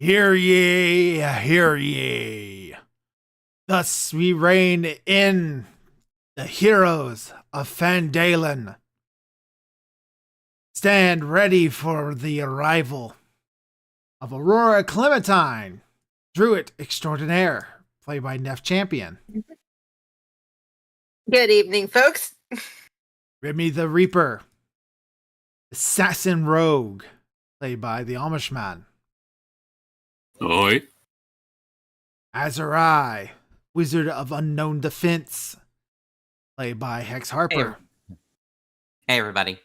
Hear ye, hear ye. Thus we reign in the heroes of Phandelver. Stand ready for the arrival of Aurora Clementine, Druid Extraordinaire, played by Neff Champion. Good evening, folks. Remy the Reaper, Assassin Rogue, played by the Amishman. Oi. Azurai, Wizard of Unknown Defense, played by Hex Harper. Hey, everybody.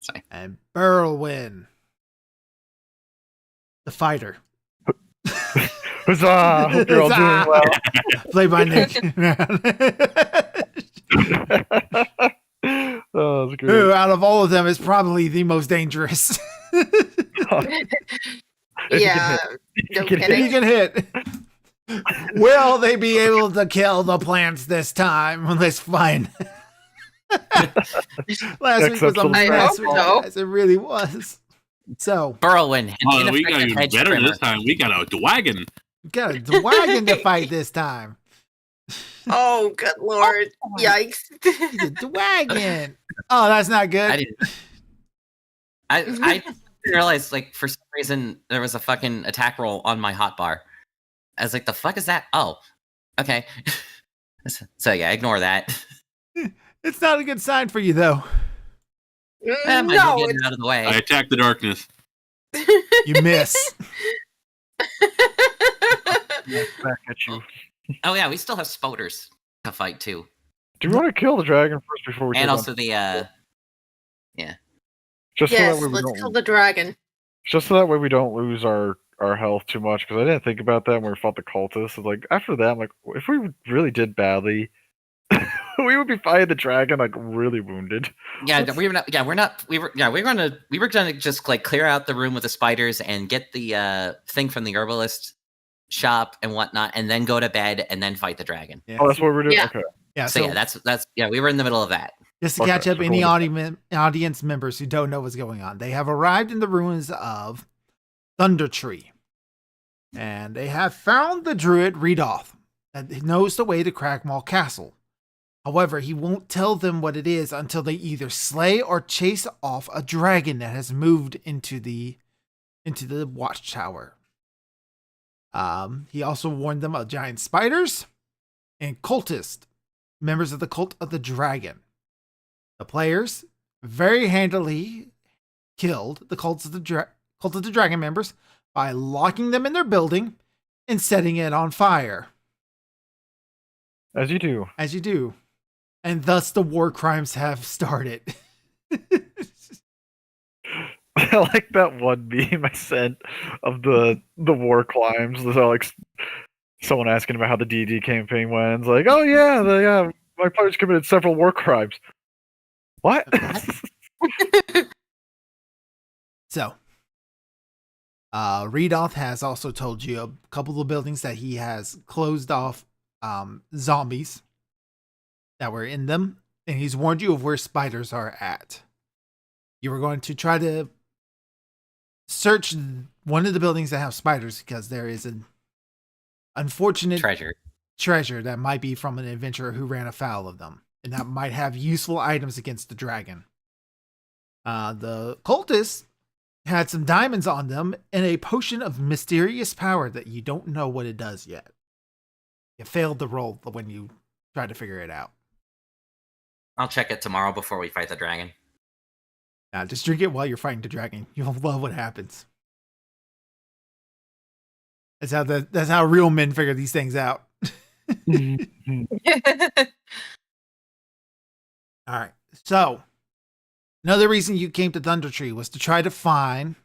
Sorry. And Berlwyn, the Fighter. Huzzah! Hope you're all doing well. Played by Nick. Oh, that's great. Who, out of all of them, is probably the most dangerous. Yeah, no He kidding. can hit. Will they be able to kill the plants this time? Let's find. Last week was a I mess, hope so. guys. It really was. So, Berlwyn, Oh, we got even better this time. We got a wagon. we got a dragon to fight this time. Oh, good lord. Yikes. The dragon. Oh, that's not good. I didn't. I didn't realize, like, for some reason there was a fucking attack roll on my hotbar. I was like, "The fuck is that?" Oh, okay. So yeah, ignore that. It's not a good sign for you, though. Eh, might as well No, get it out of the way. I attack the darkness. You miss. Back at you. Oh yeah, we still have spoders to fight too, Do we want to kill the dragon first before we and take also on? the Just so yes, that way we let's don't. kill the dragon. Just so that way we don't lose our health too much. Because I didn't think about that when we fought the cultists. Like after that, I'm like, if we really did badly, we would be fighting the dragon like really wounded. we were gonna just like clear out the room with the spiders and get the thing from the herbalist shop and whatnot, and then go to bed and then fight the dragon. Yeah. Oh, that's what we're doing. Yeah. Okay. Yeah, So, yeah, that's we were in the middle of that. just to Okay, catch up so any cool. audience members who don't know what's going on. They have arrived in the ruins of Thundertree. And they have found the druid Redoth that knows the way to Crackmaw Castle. However, he won't tell them what it is until they either slay or chase off a dragon that has moved into the watchtower. He also warned them of giant spiders and cultists, members of the cult of the dragon. The players very handily killed the cult of the dragon members by locking them in their building and setting it on fire. As you do. As you do. And thus the war crimes have started. I like that one meme I sent of the war climbs. There's like someone asking about how the D&D campaign went. It's like, oh yeah, my players committed several war crimes. What? So, Redoth has also told you a couple of buildings that he has closed off zombies that were in them, and he's warned you of where spiders are at. You were going to try to search one of the buildings that have spiders because there is an unfortunate treasure that might be from an adventurer who ran afoul of them, and that might have useful items against the dragon. The cultists had some diamonds on them and a potion of mysterious power that you don't know what it does yet. You failed the roll when you tried to figure it out. I'll check it tomorrow before we fight the dragon. Just drink it while you're fighting the dragon. You'll love what happens. That's how real men figure these things out. All right. So, another reason you came to Thundertree was to try to find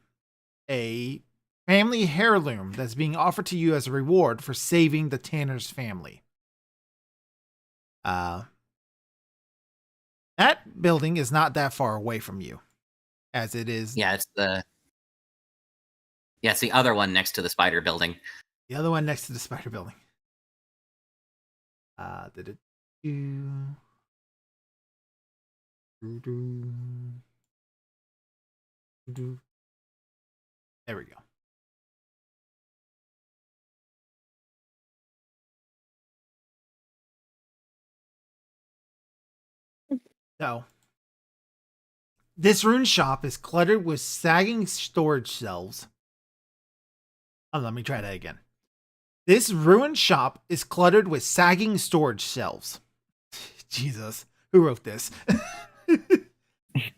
a family heirloom that's being offered to you as a reward for saving the Tanner's family. That building is not that far away from you, as it is. Yeah, it's the other one next to the spider building. The other one next to the spider building. There we go. So, this rune shop is cluttered with sagging storage shelves. Oh, let me try that again. This ruined shop is cluttered with sagging storage shelves. Jesus, who wrote this?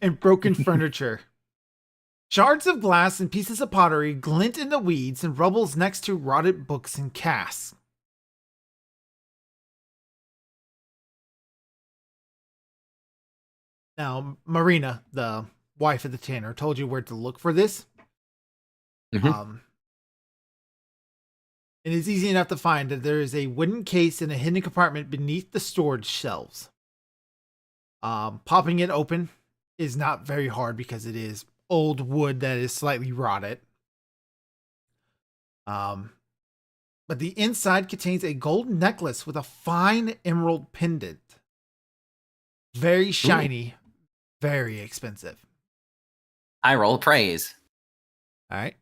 And broken furniture. Shards of glass and pieces of pottery glint in the weeds and rubbles next to rotted books and casks. Now, Marina, the wife of the tanner, told you where to look for this. Mhm. It is easy enough to find that there is a wooden case in a hidden compartment beneath the storage shelves. Popping it open is not very hard because it is old wood that is slightly rotted. But the inside contains a gold necklace with a fine emerald pendant. Very shiny, very expensive. I roll praise. All right.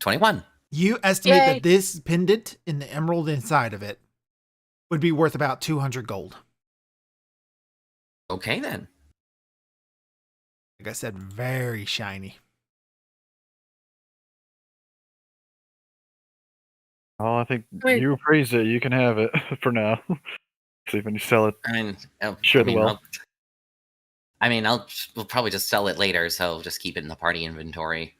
21. You estimate Yay. that this pendant and the emerald inside of it would be worth about 200 gold. Okay, then. Like I said, very shiny. Oh, I think Wait. you appraised it. You can have it for now. See when you sell it. I mean, Sure, I mean, well. we'll probably just sell it later, so just keep it in the party inventory.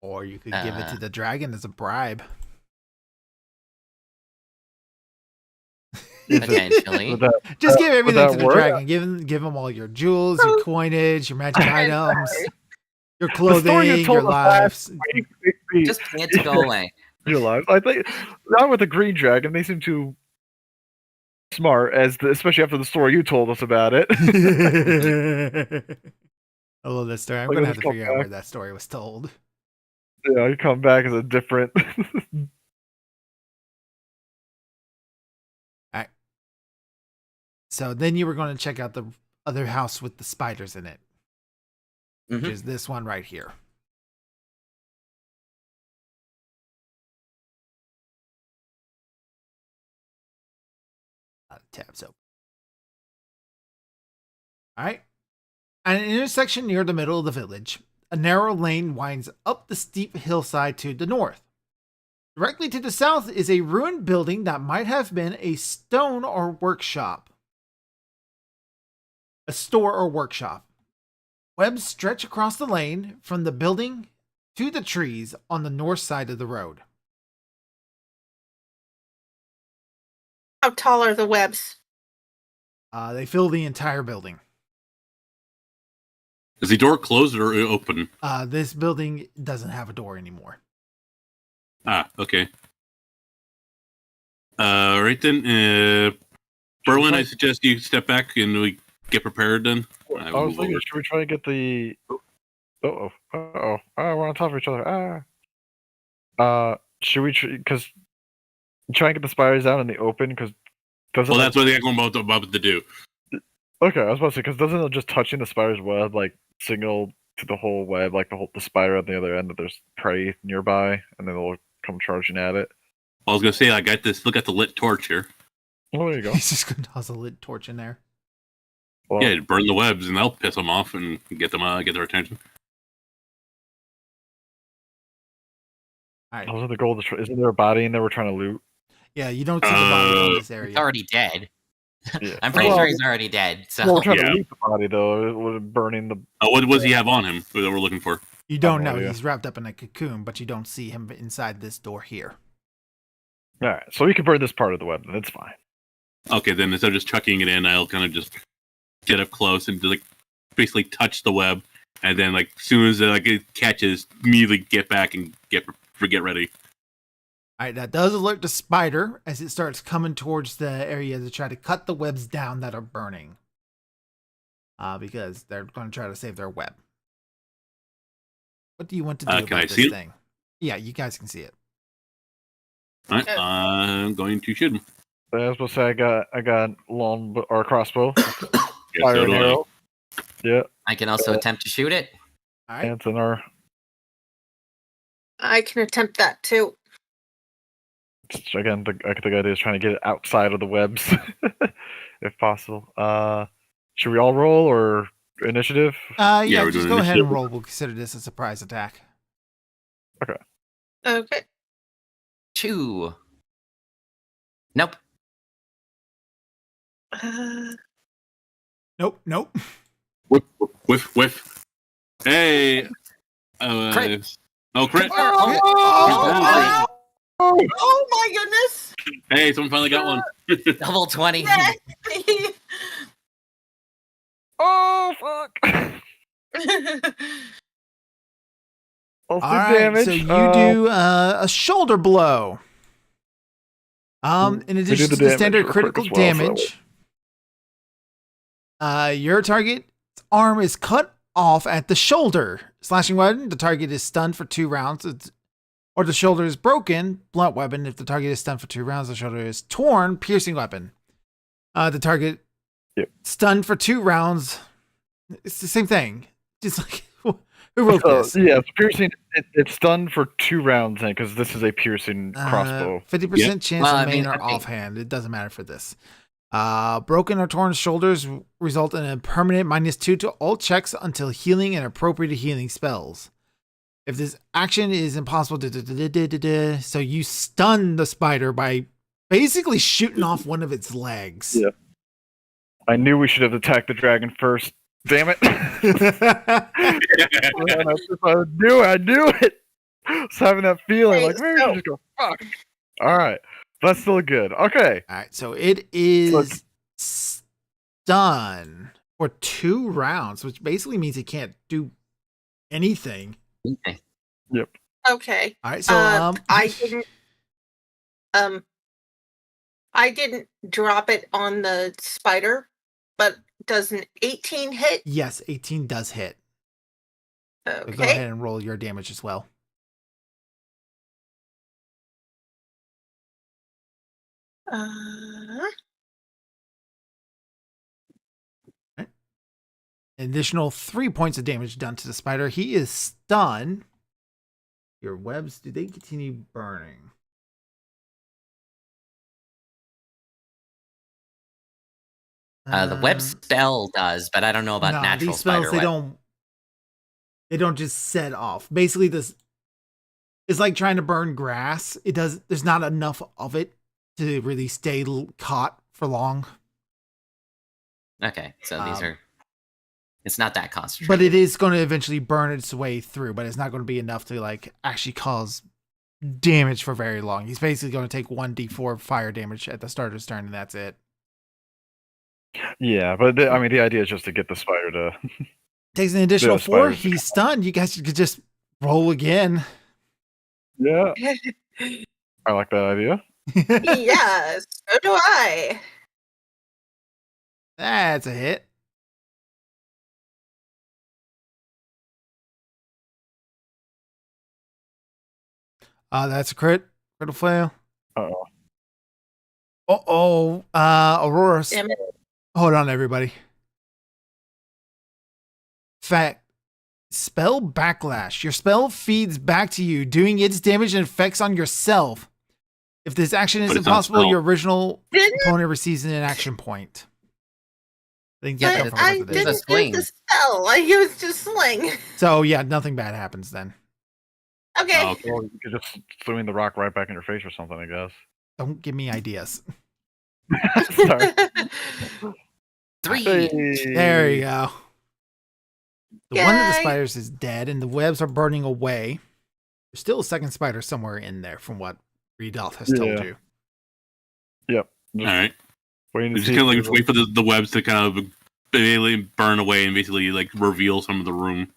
Or you could give it to the dragon as a bribe. Potentially. Would that- Just give everything that to the work? dragon. Give him all your jewels, your coinage, your magic items, your The story you clothing, told your us last lives. week makes me Just pay it to go away. realize. I think not with the green dragon. They seem too smart, especially after the story you told us about it. I love that story. I'm Like, gonna let's have to go figure out back. where that story was told. Yeah, you come back as a different. So then you were going to check out the other house with the spiders in it, which Mhm. is this one right here. Tabs open. All right. At an intersection near the middle of the village, a narrow lane winds up the steep hillside to the north. Directly to the south is a ruined building that might have been a stone or workshop. A store or workshop. Webs stretch across the lane from the building to the trees on the north side of the road. How tall are the webs? They fill the entire building. Is the door closed or open? This building doesn't have a door anymore. Ah, okay. Right then, Berlin, I suggest you step back and we get prepared then. I was thinking, should we try to get the? Oh, we're on top of each other. Should we? Because try and get the spiders out in the open. Because Well, that's what they're about to do. Okay, I was about to say, because doesn't it just touching the spider's web like signal to the whole web, like the spider on the other end, that there's prey nearby, and then they'll come charging at it? I was gonna say, I got this. Look at the lit torch here. Oh, there you go. He's just going to toss a lit torch in there. Well, Yeah, burn the webs, and that'll piss them off and get their attention. All right. wasn't the goal? Isn't there a body in there we're trying to loot? Yeah, you don't see the body in this He's area. already dead. Yeah. I'm pretty Well, sure he's already dead. So Well, we're trying Yeah. to loot the body though. We're burning the. What does he have on him that we're looking for? You don't no know. idea. He's wrapped up in a cocoon, but you don't see him inside this door here. All right, so we can burn this part of the web. That's fine. Okay, then instead of just chucking it in, I'll kind of just get up close and like basically touch the web, and then like as soon as it catches, immediately get back and get ready. All right, that does alert the spider as it starts coming towards the area to try to cut the webs down that are burning. Because they're going to try to save their web. What do you want to do Can about I this see it? thing? Yeah, you guys can see it. All right, I'm going to shoot him. I was supposed to say I got long or crossbow, Yeah, fire so and do I. arrow. Yeah, I can also attempt to shoot it. All right. and it's in our I can attempt that too. again, I think the idea is trying to get it outside of the webs, if possible. Should we all roll or initiative? Yeah, we're just doing go ahead and initiative. roll. We'll consider this a surprise attack. Okay. 2. Nope. Nope. Whiff. Hey. Crit. Oh, crit. Oh, oh my goodness! Hey, someone finally got one. Double 20. Yay. Oh fuck! I'll do All right, damage. so you do a shoulder blow. In addition to the damage standard real quick critical as well, damage, your target's arm is cut off at the shoulder. Slashing weapon, the target is stunned for 2 rounds. Or the shoulder is broken. Blunt weapon, if the target is stunned for 2 rounds, the shoulder is torn. Piercing weapon. The target stunned for 2 rounds. It's the same thing. Just like who wrote this? Yeah, it's piercing. It's done for 2 rounds, because this is a piercing crossbow. 50% chance Well, of I main mean, or I think- offhand. It doesn't matter for this. Broken or torn shoulders result in a permanent -2 to all checks until healing and appropriate healing spells. If this action is impossible, so you stun the spider by basically shooting off one of its legs. Yeah. I knew we should have attacked the dragon first. Damn it! I knew it. I was having that feeling like maybe we should just go fuck. All right, that's still good. Okay. All right, so it is stun for 2 rounds, which basically means it can't do anything. Okay. Yep. Okay. All right, so I didn't drop it on the spider, but does an 18 hit? yes, 18 does hit. So Okay. go ahead and roll your damage as well. Additional 3 points of damage done to the spider. He is stunned. Your webs, do they continue burning? The web spell does, but I don't know about natural these spells, spider web. they don't just set off. Basically, this is like trying to burn grass. There's not enough of it to really stay caught for long. Okay, so these are. It's not that concentrated. But it is going to eventually burn its way through, but it's not going to be enough to like actually cause damage for very long. He's basically going to take 1d4 fire damage at the start of his turn, and that's it. Yeah, but the idea is just to get the spider to. Takes an additional Yeah, 4. spiders. He's stunned. You guys could just roll again. Yeah, I like that idea. Yes, so do I. That's a hit. That's a critical fail. Uh-oh. Aurora. Damn it. Hold on, everybody. Fact. Spell backlash. Your spell feeds back to you, doing its damage and effects on yourself. If this action is But it's not impossible, spell. your original Didn't opponent receives an action point. I think that's I, from the I rest of this. It's a didn't swing. use the spell. I used to sling. So yeah, nothing bad happens then. Okay. Okay. Or you could just swing the rock right back in your face or something, I guess. Don't give me ideas. Sorry. 3. There you go. The one of the Yay. spiders is dead, and the webs are burning away. There's still a second spider somewhere in there, from what Redolph has told Yeah. you. Yep. All right. Waiting to Just see kind of if like wait for the webs to kind of basically burn away and basically like reveal some of the room.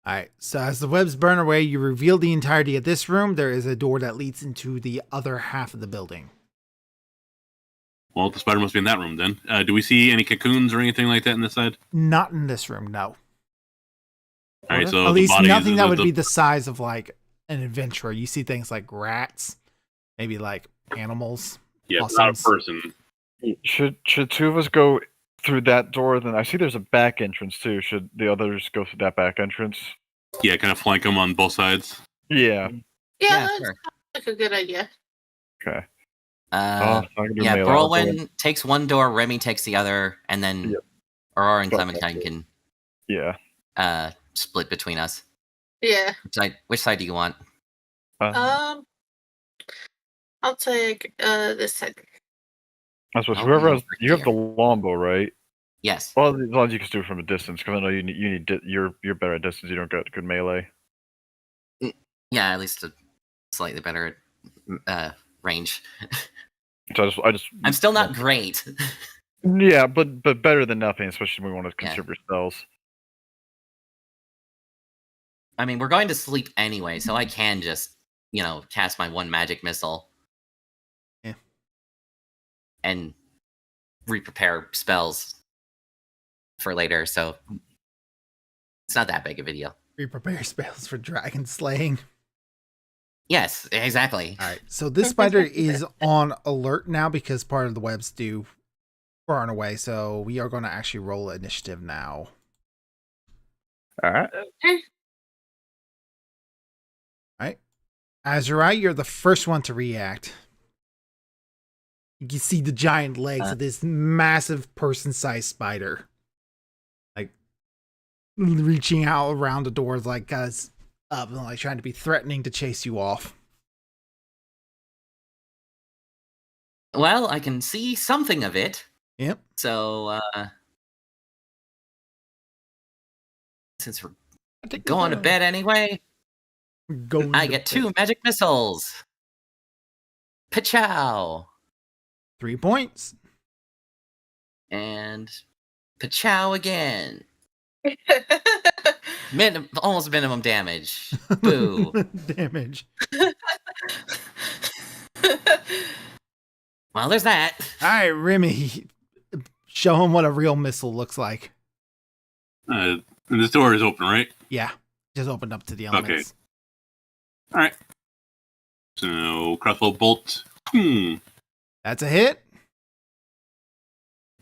All right. So as the webs burn away, you reveal the entirety of this room. There is a door that leads into the other half of the building. Well, the spider must be in that room then. Do we see any cocoons or anything like that in this side? Not in this room, no. All right, so At the least body nothing is that would be the size of like an adventurer. You see things like rats, maybe like animals. yeah, not a possums. person. Should 2 of us go through that door? Then I see there's a back entrance too. Should the others go through that back entrance? Yeah, kind of flank them on both sides. Yeah. Yeah, Yeah, that's sure. like a good idea. Okay. Uh, I can do yeah, melee. I'll go in. Whirlwind takes one door, Remy takes the other, and then Yep. Aurora and So, Clementine can Yeah. split between us. Yeah. Which side do you want? I'll take this side. I suppose I'll whoever go has over you have the here. longbow, right? Yes. Well, as long as you can do it from a distance, because I know you're better at distance. You don't got good melee. Yeah, at least a slightly better range. So I just I'm still not great. yeah, but better than nothing, especially when we want to Yeah. conserve your spells. I mean, we're going to sleep anyway, so I can just, cast my one magic missile. Yeah. And re-prepare spells for later, so it's not that big of a deal. Prepare spells for dragon slaying. Yes, exactly. All right, so this spider is on alert now because part of the webs do burn away. So we are going to actually roll initiative now. All right. Okay. All right, Azurite, you're the first one to react. You can see the giant legs of this massive person-sized spider, like reaching out around the doors, like guys up and like trying to be threatening to chase you off. Well, I can see something of it. Yep. So, since we're going to bed anyway, I get 2 magic missiles. Pachow! 3 points. And pachow again. Almost minimum damage. Boo. Damage. Well, there's that. All right, Remy, show him what a real missile looks like. And this door is open, right? Yeah, just opened up to the elements. All right. So crossbow bolt. That's a hit.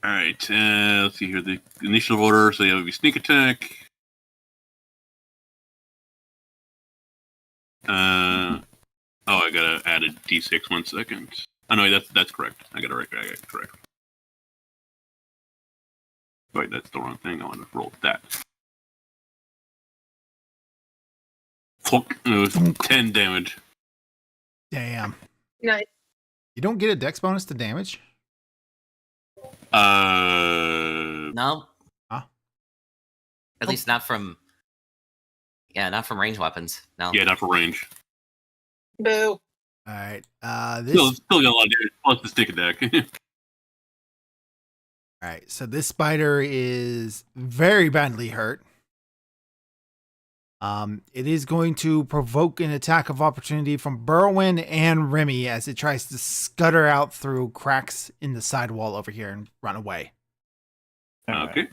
All right. Let's see here. The initial order. So you have a sneak attack. I gotta add a d6. 1 second. Oh no, that's correct. I got it correct. Wait, that's the wrong thing. I want to roll that. It was 10 damage. Damn. Nice. You don't get a dex bonus to damage? No. Huh? At least not from. Yeah, not from range weapons. No. Yeah, not for range. Boo. All right. Still got a lot of damage plus the stick attack. All right. So this spider is very badly hurt. It is going to provoke an attack of opportunity from Berwin and Remy as it tries to scutter out through cracks in the sidewall over here and run away. Okay.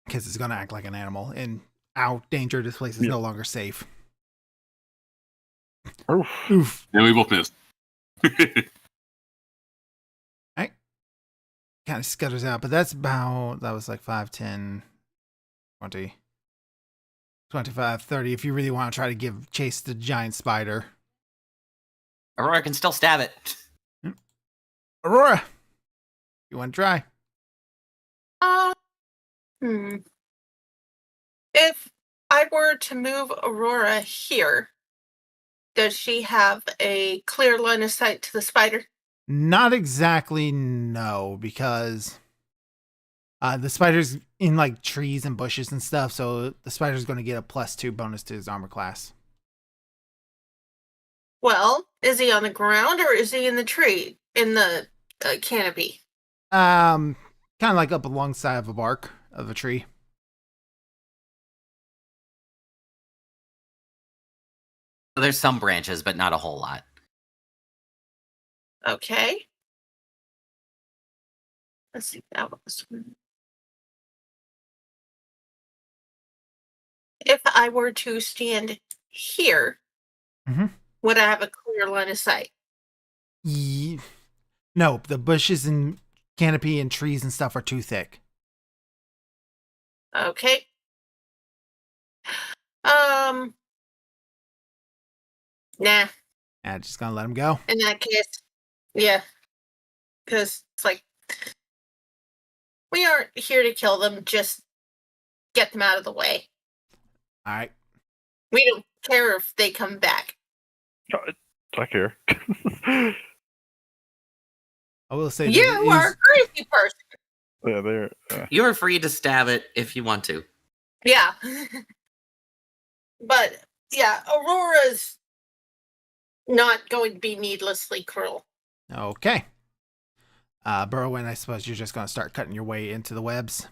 Because it's going to act like an animal. And danger, this place is no longer safe. Oof. Oof. And we both missed. Right. Kind of scutters out, but that was like 5, 10, 20, 25, 30. If you really want to try to give chase the giant spider. Aurora can still stab it. Aurora, you want to try? If I were to move Aurora here, does she have a clear line of sight to the spider? Not exactly, no, because the spider's in like trees and bushes and stuff, so the spider's going to get a +2 bonus to his armor class. Well, is he on the ground or is he in the tree, in the canopy? Kind of like up alongside of a bark of a tree. There's some branches, but not a whole lot. Okay. Let's see. That was. If I were to stand here, would I have a clear line of sight? No, the bushes and canopy and trees and stuff are too thick. Okay. Nah. And just gonna let him go. In that case, yeah. Because it's like, we aren't here to kill them, just get them out of the way. All right. We don't care if they come back. I care. I will say You that it are is, a crazy person. Yeah, they're. You are free to stab it if you want to. Yeah. But, yeah, Aurora's not going to be needlessly cruel. okay. Burrowin, I suppose you're just gonna start cutting your way into the webs.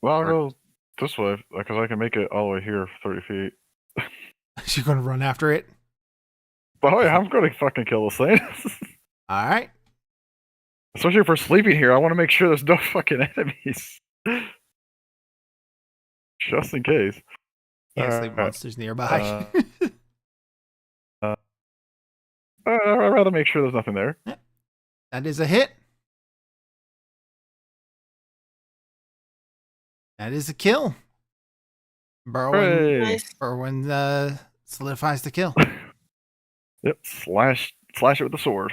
Well, I'll go this way because I can make it all the way here, 30 feet. You're gonna run after it. But oh yeah, I'm gonna fucking kill this thing. All right. Especially if we're sleeping here, I want to make sure there's no fucking enemies. Just in case. Yeah, sleep Alright. monsters nearby. I'd rather make sure there's nothing there. That is a hit. That is a kill. Hooray. Nice. Burrowin solidifies the kill. Yep, slash it with the sword.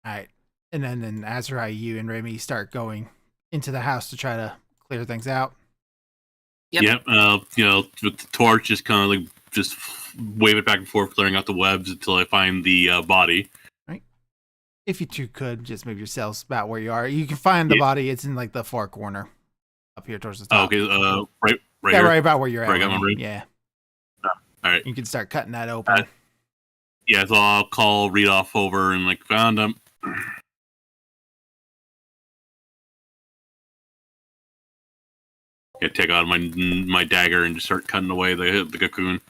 All right. And then Azrai, you and Remy start going into the house to try to clear things out. Yep. With the torch, just kind of like just wave it back and forth, clearing out the webs until I find the body. If you two could, just move yourselves about where you are. You can find the body. It's in like the far corner up here towards the top. Okay, right Yeah, here. right about where you're at. Where I got my ring? Yeah. All right. You can start cutting that open. Yeah, so I'll call Reed off over and like found him. Yeah, take out my dagger and just start cutting away the cocoon.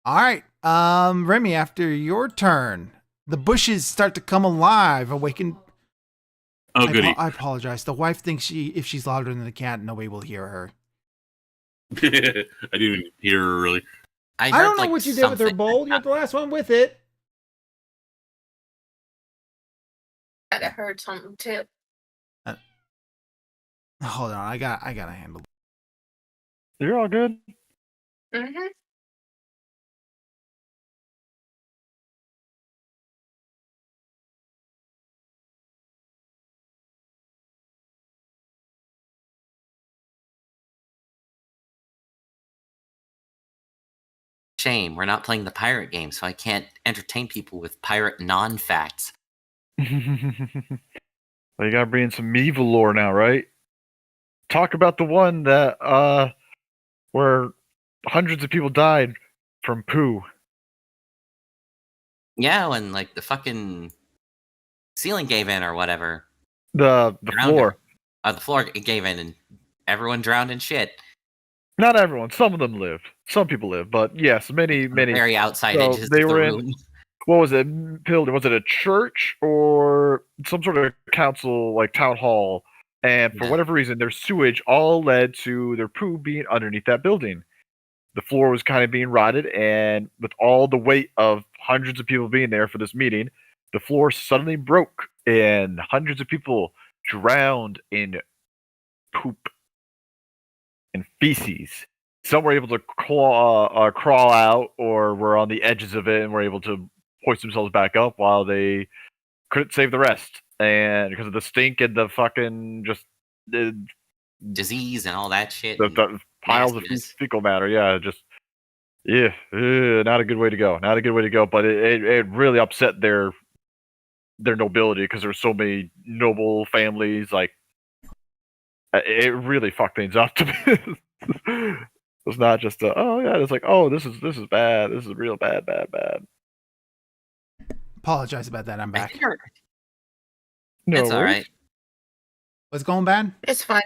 All right. Remy, after your turn, the bushes start to come alive, awaken. Oh, goody. I apologize. The wife thinks if she's louder than the cat, nobody will hear her. I didn't even hear her really. I heard, don't know like, what you did with her something. bowl. You're the last one with it. I heard something too. Hold on. I gotta handle it. You're all good. Mm-hmm. Shame, we're not playing the pirate game, so I can't entertain people with pirate non-facts. Well, you gotta bring in some medieval lore now, right? Talk about the one that where hundreds of people died from poo. Yeah, when like the fucking ceiling gave in or whatever. The Drowned floor. The floor gave in and everyone drowned in shit. Not everyone. Some of them lived. Some people lived, but yes, many. Very outside So edges they of the were in- room. What was it? Building? Was it a church or some sort of council, like town hall? And for Yeah. whatever reason, their sewage all led to their poo being underneath that building. The floor was kind of being rotted, and with all the weight of hundreds of people being there for this meeting, the floor suddenly broke, and hundreds of people drowned in poop and feces. Some were able to crawl out, or were on the edges of it and were able to hoist themselves back up, while they couldn't save the rest. And because of the stink and the fucking just the Disease and all that shit. the piles of nastiness. fecal matter, not a good way to go. Not a good way to go. But it really upset their nobility, because there were so many noble families. Like, it really fucked things up. It's not just it's like, oh, this is bad. This is real bad. Apologize about that. I'm I back. think you're- No, It's all right. What's going bad? It's fine.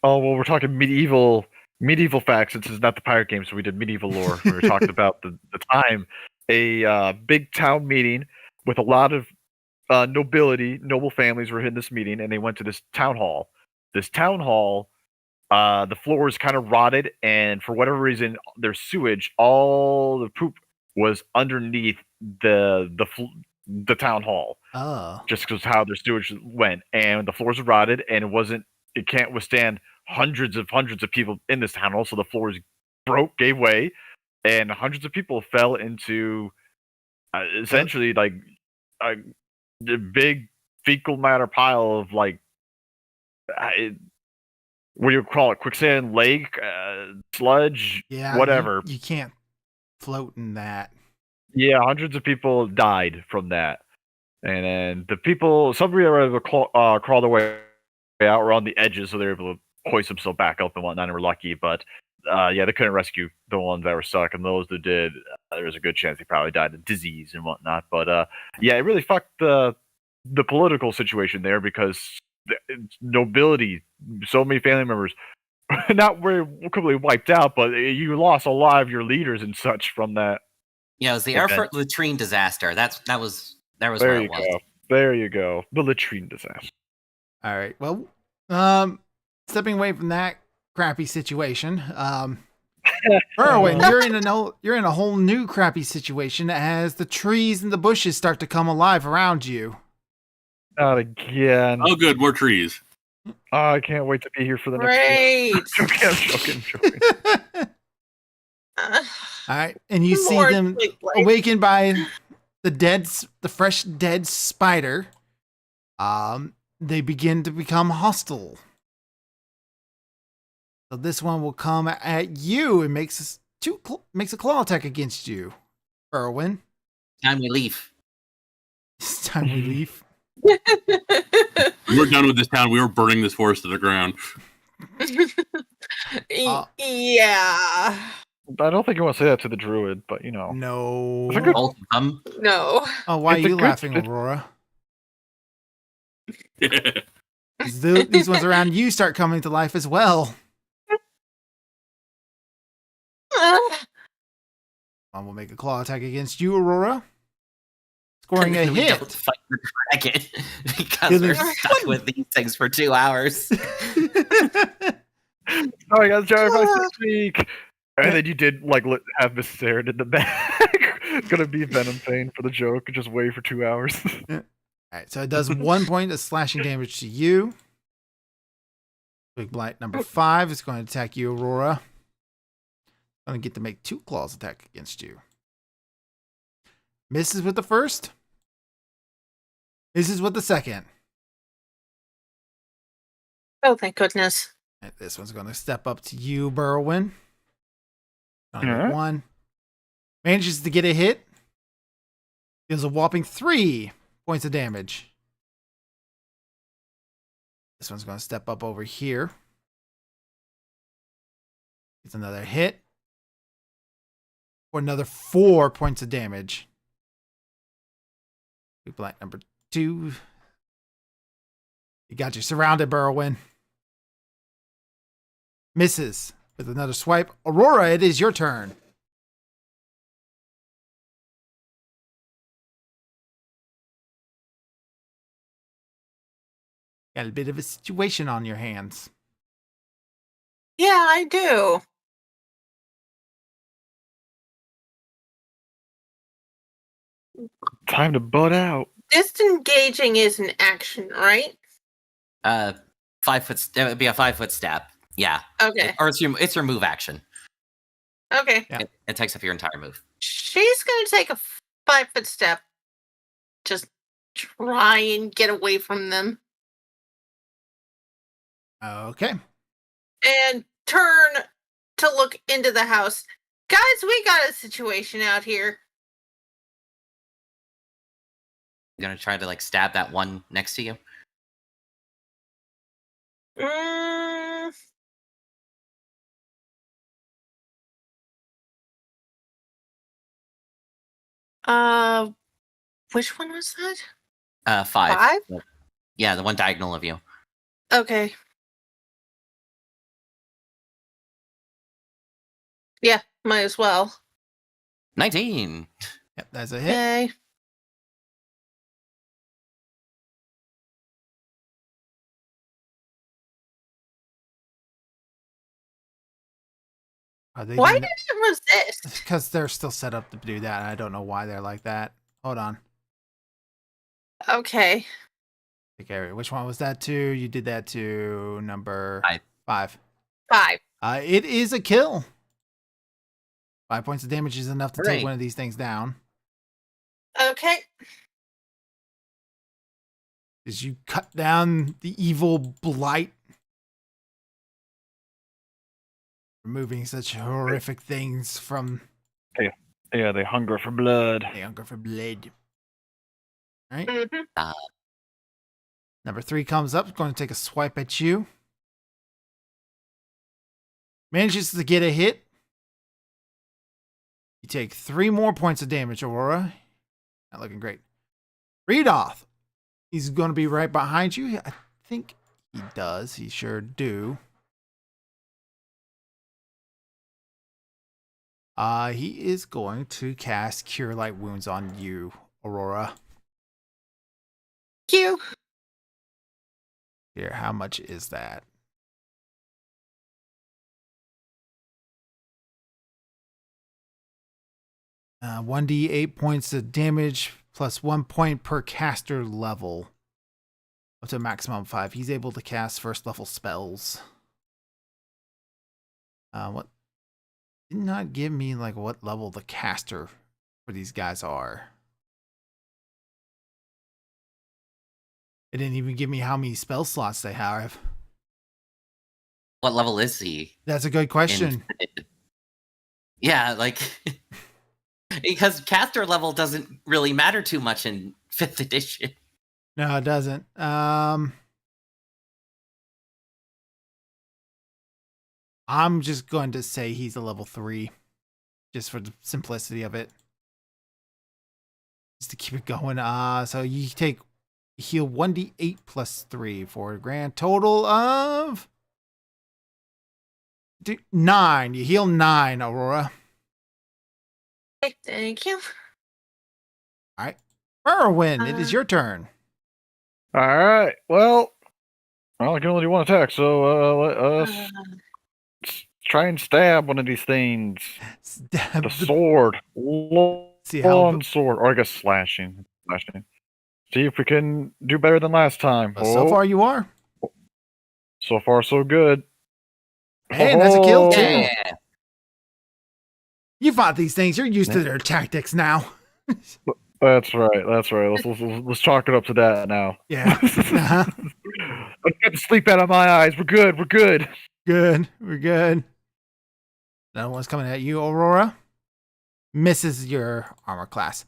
Oh well, we're talking medieval facts. This is not the pirate game, so we did medieval lore. We were talking about the time a big town meeting with a lot of noble families were in this meeting, and they went to this town hall. This town hall, the floor was kind of rotted, and for whatever reason, their sewage, all the poop was underneath the town hall. Oh. Just because how their sewage went, and the floors are rotted, and it can't withstand hundreds of people in this tunnel, so the floors gave way, and hundreds of people fell into essentially like a big fecal matter pile of like what do you call it? Quicksand, lake, sludge, Yeah, whatever. You can't float in that. Yeah, hundreds of people died from that, and then some people were able to crawl their way out, were on the edges, so they were able to hoist themselves back up and whatnot, and were lucky. But yeah, they couldn't rescue the ones that were stuck, and those that did, there was a good chance they probably died of disease and whatnot. But yeah, it really fucked the political situation there because the nobility, so many family members, not were completely wiped out, but you lost a lot of your leaders and such from that. Yeah, it was the event. Erfurt latrine disaster. That was There where you it was. go. There you go. The latrine disaster. All right. Well, stepping away from that crappy situation, Erwin, you're in a whole new crappy situation as the trees and the bushes start to come alive around you. Not again. Oh, good, more trees. Oh, I can't wait to be here for the next Great. one. I'm joking. All right, and you see More them twig life. awakened by the fresh dead spider. They begin to become hostile. So this one will come at you and makes a claw attack against you, Erwin. Time we leave. It's time we leave. We're done with this town. We were burning this forest to the ground. Yeah. I don't think you want to say that to the druid, but you know. No. It's a good- Both of them. No. Oh, why are It's a you good- laughing, it's- Aurora? 'Cause these ones around you start coming to life as well. One will make a claw attack against you, Aurora. Scoring a We hit. don't fight the dragon because we're stuck with these things for 2 hours. Oh, I got Jar by 6 week. And then you did like have Miss Sarah in the back. It's gonna be Venom Pain for the joke. Just wait for 2 hours. Alright, so it does 1 point of slashing damage to you. Big Blight number 5 is going to attack you, Aurora. Going to get to make 2 claws attack against you. Misses with the first. Misses with the second. Oh, thank goodness. And this one's going to step up to you, Berwin. Alright. 1. Manages to get a hit. Deals a whopping 3 points of damage. This one's going to step up over here. Gets another hit. For another 4 points of damage. Big Blight number 2. You got you surrounded, Berwin. Misses with another swipe. Aurora, it is your turn. Got a bit of a situation on your hands. Yeah, I do. Time to butt out. Disengaging is an action, right? 5 foot. It would be a 5 foot step. Yeah. Okay. Or it's your move action. Okay. Yeah. It takes up your entire move. She's going to take a 5-foot step. Just try and get away from them. Okay. And turn to look into the house. Guys, we got a situation out here. You're gonna try to like stab that one next to you. Mm, which one was that? 5. 5? Yeah, the one diagonal of you. Okay. Yeah, might as well. 19. Yep, that's a hit. Yay. Are they Why doing did it resist? Because they're still set up to do that. I don't know why they're like that. Hold on. Okay. Okay, which one was that to? You did that to number 5. 5. 5. It is a kill. 5 points of damage is enough to take Hooray. one of these things down. Okay. As you cut down the evil blight, removing such horrific things from Yeah, they hunger for blood. the hunger for blood. All right. Mm-hmm. Number 3 comes up, going to take a swipe at you. Manages to get a hit. You take 3 more points of damage, Aurora. Not looking great. Redoth. He's going to be right behind you. I think he does. He sure do. He is going to cast Cure Light Wounds on you, Aurora. Q. Here, how much is that? 1d8 points of damage plus 1 point per caster level. Up to a maximum of 5. He's able to cast first level spells. What? Did not give me like what level the caster for these guys are. It didn't even give me how many spell slots they have. What level is he? That's a good question. Yeah, like because caster level doesn't really matter too much in 5th edition. No, it doesn't. I'm just going to say he's a level 3. Just for the simplicity of it. Just to keep it going. So you take heal 1d8 plus 3 for a grand total of 9. You heal 9, Aurora. Okay, thank you. All right. Merwin, it is your turn. All right. Well, I can only do one attack, so let's try and stab one of these things. Stab The sword, See how long sword, or I guess slashing. See if we can do better than last time. So far you are. So far, so good. Hey, and that's a kill too. Yeah. You fought these things. You're used to their tactics now. That's right. Let's chalk it up to that now. Yeah. Uh-huh. Let's get the sleep out of my eyes. We're good. Good. We're good. Another one's coming at you, Aurora. Misses your armor class.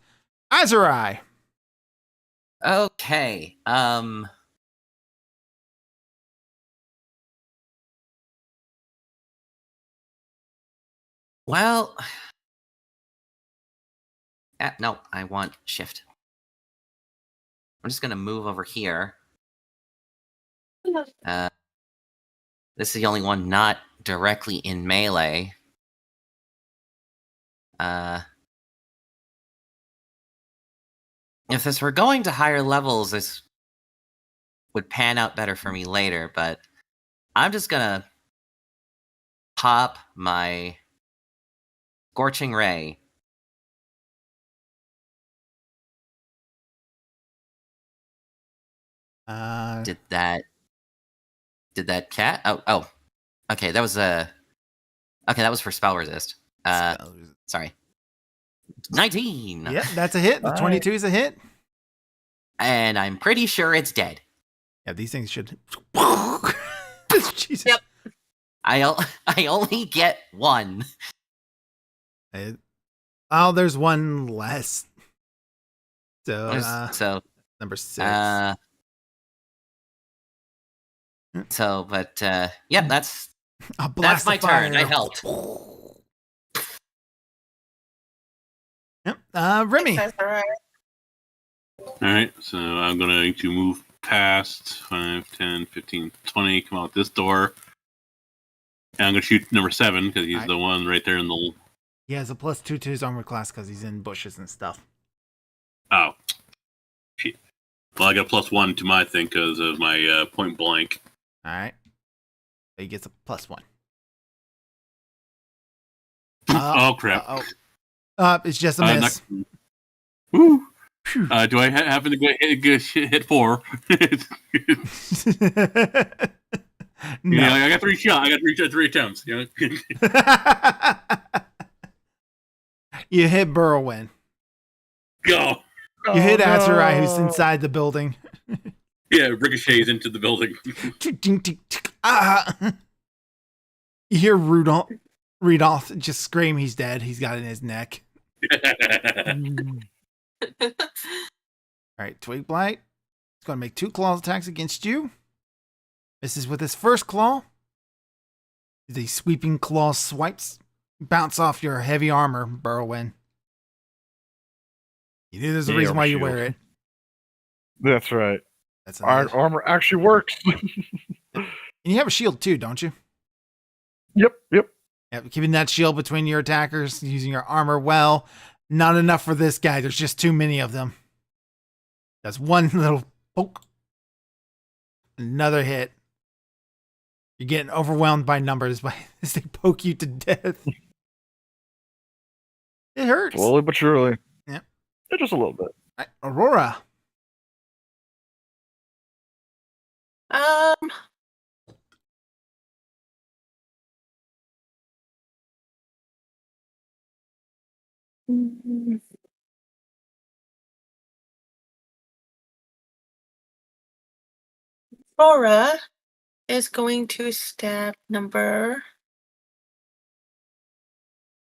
Azurai. Okay. Well, no, I want shift. I'm just gonna move over here. This is the only one not directly in melee. If this were going to higher levels, this would pan out better for me later, but I'm just gonna pop my Scorching Ray. Did that cat? Oh. Okay, that was that was for spell resist. Sorry. 19. Yep, that's a hit. The 22 is a hit. And I'm pretty sure it's dead. Yeah, these things should. Jesus. Yep. I only get one. Oh, there's one less. So, So number 6. But yeah, that's Blast my of fire. turn. I helped. Yep. Remy. That's all right. Alright, so I'm going to move past 5, 10, 15, 20, come out this door. And I'm going to shoot number 7 because he's the one right there in the. He has a +2 to his armor class because he's in bushes and stuff. Oh. Shit. Well, I got a +1 to my thing because of my point blank. All right. So he gets a +1. Oh, crap. It's just a miss. Woo! Do I happen to get hit 4? You know, No. I got 3 shots. I got 3 attempts. You know? You hit Burrowin. Go. You hit Oh, Azurai, who's no. inside the building. Yeah, ricochets into the building. Ah! You hear Rudolph just scream he's dead. He's got it in his neck. All right, Twig Blight. He's going to make 2 claw attacks against you. This is with his first claw. The sweeping claw swipes bounce off your heavy armor, Burrowin. You knew there's a Yeah, reason why you shield. wear it. That's right. That's Iron another. armor actually works. And you have a shield too, don't you? Yep. Yeah, keeping that shield between your attackers, using your armor well. Not enough for this guy. There's just too many of them. That's one little poke. Another hit. You're getting overwhelmed by numbers as they poke you to death. It hurts. Slowly but surely. Yep. Yeah, just a little bit. Right, Aurora. Aurora is going to stab number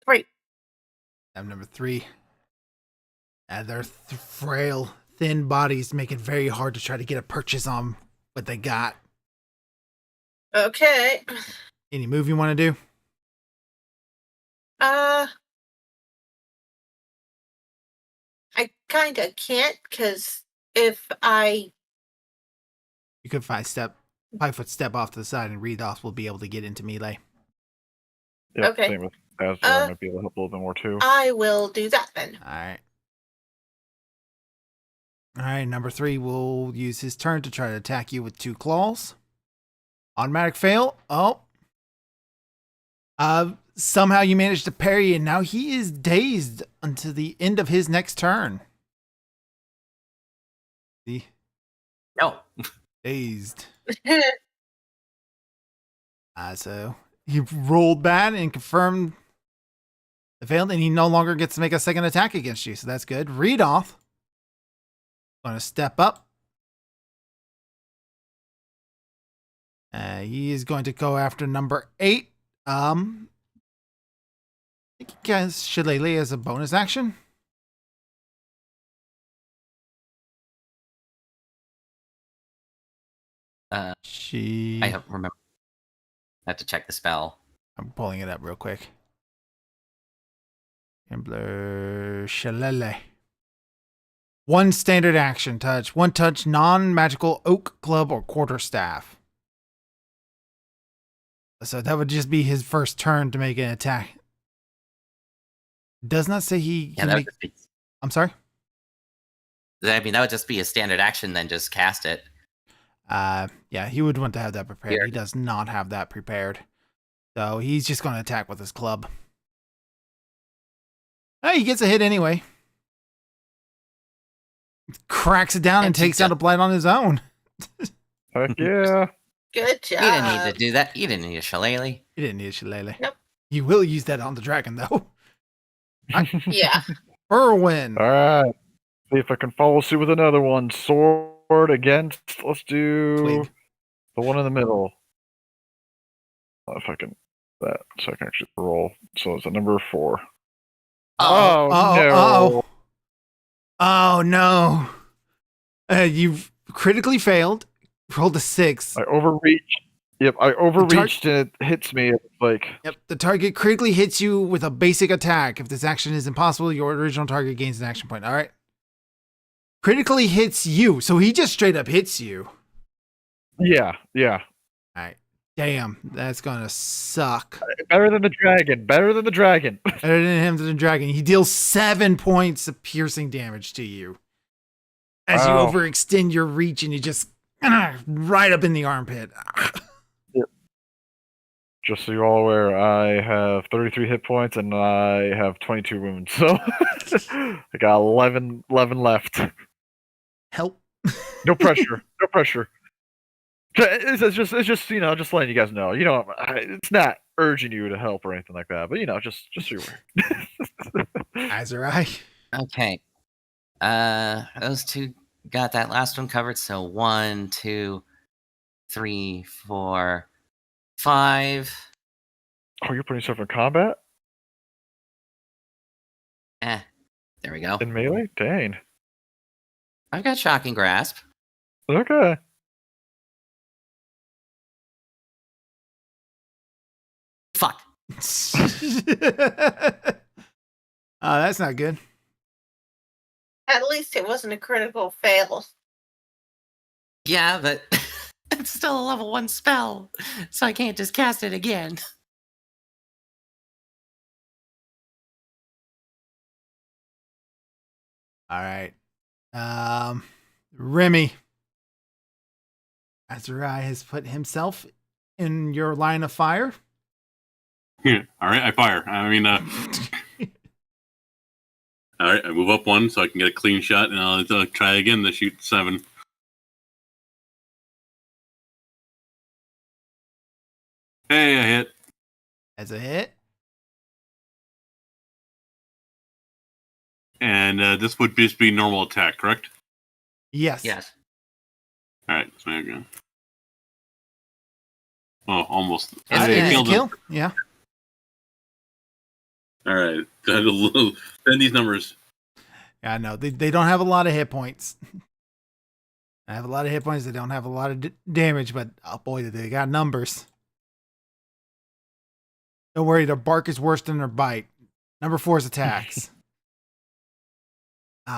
3. Number 3. And their frail, thin bodies make it very hard to try to get a purchase on what they got. Okay. Any move you want to do? I kind of can't because if I You could 5-foot step off to the side, and Rudolph will be able to get into melee. Yep, Okay. Same with Azure. Might be able to help a little bit more too. I will do that then. All right. All right, number 3 will use his turn to try to attack you with 2 claws. Automatic fail. Oh. Somehow you managed to parry, and now he is dazed until the end of his next turn. See? No. Dazed. So he rolled bad and confirmed the failed, and he no longer gets to make a second attack against you, so that's good. Rudolph going to step up. He is going to go after number 8. I think he has Shillelagh as a bonus action. I don't remember. I have to check the spell. I'm pulling it up real quick. Gambler Shillelagh. 1 standard action touch. 1 touch non-magical oak club or quarterstaff. So that would just be his first turn to make an attack. Does not say he Yeah, can that make... would just be. I'm sorry? I mean, that would just be a standard action. Then just cast it. Yeah, he would want to have that prepared. Here. He does not have that prepared. So he's just going to attack with his club. Hey, he gets a hit anyway. Cracks it down and takes out a blight on his own. Heck yeah. Good job. You didn't need to do that. You didn't need a shillelagh. He didn't need a Shillelagh. Yep. You will use that on the dragon, though. Yeah. Irwin. All right. See if I can follow suit with another one. Sword against. Let's do Twig. the one in the middle. If I can that, so I can actually roll. So it's a number 4. Oh, no! Oh, no. You've critically failed. Rolled a 6. I overreached. Yep, I overreached and it hits me. It's like Yep, the target critically hits you with a basic attack. If this action is impossible, your original target gains an action point. All right. Critically hits you, so he just straight up hits you. yeah. All right. Damn, that's gonna suck. Better than the dragon. Better than the dragon. Better than him to the dragon. He deals 7 points of piercing damage to you as you Wow. overextend your reach, and you just right up in the armpit. Just so you're all aware, I have 33 hit points and I have 22 wounds. So I got 11 left. Help. No pressure. No pressure. It's just just letting you guys know. It's not urging you to help or anything like that, but just so you're aware. Azurai. Okay. Those two got that last one covered. So 1, 2, 3, 4, 5. Oh, you're putting yourself in combat There we go. in melee? Dang. I've got shocking grasp. Okay. Fuck. That's not good. At least it wasn't a critical fail. Yeah, but it's still a level 1 spell, so I can't just cast it again. All right. Remy. Azurai has put himself in your line of fire. Yeah. All right, I fire. I mean, all right, I move up 1 so I can get a clean shot, and I'll try again to shoot 7. Hey, I hit. As a hit. And this would just be normal attack, correct? Yes. Yes. All right, so there you go. Oh, almost. It's I a killed him. Kill. Yeah. All right, then these numbers. Yeah, I know. They don't have a lot of hit points. I have a lot of hit points. They don't have a lot of damage, but oh boy, they got numbers. Don't worry, their bark is worse than their bite. Number 4's attacks.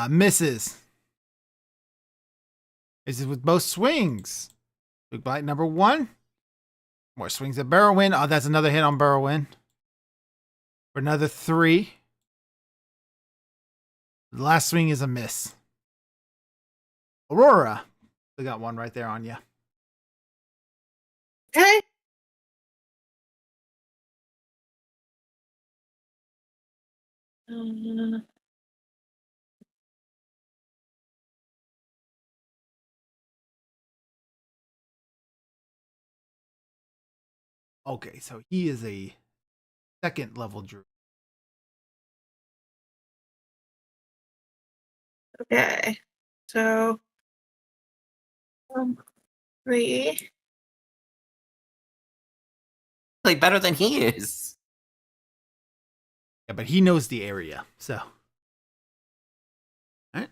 Misses. Misses with both swings. Big bite number 1. More swings at Barrowwind. Oh, that's another hit on Barrowwind. For another 3. The last swing is a miss. Aurora. They got one right there on you. Okay. Okay, so he is a 2nd level druid. Okay. So 3. Like better than he is. Yeah, but he knows the area, so. Alright.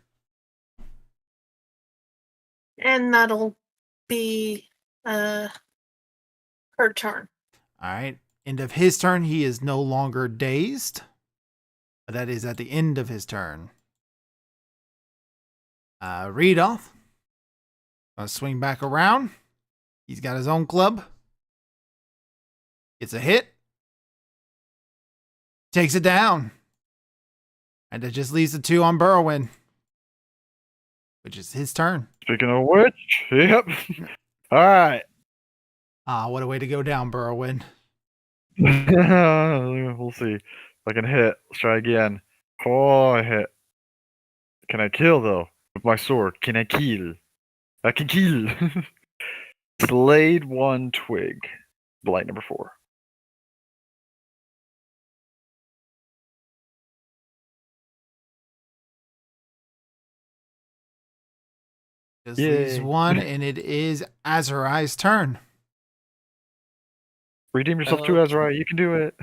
And that'll be her turn. Alright. End of his turn, he is no longer dazed. But that is at the end of his turn. Readoff. Gonna swing back around. He's got his own club. Gets a hit. Takes it down. And it just leaves the 2 on Burrowin. Which is his turn. Speaking of which, yep. All right. What a way to go down, Burrowin. We'll see if I can hit. Let's try again. Oh, I hit. Can I kill though? With my sword. Can I kill? I can kill. Slayed 1 twig. Blight number 4. Just leaves Yay. 1, and it is Azurai's turn. Redeem yourself too, Azrai. You can do it.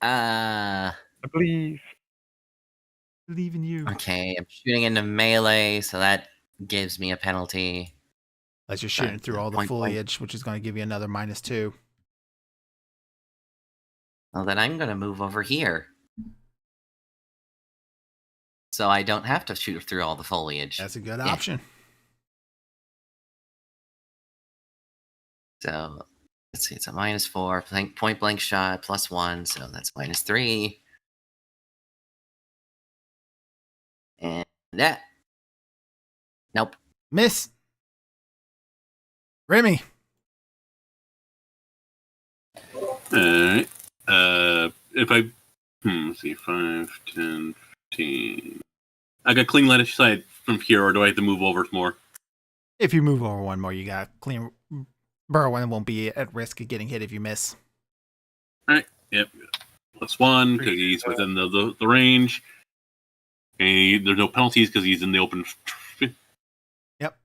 I believe. Believe in you. Okay, I'm shooting into melee, so that gives me a penalty. As you're shooting through all the Point blank. foliage, which is going to give you another -2. Well, then I'm going to move over here. So I don't have to shoot through all the foliage. That's a good Yeah. option. So let's see, it's a -4, point blank shot, +1, so that's -3. And that. Nope. Miss. Remy. Alright. If I let's see, 5, 10, 15. I got clean line of sight from here, or do I have to move over more? If you move over one more, you got clean Burrowin won't be at risk of getting hit if you miss. Yep. +1 because he's within the range. And there's no penalties because he's in the open. Yep.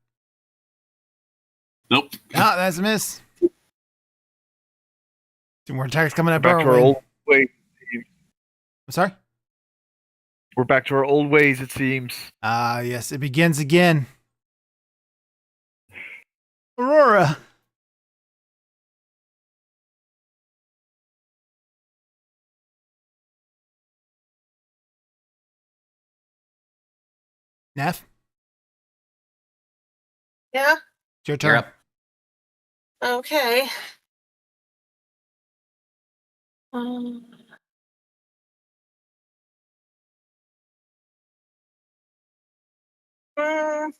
Nope. Ah, that's a miss. 2 more attacks coming at Back to our Burrowin. old ways. I'm sorry? We're back to our old ways, it seems. Ah, yes, it begins again. Aurora. Neff, Yeah. it's your You're turn. up. Okay. Um, mm,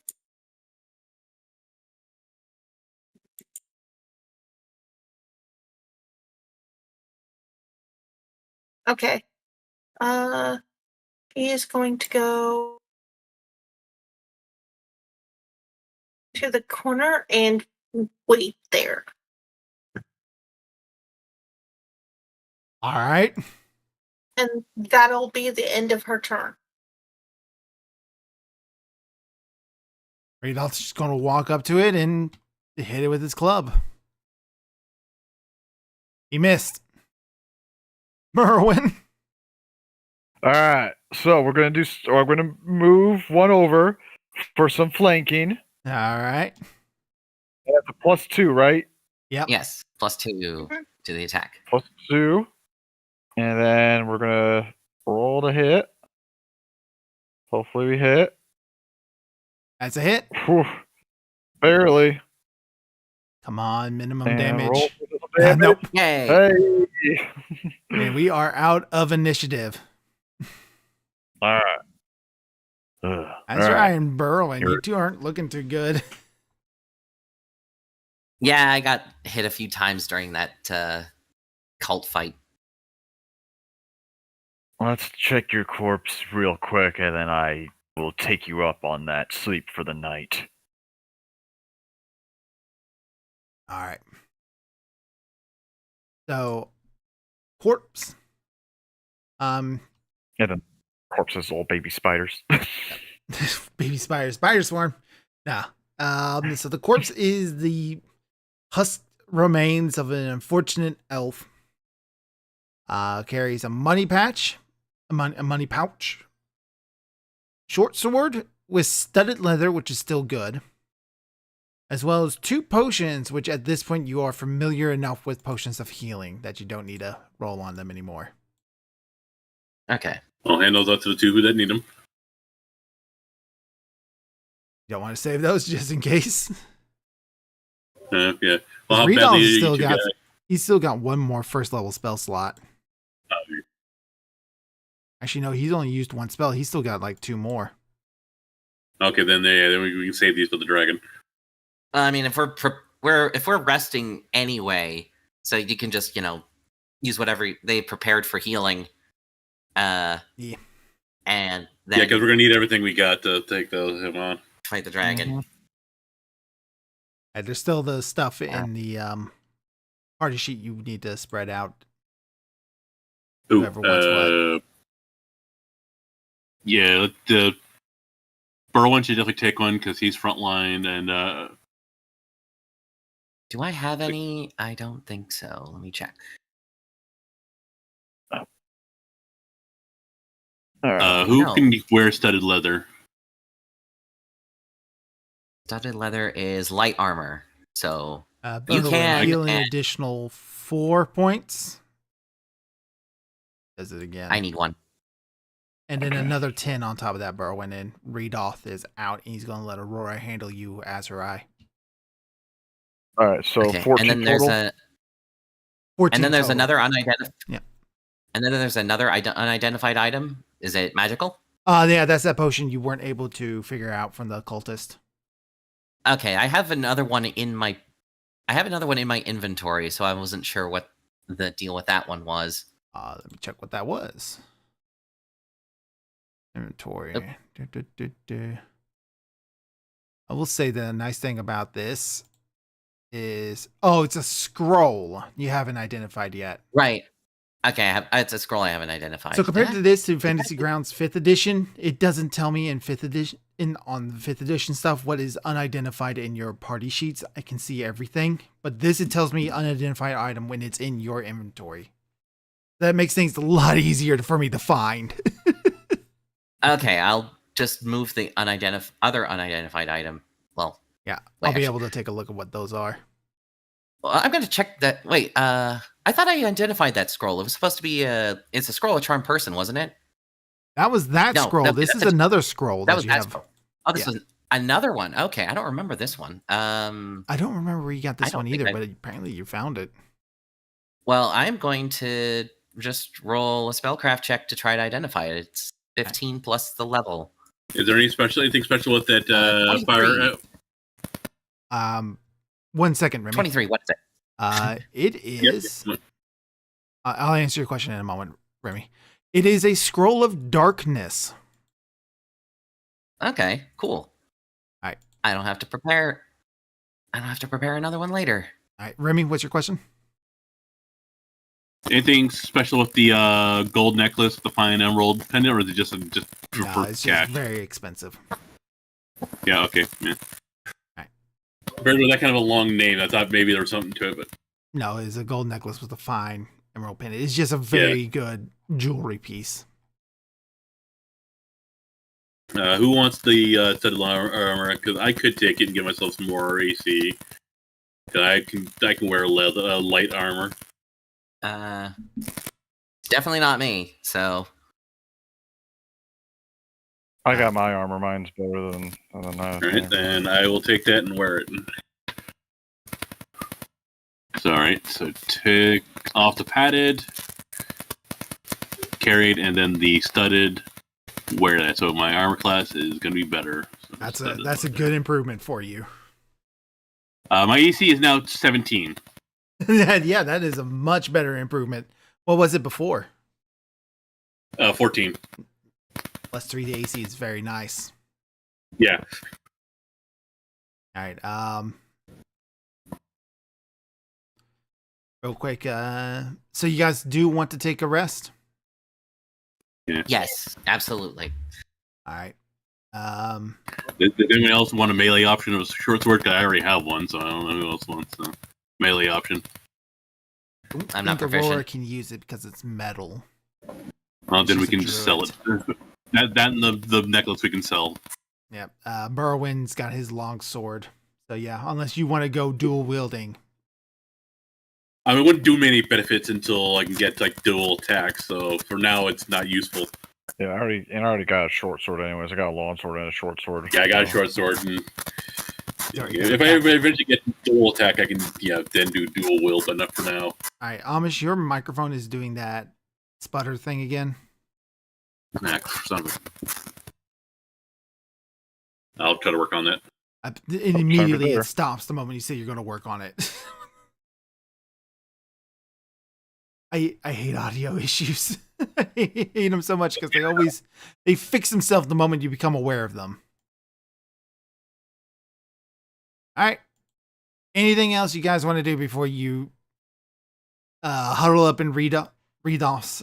okay. He is going to go to the corner and wait there. All right. And that'll be the end of her turn. Radolph's just going to walk up to it and hit it with his club. He missed. Merwin. All right, so we're gonna move one over for some flanking. All right. That's a +2, right? Yep. Yes, +2 Mhm. to the attack. +2, and then we're gonna roll to hit. Hopefully we hit. That's a hit. Whew. Barely. Come on, minimum And damage. roll for the damage. Nope. Yay! Hey. And we are out of initiative. All right. Ugh. That's All right, and Burrowin. You You're- two aren't looking too good. Yeah, I got hit a few times during that cult fight. Let's check your corpse real quick, and then I will take you up on that sleep for the night. All right. So, corpse. And then corpses, little baby spiders. Baby spider swarm. Nah. So the corpse is the husked remains of an unfortunate elf. Carries a money pouch, short sword with studded leather, which is still good, as well as 2 potions, which at this point you are familiar enough with potions of healing that you don't need to roll on them anymore. Okay. I'll hand those out to the 2 that need them. You don't want to save those just in case. Yeah. Well, how Redolph's badly are you still two got, guys? he's still got 1 more first level spell slot. Actually, no, he's only used 1 spell. He's still got like 2 more. Okay, then we can save these for the dragon. I mean, if we're resting anyway, so you can just use whatever they prepared for healing. Yeah. And Yeah, then because we're gonna need everything we got to take him on. fight the dragon. And there's still the stuff in the party sheet you need to spread out. Ooh, Whoever wants what. Yeah, the Burrowin should definitely take one because he's frontline, and Do I have any? I don't think so. Let me check. All right. who No. can wear studded leather? Studded leather is light armor, so By You the way, can, heal an and- additional 4 points. Does it again. I need one. And then Okay. another 10 on top of that, Burrowin, and Redolph is out, and he's going to let Aurora handle you, Azurai. All right. So Okay. 14 And then there's total. 14 there's total. another unidentified. Yeah. And then there's another unidentified item. Is it magical? Yeah, that's that potion you weren't able to figure out from the cultist. Okay, I have another one in my inventory, so I wasn't sure what the deal with that one was. Let me check what that was. Inventory. Oop. I will say the nice thing about this is, oh, it's a scroll you haven't identified yet. Right. Okay, it's a scroll I haven't identified. So compared to this, to Fantasy Grounds 5th edition, it doesn't tell me in 5th edition on the 5th edition stuff what is unidentified in your party sheets. I can see everything, but this, it tells me unidentified item when it's in your inventory. That makes things a lot easier for me to find. Okay, I'll just move the other unidentified item. Well, Yeah, wait, I'll be actually- able to take a look at what those are. well, I'm going to check that. Wait, I thought I identified that scroll. It was supposed to be it's a scroll of Charm Person, wasn't it? That was that No, scroll. no, This is that's- another scroll That that was you that have. scroll. Oh, this Yeah. was another one. Okay, I don't remember this one. I don't remember where you got I this don't one think either, I- but apparently you found it. Well, I'm going to just roll a spellcraft check to try to identify it. It's 15 plus the level. Is there anything special with that 23. fire? 1 second, Remy. 23, what is it? It Yep. is. I'll answer your question in a moment, Remy. It is a scroll of darkness. Okay, cool. Alright. I don't have to prepare another one later. All right, Remy, what's your question? Anything special with the gold necklace, the fine emerald pendant, or is it just No, for it's cash? just very expensive. Yeah, okay. Yeah. Alright. Compared with that kind of a long name, I thought maybe there was something to it, but No, it's a gold necklace with a fine emerald pendant. It's just a very good jewelry piece. who wants the studded armor? Because I could take it and give myself some more AC. 'Cause I can wear light armor. Definitely not me. So I got my armor. Mine's better than that. All right, then I will take that and wear it. So, all right, so take off the padded, carried, and then the studded. Wear that, so my armor class is going to be better. So That's a good improvement for you. My AC is now 17. Yeah, that is a much better improvement. What was it before? 14. Plus 3 to AC is very nice. Yeah. All right. Real quick. So you guys do want to take a rest? yes, absolutely. All right. Does anyone else want a melee option of short sword? 'Cause I already have one, so I don't know who else wants a melee option. I'm not I think Aurora proficient. can use it because it's metal. Well, then we She's a can just sell it. That and the necklace we can sell. Yep. Burrowin's got his long sword. So yeah, unless you want to go dual wielding. I mean, it wouldn't do me any benefits until I can get like dual attacks. So for now, it's not useful. Yeah, I already got a short sword. Anyways, I got a long sword and a short sword. Yeah, I got a short sword, and Sorry, if I eventually get dual attack, I can then do dual wield, but not for now. All right, Amish, your microphone is doing that sputter thing again. Nah, son of I'll try to work on that. And immediately there. it stops the moment you say you're going to work on it. I hate audio issues. I hate them so much because they fix themselves the moment you become aware of them. All right. Anything else you guys want to do before you huddle up and read off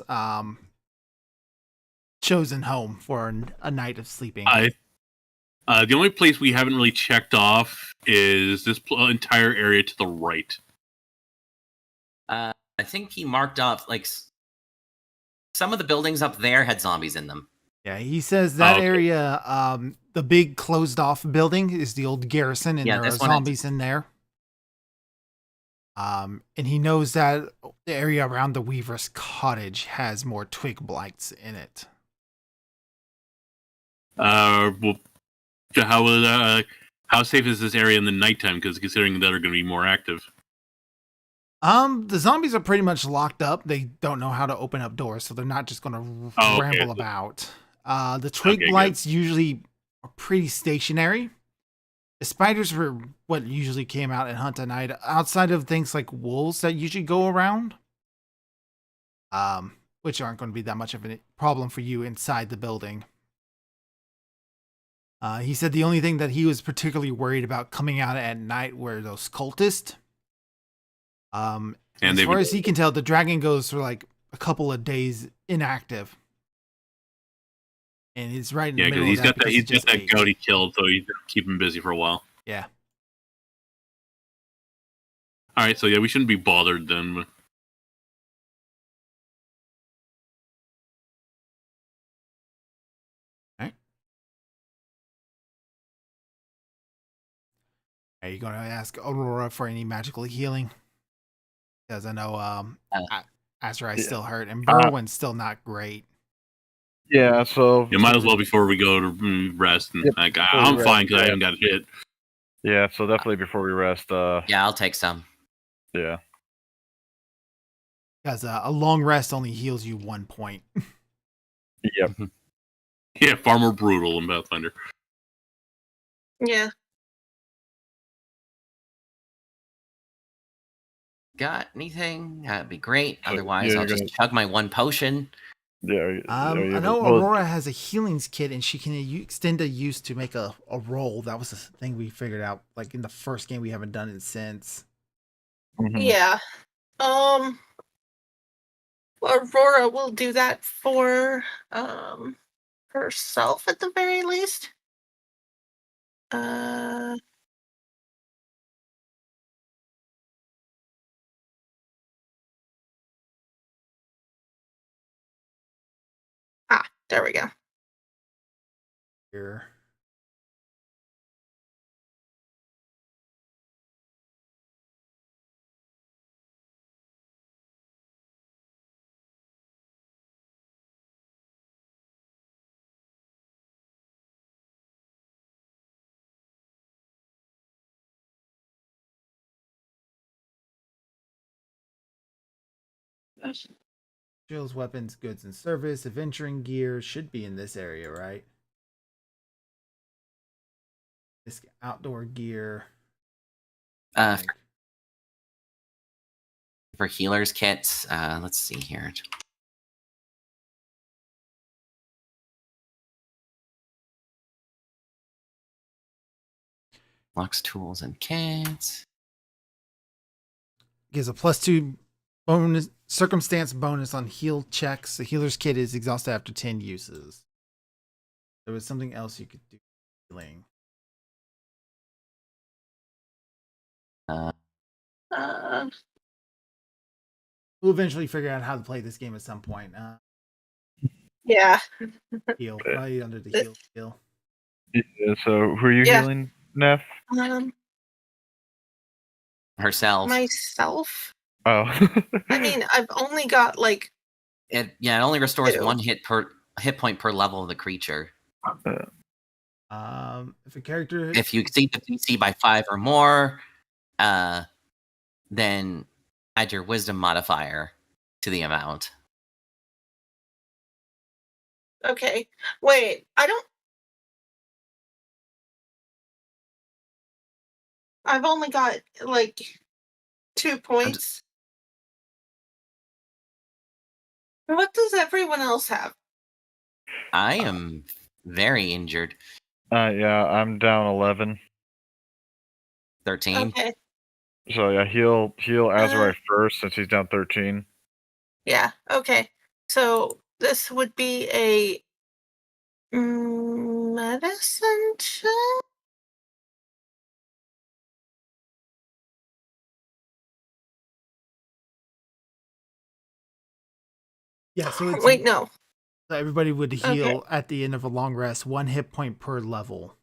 chosen home for a night of sleeping? The only place we haven't really checked off is this entire area to the right. I think he marked off like some of the buildings up there had zombies in them. Yeah, he says that okay. area, the big closed off building is the old garrison, and Yeah, there are this one is- zombies in there. And he knows that the area around the Weaver's cottage has more twig blights in it. Well, how safe is this area in the nighttime? Because considering that are going to be more active. The zombies are pretty much locked up. They don't know how to open up doors, so they're not just going to Oh, okay. ramble about. The twig Okay, blights usually are pretty stationary. The spiders were what usually came out and hunt at night, outside of things like wolves that usually go around. Which aren't going to be that much of a problem for you inside the building. He said the only thing that he was particularly worried about coming out at night were those cultists. And as they've far been- as he can tell, the dragon goes for like a couple of days inactive. And it's right in the Yeah, middle because of that because he's he just got that ate. goat he killed, so he's gonna keep him busy for a while. Yeah. All right, so yeah, we shouldn't be bothered then. Are you going to ask Aurora for any magical healing? Because I know Azrai's still hurt, and Berwin's still not great. Yeah, so You might as well before we go to rest. And Yep, like, before I'm we fine rest, because I yeah. haven't got hit. Yeah, so definitely before we rest. Yeah, I'll take some. Yeah. Because a long rest only heals you 1 point. Yep. Yeah, far more brutal than Pathfinder. Yeah. Got anything? That'd be great. So, Otherwise, yeah, I'll you're just chug my one potion. Yeah. I know Aurora has a healings kit, and she can extend a use to make a roll. That was the thing we figured out, like in the first game. We haven't done it since. Mhm. Yeah. Aurora will do that for herself at the very least. There we go. Here. Shields, weapons, goods, and service. Adventuring gear should be in this area, right? This outdoor gear. Uh, for healers kits, let's see here. Locks, tools, and kits. Gives a +2 bonus circumstance bonus on heal checks. The healer's kit is exhausted after 10 uses. There was something else you could do. Healing. We'll eventually figure out how to play this game at some point. Yeah. Heal. Probably under the heal skill. Yeah, so who are you Yeah. healing, Neff? Herself. Myself. Oh. I mean, I've only got like It only restores Ew. 1 hit point per level of the creature. If a character If you exceed the DC by 5 or more, then add your wisdom modifier to the amount. okay. Wait, I've only got like 2 points. What does everyone else have? I am very injured. Yeah, I'm down 11. 13. Okay. So yeah, heal Azrai first since he's down 13. Yeah. Okay. So this would be a medicine check. Yeah, so it's Wait, no. so everybody would heal Okay. at the end of a long rest, 1 hit point per level.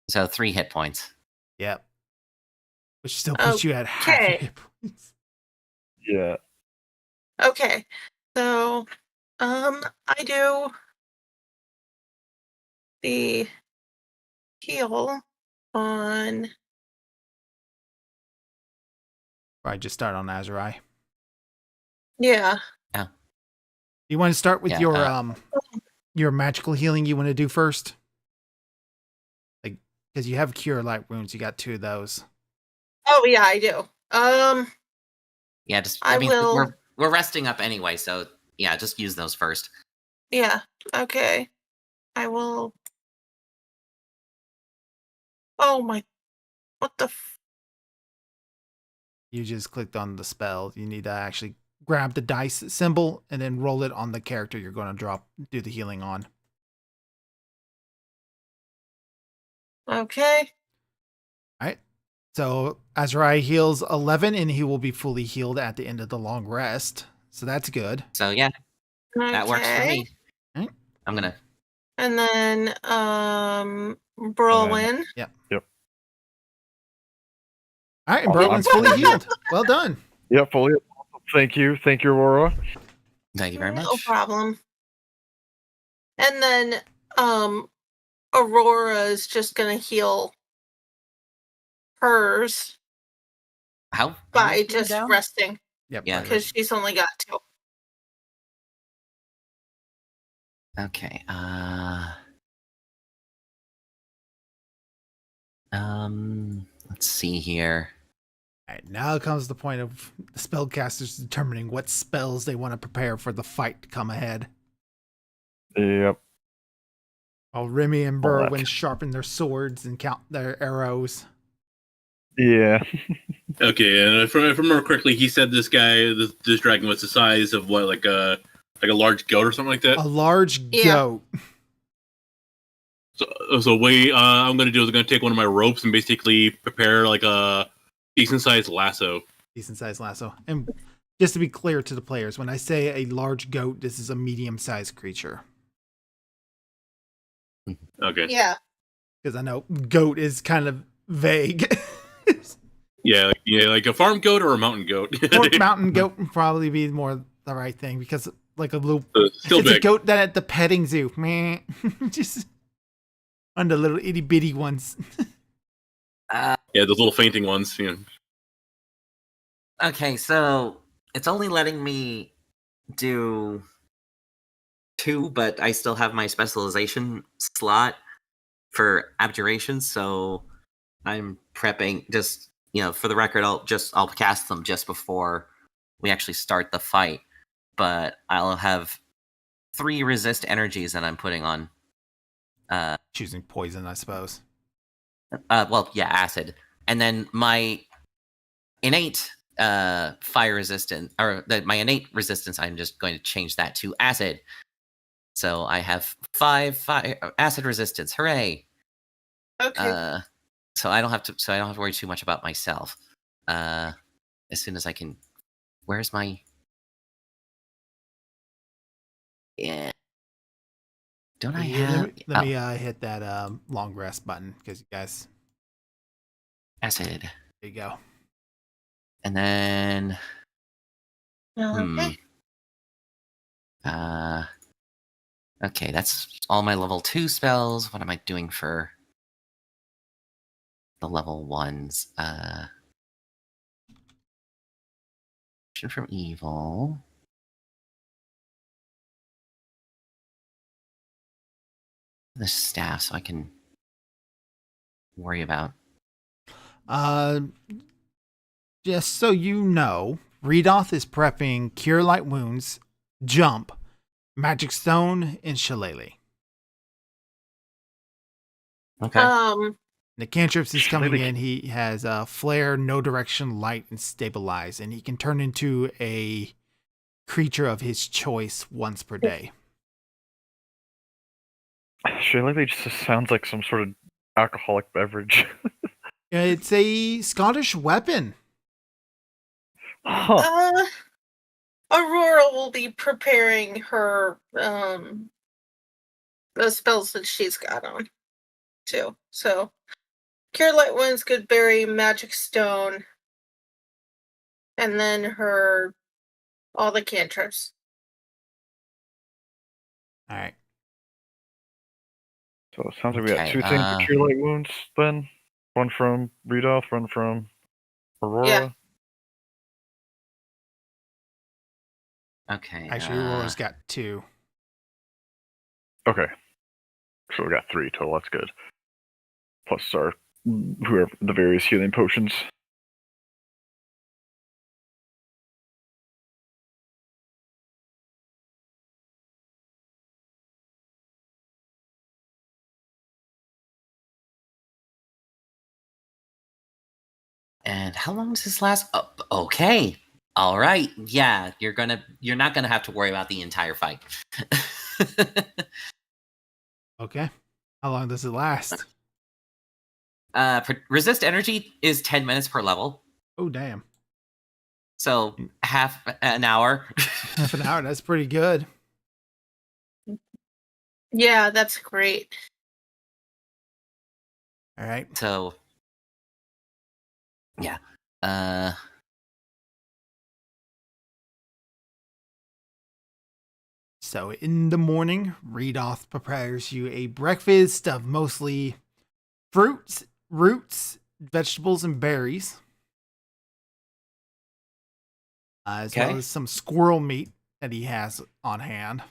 So 3 hit points. Yep. Which still puts you at half your Okay. hit points. Yeah. Okay. So, I do the heal on. Right, just start on Azrai. Yeah. You want to start with Yeah, your magical healing you want to do first? Like, because you have cure light wounds, you got 2 of those. Oh yeah, I do. Yeah, just I will- we're resting up anyway, so yeah, just use those first. Yeah. Okay. I will Oh my! What the? You just clicked on the spell. You need to actually grab the dice symbol and then roll it on the character you're going to do the healing on. Okay. All right. So Azrai heals 11 and he will be fully healed at the end of the long rest. So that's good. So yeah, that works for me. Right. I'm gonna. And then Brolin. Yep. Yep. All right. And I'm Berlin's fully healed. Well done. Yeah, fully. Thank you, Aurora. Thank you very much. No problem. And then Aurora is just gonna heal hers How by many just down? resting Yep. Yeah. because she's only got 2. Okay. Let's see here. All right. Now comes the point of the spellcasters determining what spells they want to prepare for the fight to come ahead. Yep. While Remy and All that. Berwin sharpen their swords and count their arrows. Yeah. Okay, and if I remember correctly, he said this dragon was the size of what, like a large goat or something like that. A large Yeah. goat. So way I'm gonna do is I'm gonna take one of my ropes and basically prepare like a decent sized lasso. Decent sized lasso. And just to be clear to the players, when I say a large goat, this is a medium sized creature. Okay. Yeah. Because I know goat is kind of vague. Yeah, like a farm goat or a mountain goat. Or mountain goat would probably be more the right thing because like a little Still it's a big. goat that at the petting zoo. Man. Just on the little itty bitty ones. Yeah, those little fainting ones. Yeah. Okay, so it's only letting me do 2, but I still have my specialization slot for abjuration, so I'm prepping. Just for the record, I'll cast them just before we actually start the fight. But I'll have 3 resist energies that I'm putting on. Choosing poison, I suppose. Acid, and then my innate fire resistance, or my innate resistance. I'm just going to change that to acid. So I have 5 acid resistance. Hooray! Okay. So I don't have to worry too much about myself. As soon as I can. Where's my? Yeah. Don't I Yeah, have? let me hit that long rest button because you guys. Acid. There you go. And then. Okay. Okay, that's all my level 2 spells. What am I doing for the level 1s? Action from evil. The staff, so I can worry about. Just so you know, Redoth is prepping Cure Light Wounds, Jump, Magic Stone, and Shillelagh. Okay. The cantrips is coming Shillelagh. in. He has Flare, No Direction, Light, and Stabilize, and he can turn into a creature of his choice once per day. Shillelagh just sounds like some sort of alcoholic beverage. It's a Scottish weapon. Huh. Aurora will be preparing her the spells that she's got on too. So Cure Light Wounds, Good Berry, Magic Stone, and then all the cantrips. All right. So it sounds like we got Okay, 2 things for Cure Light Wounds then. One from Redoth, one from Aurora. Yeah. Okay. Actually, Aurora's got 2. Okay. So we got 3 total, that's good. Plus our whoever the various healing potions. And how long does this last? Oh, okay. All right. Yeah, you're not gonna have to worry about the entire fight. Okay. How long does it last? Resist energy is 10 minutes per level, Oh, damn. so half an hour. Half an hour. That's pretty good. Yeah, that's great. All right. So, yeah. So in the morning, Redoth prepares you a breakfast of mostly fruits, roots, vegetables, and berries, as well Okay. as some squirrel meat that he has on hand.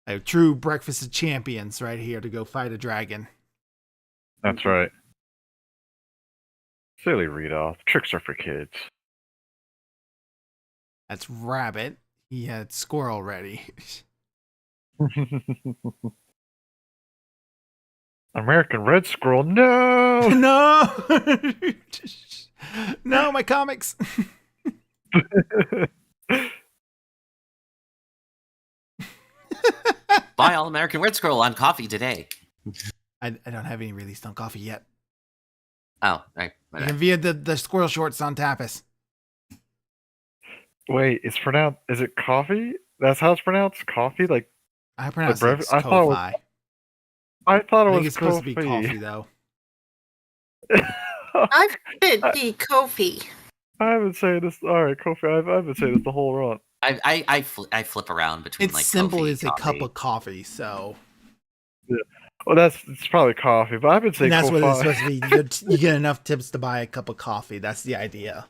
A true breakfast of champions right here to go fight a dragon. That's right. Silly read off. Tricks are for kids. That's rabbit. He had squirrel ready. American Red Squirrel, no! No! No, my comics. Buy All American Red Scroll on coffee today. I don't have any released on coffee yet. Oh, right. You can via the squirrel shorts on Tapas. Wait, it's pronounced. Is it coffee? That's how it's pronounced. Coffee, like I pronounce brev- it I thought it was- Ko-Fi. I thought it I think was it's supposed to be coffee. coffee, though. I've been the Kofi. I've been saying this. All right, Kofi. I've been saying this the whole run. I flip around between It's like simple coffee, as a cup coffee. of coffee, so. Well, it's probably coffee, but I've been saying And that's what it's Ko-Fi. supposed to be. You get enough tips to buy a cup of coffee. That's the idea.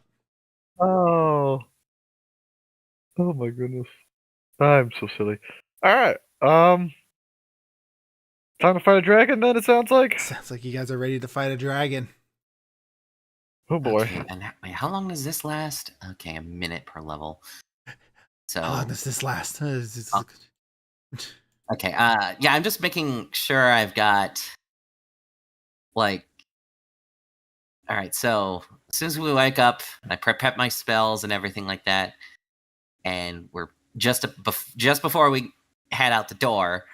Oh my goodness, I'm so silly. All right, time to fight a dragon. Then it sounds like. Sounds like you guys are ready to fight a dragon. Oh boy. Okay, and wait, how long does this last? Okay, a minute per level. So How long does this last? okay, yeah, I'm just making sure I've got like. All right, so as soon as we wake up, I prep my spells and everything like that, and we're just before we head out the door,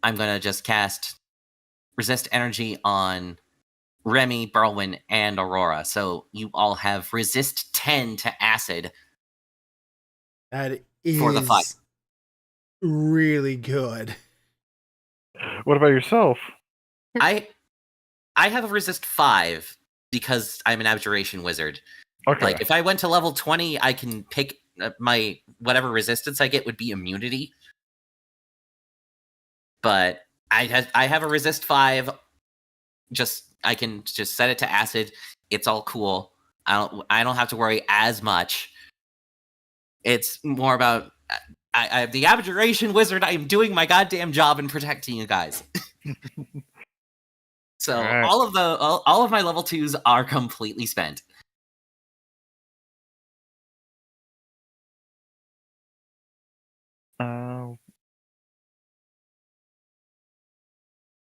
I'm gonna just cast resist energy on Remy, Berwin, and Aurora. So you all have resist 10 to acid. That For the fight. is really good. What about yourself? I have a resist 5 because I'm an abjuration wizard. Okay. Like if I went to level 20, I can pick my whatever resistance I get would be immunity. But I have a resist 5. I can just set it to acid. It's all cool. I don't have to worry as much. It's more about I'm the abjuration wizard. I am doing my goddamn job and protecting you guys. So Alright. all of my level 2s are completely spent.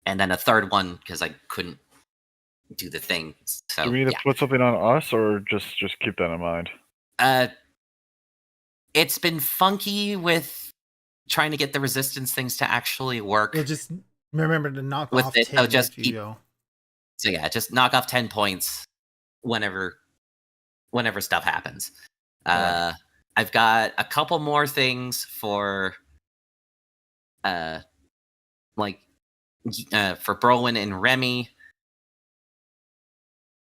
And then a third one because I couldn't do the thing. So Do we need to put something on us, or just keep that in mind? It's been funky with trying to get the resistance things to actually work. You'll just remember to knock With off it, 10 I'll just if you keep- go. So yeah, just knock off 10 points whenever stuff happens. Alright. I've got a couple more things for for Berwin and Remy,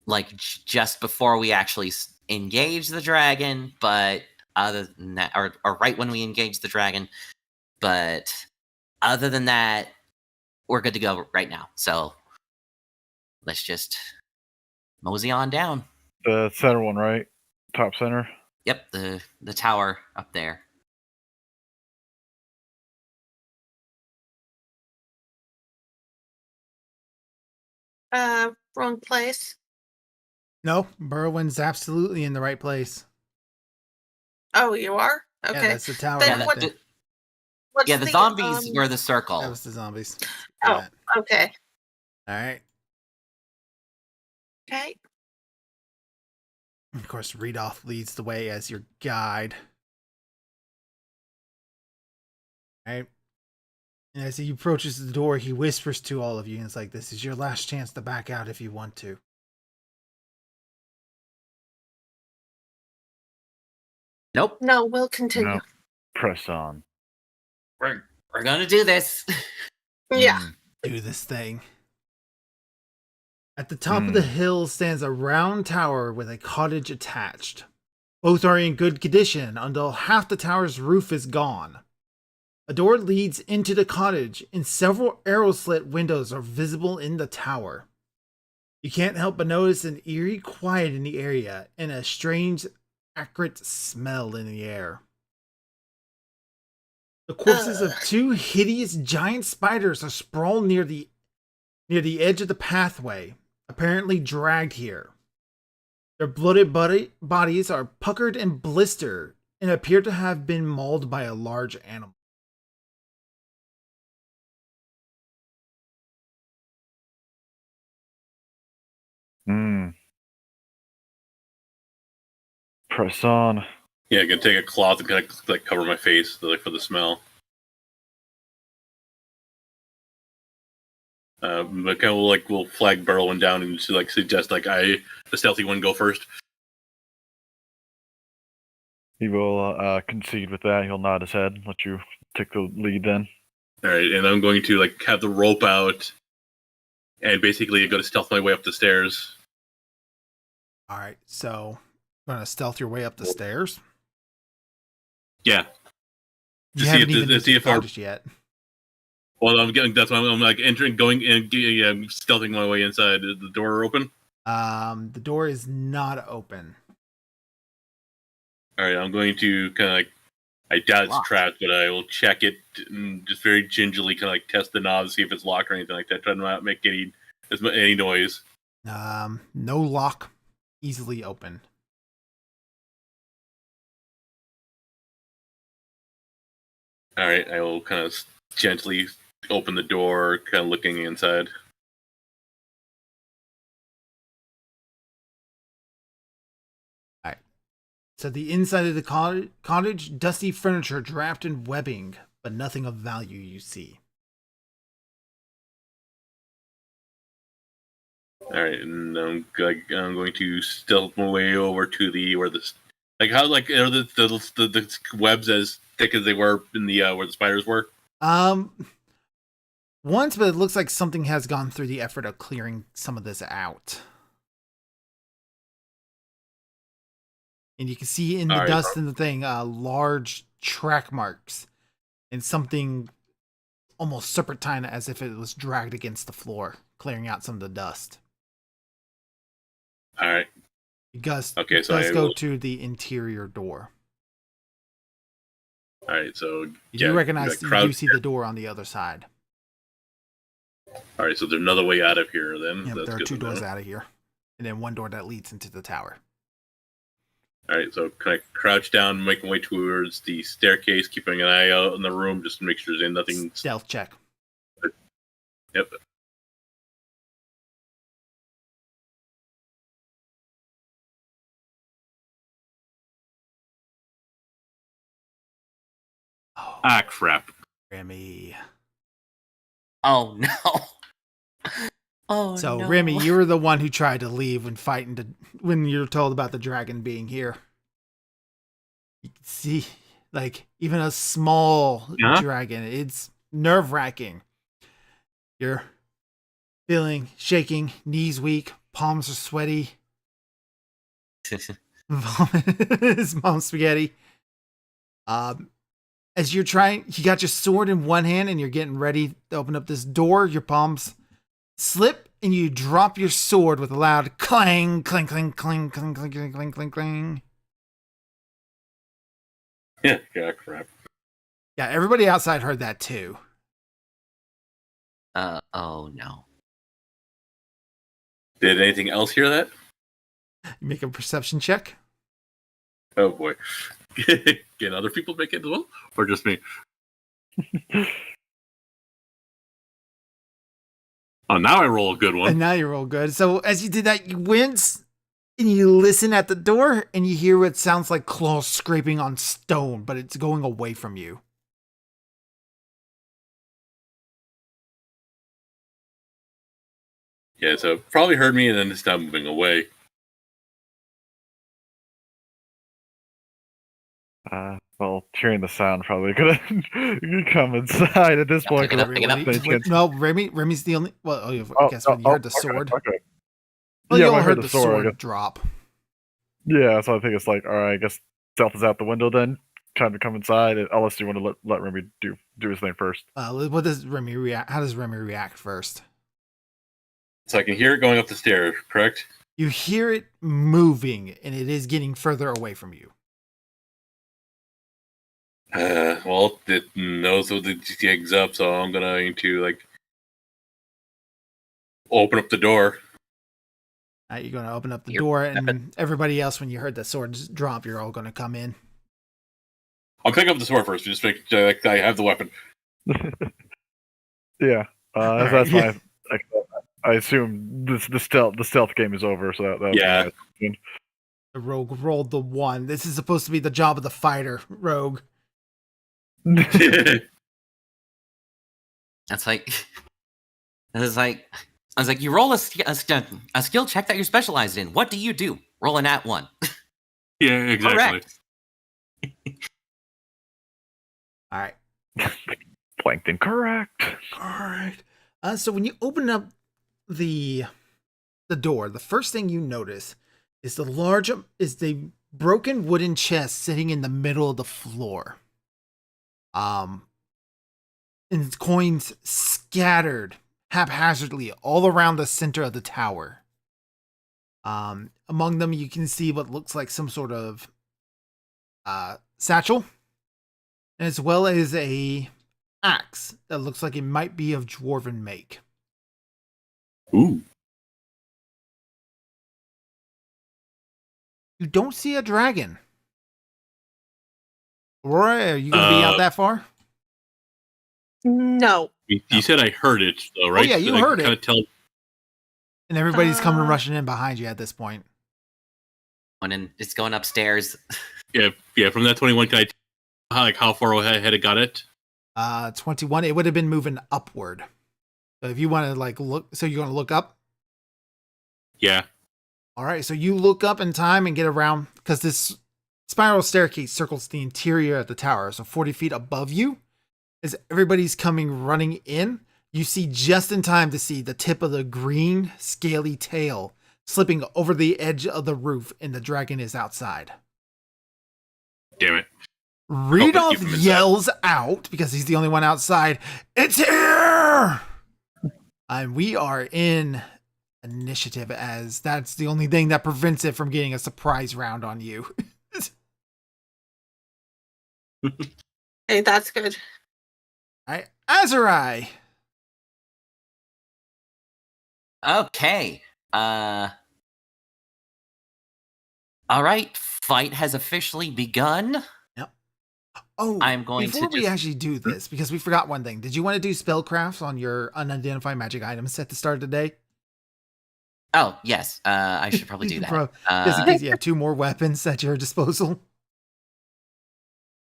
like just before we actually engage the dragon, but other than that, or right when we engage the dragon, but other than that, we're good to go right now. So let's just mosey on down. The center one, right? Top center. Yep, the tower up there. Wrong place. No, Berwin's absolutely in the right place. Oh, you are? Yeah, Okay. that's the tower Then right what there. What's Yeah, the zombies were the circle. That was the zombies. Oh, okay. All right. Okay. Of course, Redoth leads the way as your guide. Right? And as he approaches the door, he whispers to all of you, and it's like, this is your last chance to back out if you want to. Nope. No, we'll continue. No. Press on. We're gonna do this. Yeah. Do this thing. At the top of the hill stands a round tower with a cottage attached. Both are in good condition until half the tower's roof is gone. A door leads into the cottage, and several arrow-slit windows are visible in the tower. You can't help but notice an eerie quiet in the area and a strange, acrid smell in the air. The corpses of two hideous giant spiders are sprawled near the edge of the pathway, apparently dragged here. Their bloated bodies are puckered and blistered and appear to have been mauled by a large animal. Press on. Yeah, I'm gonna take a cloth and kind of like cover my face like for the smell. But kind of like we'll flag Burrowin down and to like suggest like the stealthy one go first. He will concede with that. He'll nod his head, let you take the lead then. All right, and I'm going to like have the rope out, and basically go to stealth my way up the stairs. All right, so you're gonna stealth your way up the stairs. Yeah. You haven't even entered the cottage yet. Well, I'm getting. That's why I'm like entering, going, and stealthing my way inside. Is the door open? The door is not open. All right, I'm going to kind of like. I doubt it's trapped, but I will check it and just very gingerly kind of like test the knob to see if it's locked or anything like that. Try to not make any noise. No lock, easily open. All right, I will kind of gently open the door, kind of looking inside. All right. So the inside of the cottage, dusty furniture draped in webbing, but nothing of value you see. All right, and I'm going to stealth my way over to where the like how like are the webs as thick as they were in the where the spiders were. Once, but it looks like something has gone through the effort of clearing some of this out. And you can see in the dust and the thing, large track marks and something almost serpentine as if it was dragged against the floor, clearing out some of the dust. All right. Okay, so let's go to the interior door. All right, so you do recognize, you do see the door on the other side. All right, so there's another way out of here then. Yep, there are two doors out of here, and then one door that leads into the tower. All right, so can I crouch down, make my way towards the staircase, keeping an eye out in the room just to make sure there's nothing. Stealth check. Yep. Oh, crap. Remy. Oh no. Oh so no. Remy, you were the one who tried to leave when you were told about the dragon being here. You can see, like, even a small dragon, it's nerve-wracking. You're feeling shaking, knees weak, palms are sweaty. His mom's spaghetti. As you're trying, you got your sword in one hand and you're getting ready to open up this door. Your palms slip and you drop your sword with a loud clang, clang, clang, clang, clang, clang, clang, clang, clang, clang. Yeah, crap. Yeah, everybody outside heard that too. Oh no. Did anything else hear that? You make a perception check. Oh boy. Can other people make it as well? Or just me? Oh, now I roll a good And one. now you roll good. So as you did that, you wince and you listen at the door and you hear what sounds like claws scraping on stone, but it's going away from you. Yeah, so it probably heard me and then it's now moving away. Well, hearing the sound probably could come inside at this Yeah, point. pick it up, pick it up. Any chance- No, Remi's the only. Well, I guess when you heard the okay, sword. Okay. Well, Yeah, you when all I heard heard the the sword, I sword guess. drop. Yeah, so I think it's like, all right, I guess stealth is out the window then. Time to come inside, unless you want to let Remy do his thing first. What does Remy react? How does Remy react first? So I can hear it going up the stairs, correct? You hear it moving, and it is getting further away from you. Well, it knows what the GTX's up, so I'm going to, like, open up the door. You're going to open up the Your door, and weapon. everybody else, when you heard the sword drop, you're all going to come in. I'll pick up the sword first, just make sure like, I have the weapon. Yeah, Alright, that's yeah. my. I assume the stealth game is over, so that Yeah. The rogue rolled the 1. This is supposed to be the job of the fighter, rogue. That's like, it's like, I was like, you roll a skill check that you're specialized in. What do you do? Roll an @1. Yeah, exactly. Correct. All right. Plankton, correct. All right. So when you open up the door, the first thing you notice is the broken wooden chest sitting in the middle of the floor. And its coins scattered haphazardly all around the center of the tower. Among them, you can see what looks like some sort of satchel, as well as a axe that looks like it might be of dwarven make. Ooh. You don't see a dragon. Aurora, are you going to be out that far? No. You said I heard it, though, right? yeah, you So I heard can it. kinda tell. And everybody's coming Uh. rushing in behind you at this point. And then it's going upstairs. Yeah, from that 21, can I tell how far ahead it got it? 21, it would have been moving upward. So if you want to look, so you're going to look up? Yeah. All right, so you look up in time and get around, because this spiral staircase circles the interior of the tower, so 40 feet above you. As everybody's coming running in, you see just in time to see the tip of the green, scaly tail slipping over the edge of the roof, and the dragon is outside. Damn it. Rudolph you missed yells out, because he's the only one outside, "It's here!" And we are in initiative, as that's the only thing that prevents it from getting a surprise round on you. Hey, that's good. All right, Azurai. Okay. All right. Fight has officially begun. Oh, I'm going before to we just- actually do this, because we forgot one thing. Did you want to do spellcrafts on your unidentified magic items at the start of the day? Oh, yes. I should probably do that. Just in case you have 2 more weapons at your disposal.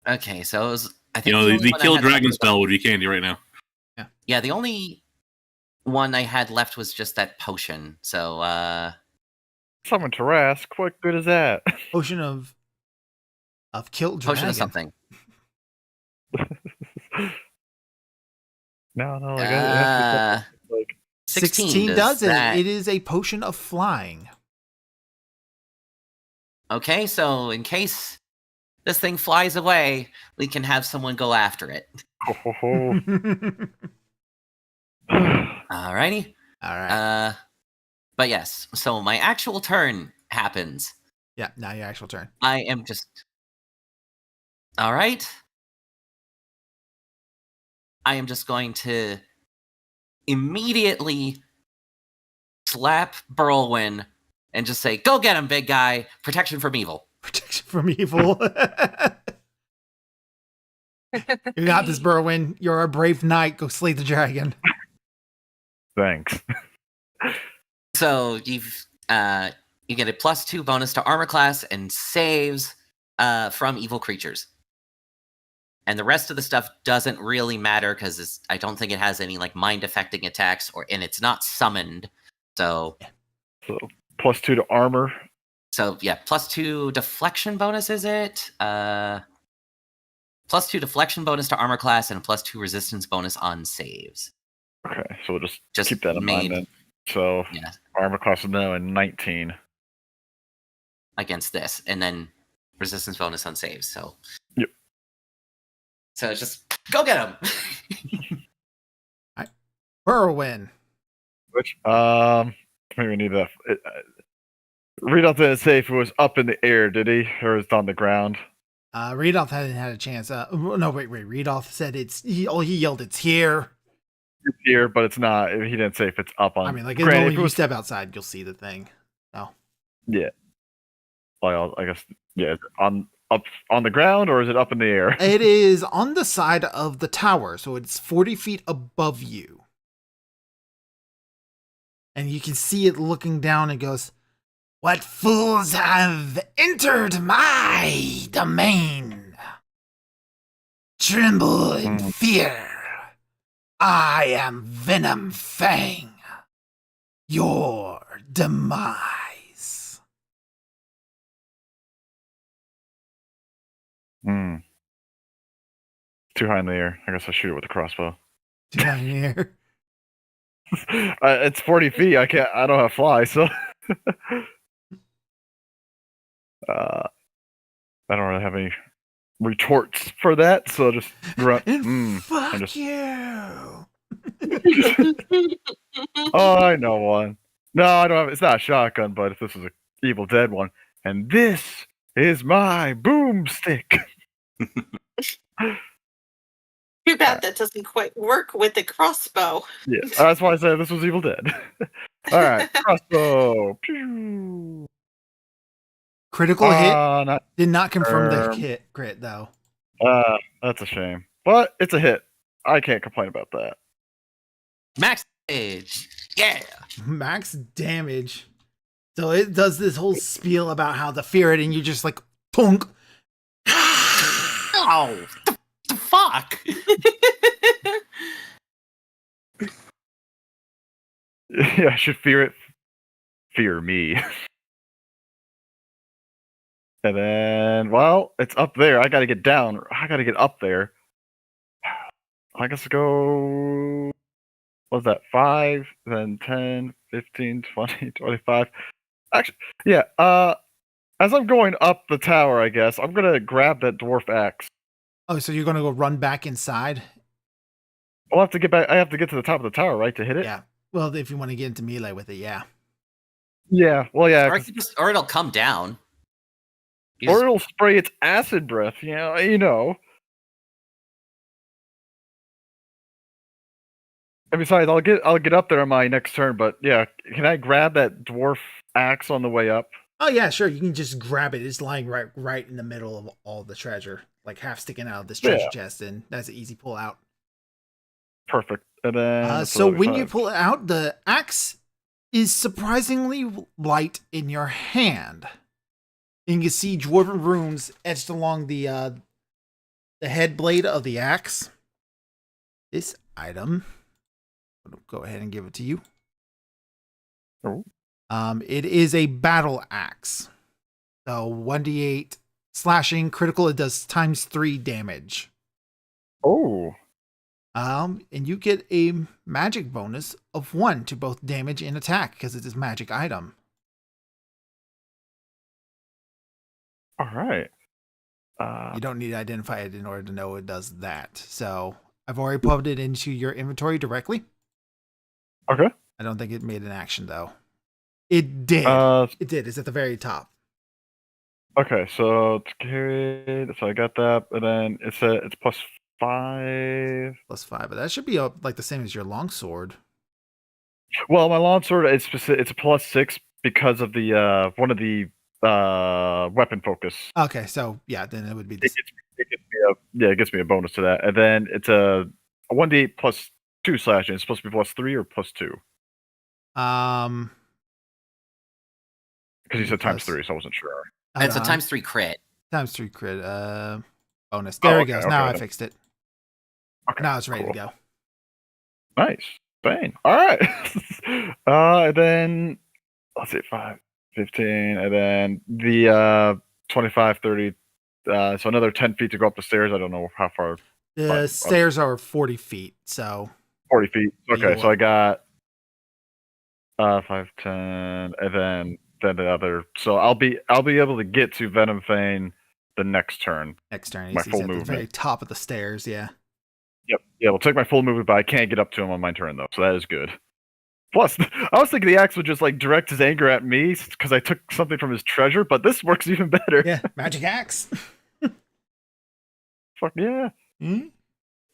Okay, so it was, I think You know, the only the one I kill had dragon left was- spell would be candy right now. Yeah, the only one I had left was just that potion. So, Summon Tarask. What good is that? Potion of killed dragon. potion of something. No, like, it has to be like 16 does it. that. It is a potion of flying. Okay, so in case this thing flies away, we can have someone go after it. oh. Alrighty. All right. But yes, so my actual turn happens. Yeah, now your actual turn. I am just... Alright. I am just going to immediately slap Burlwyn and just say, "Go get him, big guy! Protection from evil." Protection from evil. You got this, Berwyn. You're a brave knight. Go slay the dragon. Thanks. So you get a +2 bonus to armor class and saves from evil creatures. And the rest of the stuff doesn't really matter because I don't think it has any like mind affecting attacks and it's not summoned. So +2 to armor. So yeah, +2 deflection bonus is it? +2 deflection bonus to armor class and a +2 resistance bonus on saves. Okay, so we'll just Just keep that in mind then. So Yeah, armor class is now in 19. against this, and then resistance bonus on saves. So Yep. So it's just go get him. Whirlwind. Which maybe we need that. Rudolph didn't say if it was up in the air, did he, or is it on the ground? Rudolph hadn't had a chance. No, wait. Rudolph said he yelled, "It's here." It's here, but it's not. He didn't say if it's up on. I mean, like, granted, when if it you was, step outside, you'll see the thing. yeah. Well, I guess yeah. Up on the ground, or is it up in the air? It is on the side of the tower, so it's 40 feet above you. And you can see it looking down and goes, "What fools have entered my domain? Tremble in fear. I am Venom Fang, your demise." Too high in the air. I guess I'll shoot it with a crossbow. Down here. It's 40 feet. I don't have fly, so I don't really have any retorts for that. So just grunt. Fuck just... you. Oh, I know one. No, I don't have. It's not a shotgun, but if this is an Evil Dead one, and this is my boomstick. Too bad that doesn't quite work with the crossbow. Yeah, that's why I said this was Evil Dead. All right, crossbow. Pew. Critical hit. Did not confirm the crit though. That's a shame, but it's a hit. I can't complain about that. Max damage. Yeah. Max damage. So it does this whole spiel about how the fear it, and you just like punk. Oh, the fuck. Yeah, I should fear it. Fear me. And then, well, it's up there. I gotta get down. I gotta get up there. I guess go. What's that? 5, then 10, 15, 20, 25. Actually, yeah. As I'm going up the tower, I guess I'm gonna grab that dwarf axe. Oh, so you're gonna go run back inside? I'll have to get back. I have to get to the top of the tower, right, to hit it. Yeah. Well, if you want to get into melee with it, yeah. Yeah. Well, yeah. Or it'll come down. Or it'll spray its acid breath. You know. And besides, I'll get up there on my next turn. But yeah, can I grab that dwarf axe on the way up? Oh yeah, sure. You can just grab it. It's lying right in the middle of all the treasure, like half sticking out of this treasure chest, and that's an easy pull out. Perfect. And then so when you pull it out, the axe is surprisingly light in your hand. And you can see dwarven runes etched along the head blade of the axe. This item, I'll go ahead and give it to you. Oh. It is a battle axe. So 1d8 slashing, critical, it does ×3 damage. Oh. And you get a magic bonus of 1 to both damage and attack because it's a magic item. All right. You don't need to identify it in order to know it does that. So I've already plugged it into your inventory directly. Okay. I don't think it made an action though. It did. It did. It's at the very top. Okay, so it's carried. So I got that, and then it's +5. +5, but that should be like the same as your longsword. Well, my longsword it's a +6 because of the one of the weapon focus. Okay, so yeah, then it would be. It gets me a bonus to that, and then it's a 1d8 2 slashing. It's supposed to be +3 or +2? Because you said Plus- ×3, so I wasn't sure. It's a hold on. ×3 crit. Times 3 crit. Bonus. There it okay, goes. okay, Now I then. fixed it. Okay, Now it's ready cool. to go. Nice. Bang. All right. And then let's see, 5, 15, and then the 25, 30. So another 10 feet to go up the stairs. I don't know how far. The But- stairs are 40 feet, so 40 feet. Okay, You so I got 5, 10, and then the other. So I'll be able to get to Venom Fane the next turn. next turn My he's full at the movement. very top of the stairs. Yeah. Yep. Yeah, we'll take my full movement, but I can't get up to him on my turn though, so that is good. Plus, I was thinking the axe would just like direct his anger at me because I took something from his treasure, but this works even better. Yeah. Magic axe. Fuck yeah. Hmm?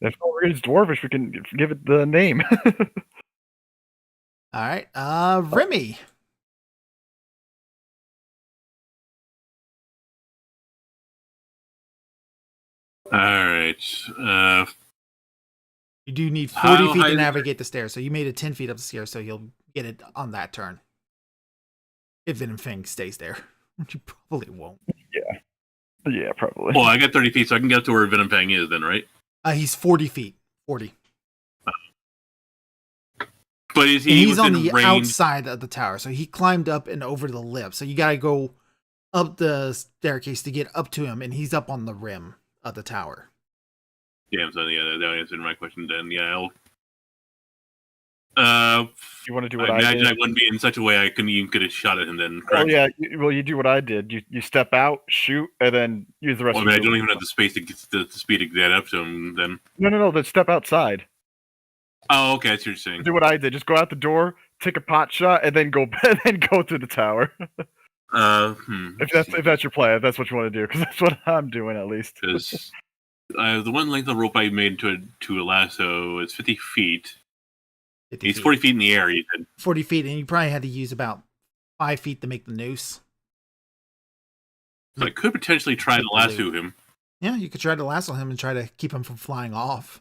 If it's dwarvish, we can give it the name. All right. Remy. All right. You do need How 40 feet high to is it? navigate the stairs, so you made it 10 feet up the stairs, so you'll get it on that turn. If Venom Fang stays there, which you probably won't. Yeah, probably. Well, I got 30 feet, so I can get up to where Venom Fang is then, right? He's 40 feet. 40. But is And he he's on within the range? outside of the tower, so he climbed up and over the lip. So you gotta go up the staircase to get up to him, and he's up on the rim of the tower. Yeah, so yeah, that answered my question then. Yeah, You want to do I what I imagine did? I wouldn't be in such a way I couldn't even get a shot at him then, Oh correct? yeah, you do what I did. You step out, shoot, and then use the rest Well, I of mean, I your don't movement. even have the space to get the speed to get up to him then. No. Then step outside. Oh, okay, that's what you're saying. Do what I did. Just go out the door, take a pot shot, and then go through the tower. If that's your plan, if that's what you want to do, because that's what I'm doing at least. Because the one length of rope I made to a lasso is 50 feet. 50 He's feet. 40 feet in the air, you said. 40 feet, and you probably had to use about 5 feet to make the noose. So I could potentially try to lasso him. Yeah, you could try to lasso him and try to keep him from flying off.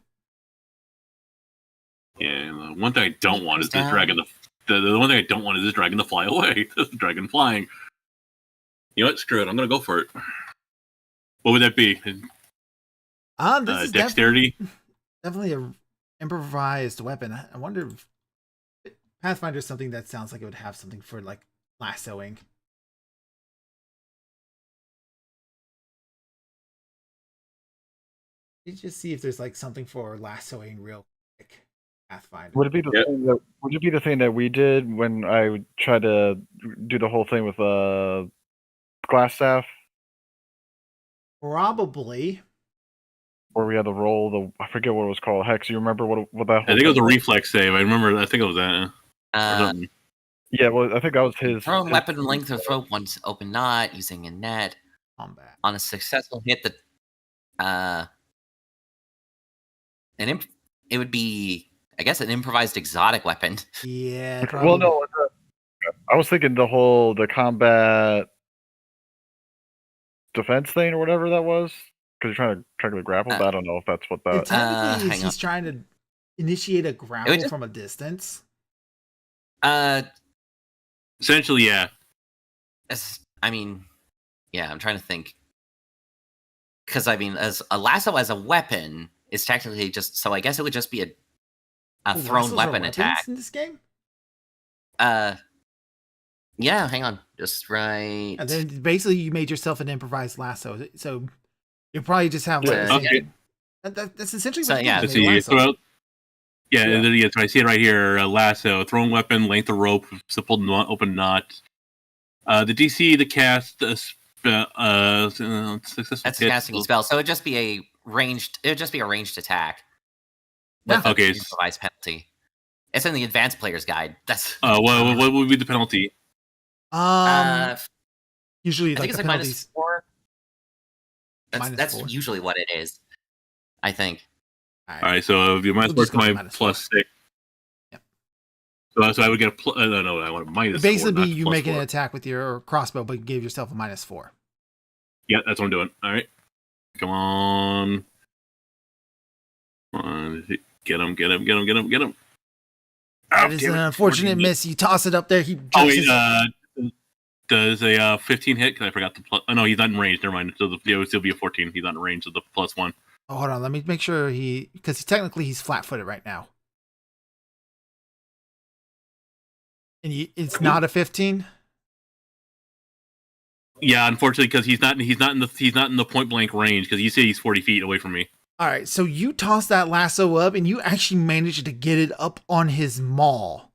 Yeah, the one thing I don't want is this Down. dragon the one thing I don't want is this dragon to fly away. This dragon flying. You know what? Screw it. I'm gonna go for it. What would that be? This is Dexterity? definitely a improvised weapon. I wonder if Pathfinder is something that sounds like it would have something for like lassoing. You just see if there's like something for lassoing real quick. Pathfinder. Would it be the thing that we did when I tried to do the whole thing with glass staff, Probably. where we had to roll I forget what it was called. Hex, you remember what that? Whole I think it was a thing reflex save. I think it was that. Or something. Yeah, well, I think that was his. Thrown his- weapon length of rope once open knot using a net. Combat. On a successful hit, it would be, I guess, an improvised exotic weapon. Yeah. Well, Probably. no, I was thinking the combat defense thing or whatever that was, because you're trying to grapple. But I don't know if that's what It that. technically hang he's on. trying to initiate a grapple just- from a distance. Essentially, yeah. I mean, yeah, I'm trying to think. Because, I mean, as a lasso as a weapon is technically just, so I guess it would just be a Oh, thrown lassos are weapon weapons attack. in this game. Yeah, hang on. Just right. And then basically you made yourself an improvised lasso. So you probably just have like Yeah. the same- Okay. That's essentially So, what yeah, it Let's is, a see. lasso. So, Yeah. yeah, so I see it right here. Lasso, thrown weapon, length of rope, simple open knot. The DC, the cast, successful That's hit. casting a spell. So it'd just be a ranged attack. Yeah. With an Okay. improvised penalty. It's in the advanced player's guide. That's What would be the penalty? Usually I like think it's the like penalties. -4. -4. That's usually what it is. I think. All All right, so you might We'll as just well go my with +6. Yep. So I would get a no, I want a -4. It'd basically be not you making an +4. attack with your crossbow, but you gave yourself a -4. Yeah, that's what I'm doing. All right, come on. Get him. That is an unfortunate miss. You toss it up there. He Oh, jerks his... wait, does a 15 hit? Because I forgot the plus. Oh, no, he's not in range. Never mind. So it would still be a 14. He's not in range of the +1. Oh, hold on. Let me make sure because technically he's flat-footed right now. And it's not a 15? Yeah, unfortunately, because he's not in the point blank range. Because you say he's 40 feet away from me. All right, so you toss that lasso up, and you actually manage to get it up on his maw.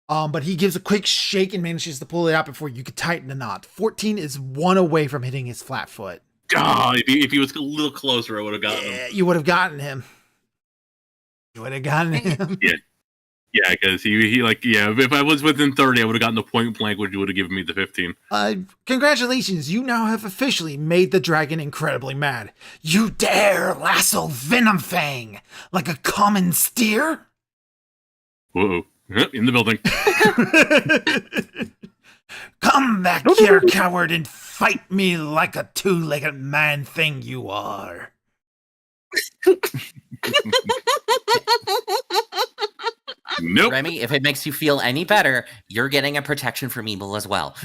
But he gives a quick shake and manages to pull it out before you could tighten the knot. 14 is 1 away from hitting his flat foot. Oh, if he was a little closer, I would have gotten him. You would have gotten him. You would have gotten him. Yeah, because if I was within 30, I would have gotten the point blank, which would have given me the 15. Congratulations, you now have officially made the dragon incredibly mad. You dare lasso Venom Fang like a common steer? Whoa. In the building. Come back here, coward, and fight me like a two-legged man thing you are. Nope. Remy, if it makes you feel any better, you're getting a protection from evil as well.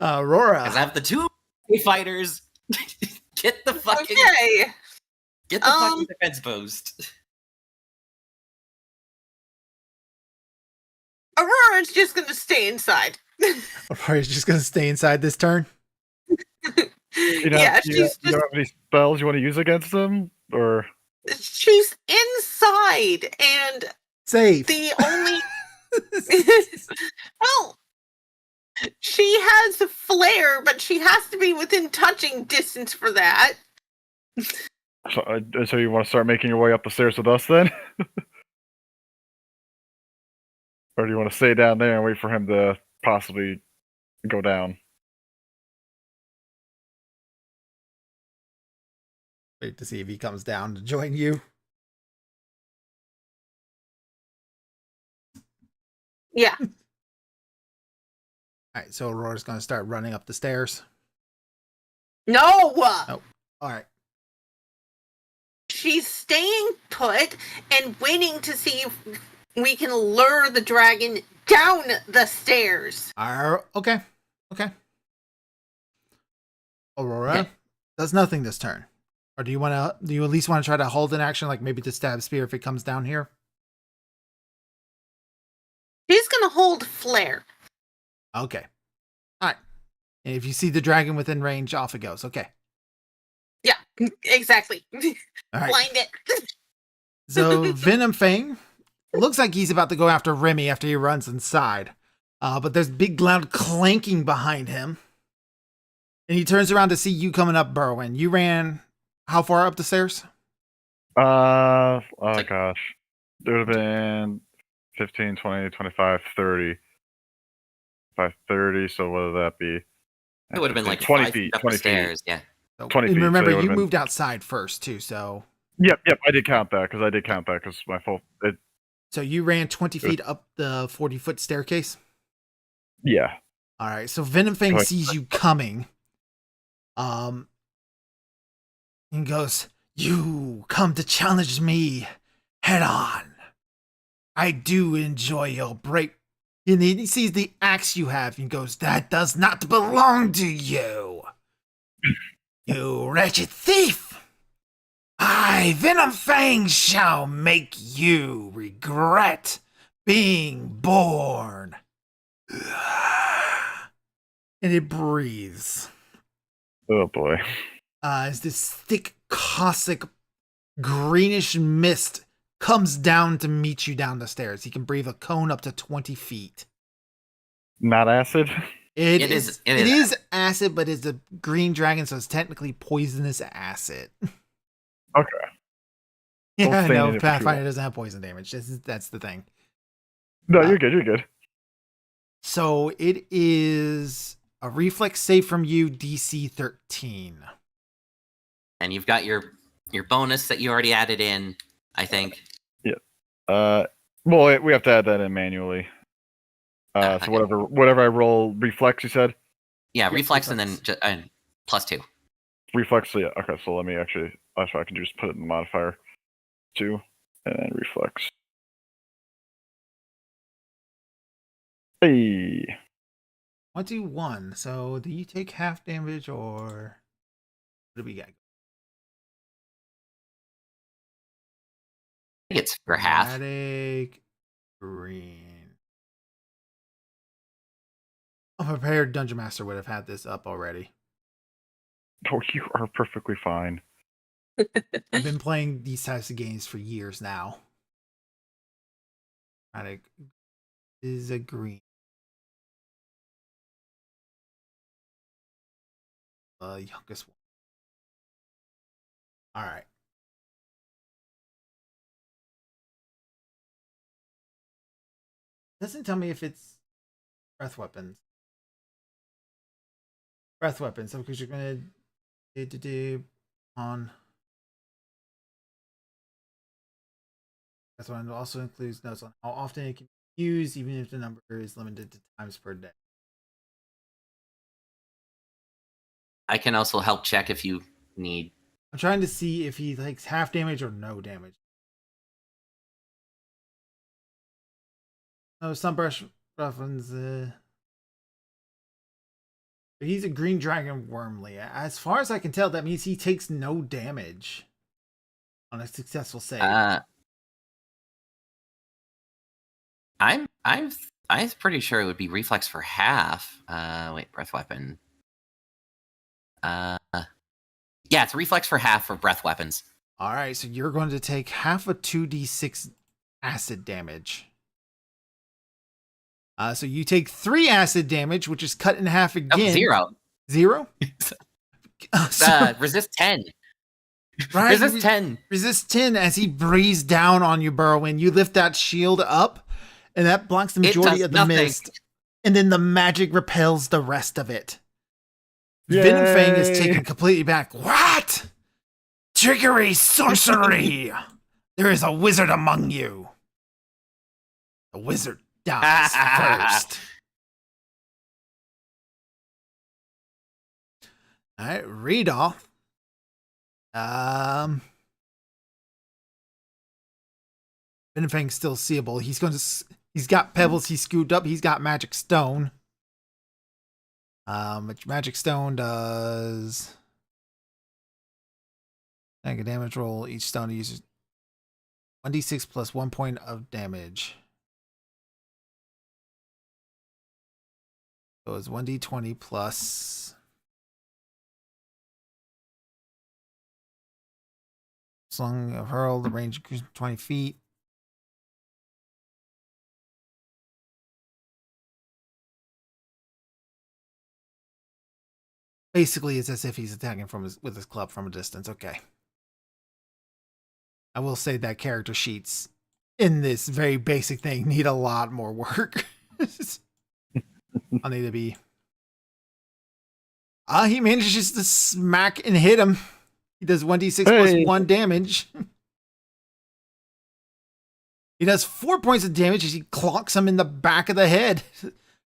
Aurora. Because I have the 2 fighters. Get the fucking fucking defense post. Aurora's just gonna stay inside. Aurora's just gonna stay inside this turn? You don't have any spells you want to use against them? Or she's inside, and safe. the only well, she has a flare, but she has to be within touching distance for that. so you want to start making your way up the stairs with us then? Or do you want to stay down there and wait for him to possibly go down? Wait to see if he comes down to join you. Yeah. Alright, so Aurora's gonna start running up the stairs. No! Oh, alright. She's staying put and waiting to see if we can lure the dragon down the stairs. Okay. Aurora does nothing this turn. Or do you at least want to try to hold an action, like maybe to stab spear if it comes down here? She's gonna hold flare. Okay. Alright. And if you see the dragon within range, off it goes. Okay. Yeah, exactly. All right. Blind it. So Venom Fang looks like he's about to go after Remy after he runs inside. But there's big loud clanking behind him. And he turns around to see you coming up, Berwin. You ran how far up the stairs? Oh gosh. There would have been 15, 20, 25, 30. 30, so what would that be? It would have been like 20 5 feet, up 20 the stairs, yeah. So, 20 and feet, remember, so you moved outside first, too, so... Yep, I did count that, because my fault. So you ran 20 feet up the 40-foot staircase? Yeah. Alright, so Venom Fang sees you coming. And goes, "You come to challenge me head on. I do enjoy your break." And then he sees the axe you have and goes, "That does not belong to you. You wretched thief. I, Venom Fang, shall make you regret being born." And it breathes. Oh boy. As this thick, caustic, greenish mist comes down to meet you down the stairs. He can breathe a cone up to 20 feet. Not acid? It is acid, but it's a green dragon, so it's technically poisonous acid. Okay. Yeah, no, Pathfinder doesn't have poison damage. That's the thing. No, you're good. So it is a reflex save from you, DC 13. And you've got your bonus that you already added in, I think. Yeah. Well, we have to add that in manually. Okay. So whatever I roll, reflex, you said? Yeah, reflex and then +2. Reflex, so yeah. Okay, so let me actually That's what I can do is put it in the modifier 2 and then reflex. Hey, 21. So do you take half damage or what do we got? I think it's for half. Dramatic green. A prepared dungeon master would have had this up already. oh, you are perfectly fine. I've been playing these types of games for years now. Dramatic is a green. The youngest one. All right. Doesn't tell me if it's breath weapons. Breath weapons. So because you're gonna do on. That's one. It also includes notes on how often it can be used, even if the number is limited to times per day. I can also help check if you need. I'm trying to see if he takes half damage or no damage. No, some brush weapons. But he's a green dragon wormly. As far as I can tell, that means he takes no damage on a successful save. I'm pretty sure it would be reflex for half. Wait, breath weapon. Yeah, it's reflex for half for breath weapons. All right, so you're going to take half a 2d6 acid damage. So you take 3 acid damage, which is cut in half again. 0. 0? Resist 10. Right? Resist 10. Resist 10 as he breathes down on you, Burrowin. You lift that shield up, and that blocks the majority of the mist. And then the magic repels the rest of it. Venom Fang is taken completely back. What? Trickery, sorcery! There is a wizard among you. The wizard dies first. All right, Rudolph. Venom Fang's still seeable. He's got pebbles. He's scooped up. He's got magic stone. Which magic stone does make a damage roll. Each stone uses 1d6 plus 1 point of damage. So it's 1d20 plus slung of hurl. The range increases 20 feet. Basically, it's as if he's attacking with his club from a distance. Okay. I will say that character sheets in this very basic thing need a lot more work. I'll need to be. He manages to smack and hit him. He does 1d6 plus 1 damage. He does 4 points of damage as he clonks him in the back of the head.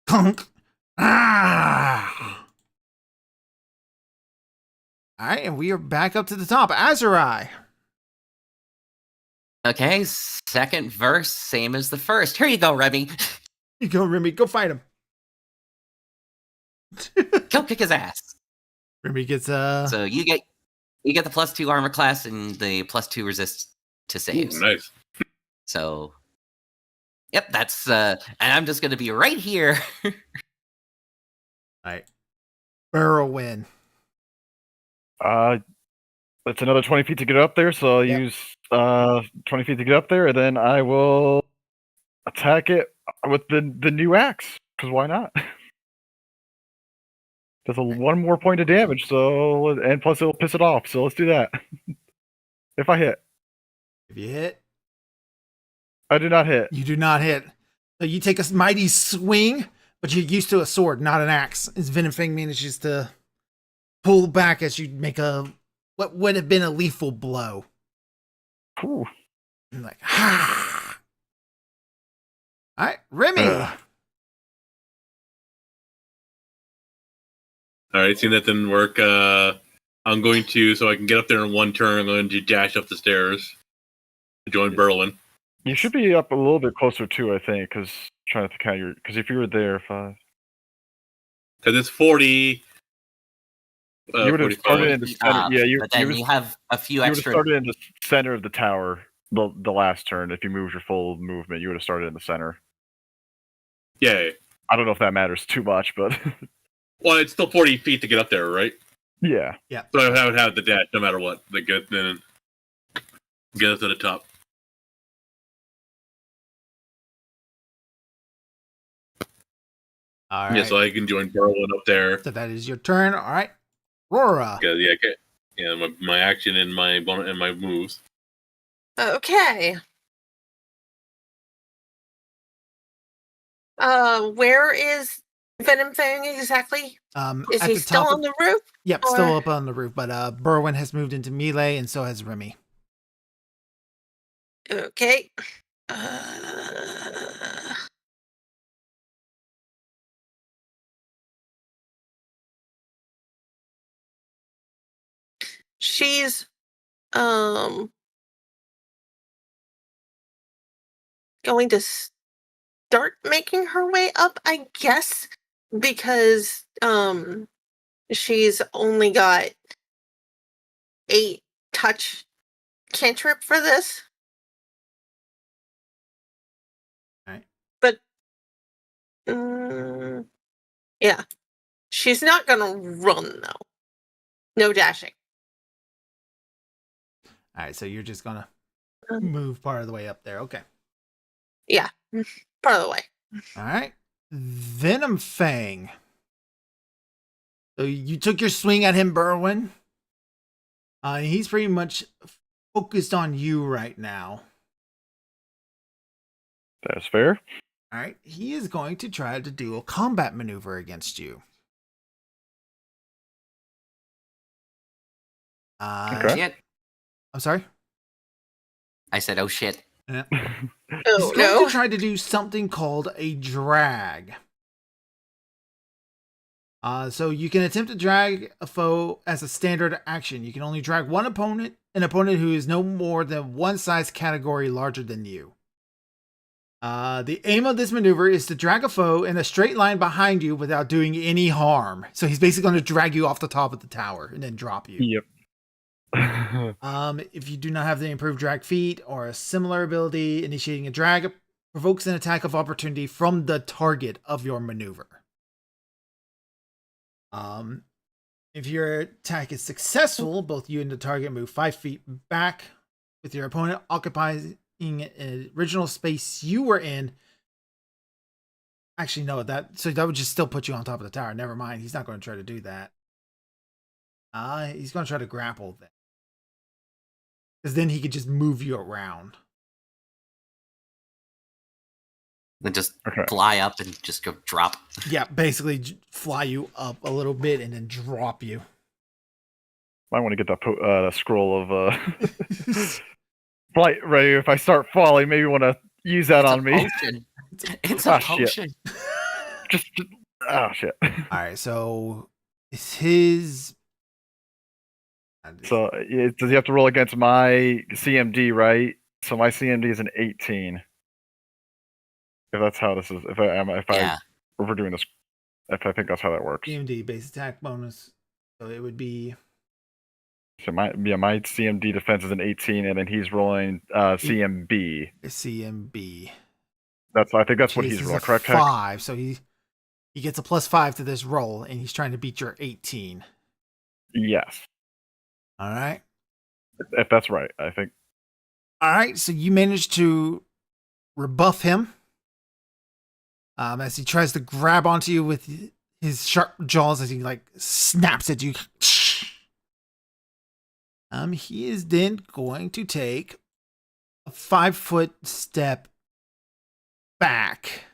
Clunk. Ah! All right, and we are back up to the top. Azurai. Okay, second verse, same as the first. Here you go, Remy. You go, Remy. Go fight him. Go kick his ass. Remy gets So you get the +2 armor class and the +2 resist to saves. Ooh, nice. So, yep, that's and I'm just gonna be right here. All right. Burrow win. It's another 20 feet to get up there, so I'll use 20 feet to get up there, and then I will attack it with the new axe, because why not? Does 1 more point of damage, so and plus it'll piss it off, so let's do that. If I hit. If you hit. I do not hit. You do not hit. So you take a mighty swing, but you're used to a sword, not an axe. As Venom Fang manages to pull back as you make what would have been a lethal blow. Ooh. And like, ha! All right, Remy. All right, seeing that didn't work. I'm going to, so I can get up there in one turn, I'm going to dash up the stairs to join Berlin. You should be up a little bit closer too, I think, because trying to count your. Because if you were there, 5. Because it's 40. You would have 45. started in the center. Yeah, but then you have a few you would have extra. started in the center of the tower the last turn. If you moved your full movement, you would have started in the center. Yeah. I don't know if that matters too much, but Well, it's still 40 feet to get up there, right? yeah. So I would have the dash no matter what. Then get us to the top. All right. Yeah, so I can join Berlin up there. So that is your turn. All right. Rora. Yeah, my action and my bonus and my moves. Okay. Where is Venom Fang exactly? Is At he the still top on the roof? Yep, or- still up on the roof, but Berwin has moved into melee, and so has Remy. Okay. She's going to start making her way up, I guess, because she's only got 8 touch cantrip for this. Alright. But yeah. She's not gonna run though. No dashing. All right, so you're just gonna Um, move part of the way up there. Okay. Yeah. Part of the way. All right. Venom Fang. So you took your swing at him, Berwin. He's pretty much focused on you right now. That's fair. All right. He is going to try to do a combat maneuver against you. Okay. Shit. I'm sorry. I said, oh shit. Yeah. He's Oh going no. to try to do something called a drag. So you can attempt to drag a foe as a standard action. You can only drag an opponent who is no more than one size category larger than you. The aim of this maneuver is to drag a foe in a straight line behind you without doing any harm. So he's basically going to drag you off the top of the tower and then drop you. Yep. If you do not have the improved drag feat or a similar ability, initiating a drag provokes an attack of opportunity from the target of your maneuver. If your attack is successful, both you and the target move 5 feet back, with your opponent occupying an original space you were in. Actually, no, that would just still put you on top of the tower. Never mind, he's not going to try to do that. He's going to try to grapple then, because then he could just move you around. Then just Okay. fly up and just go drop. Yeah, basically fly you up a little bit and then drop you. I want to get that scroll of flight ready. If I start falling, maybe want to use that on me. Potion. It's a Ah, shit. potion. just oh shit. All right, so it's his. So does he have to roll against my CMD, right? So my CMD is an 18. If that's how this is, if we're doing this, if I think that's how that works. CMD base attack bonus, so it would be So my CMD defense is an 18, and then he's rolling CMB. CMB. I think that's what Chase he's is rolling. a Correct? Heck? 5, so he gets a +5 to this roll, and he's trying to beat your 18. Yes. All right. If that's right, I think. All right, so you managed to rebuff him as he tries to grab onto you with his sharp jaws as he like snaps at you. He is then going to take a 5-foot step back,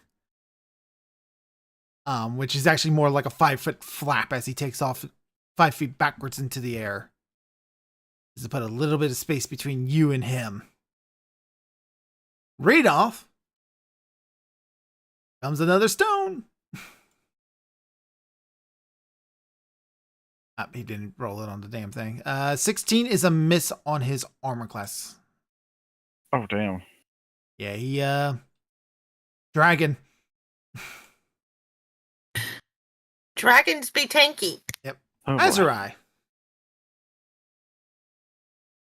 which is actually more like a 5-foot flap as he takes off 5 feet backwards into the air. Just to put a little bit of space between you and him. Radolf comes another stone. He didn't roll it on the damn thing. 16 is a miss on his armor class. Oh damn. Yeah, he dragon. Dragons be tanky. Oh, boy. Azurai.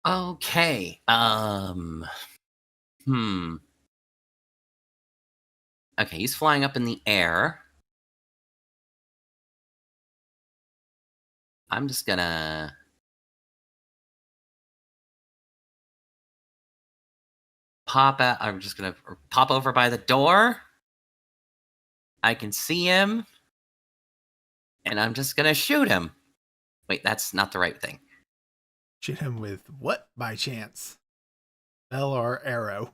Okay. Okay, he's flying up in the air. I'm just gonna pop out. I'm just gonna pop over by the door. I can see him. And I'm just gonna shoot him. Wait, that's not the right thing. Shoot him with what by chance? Bell or arrow?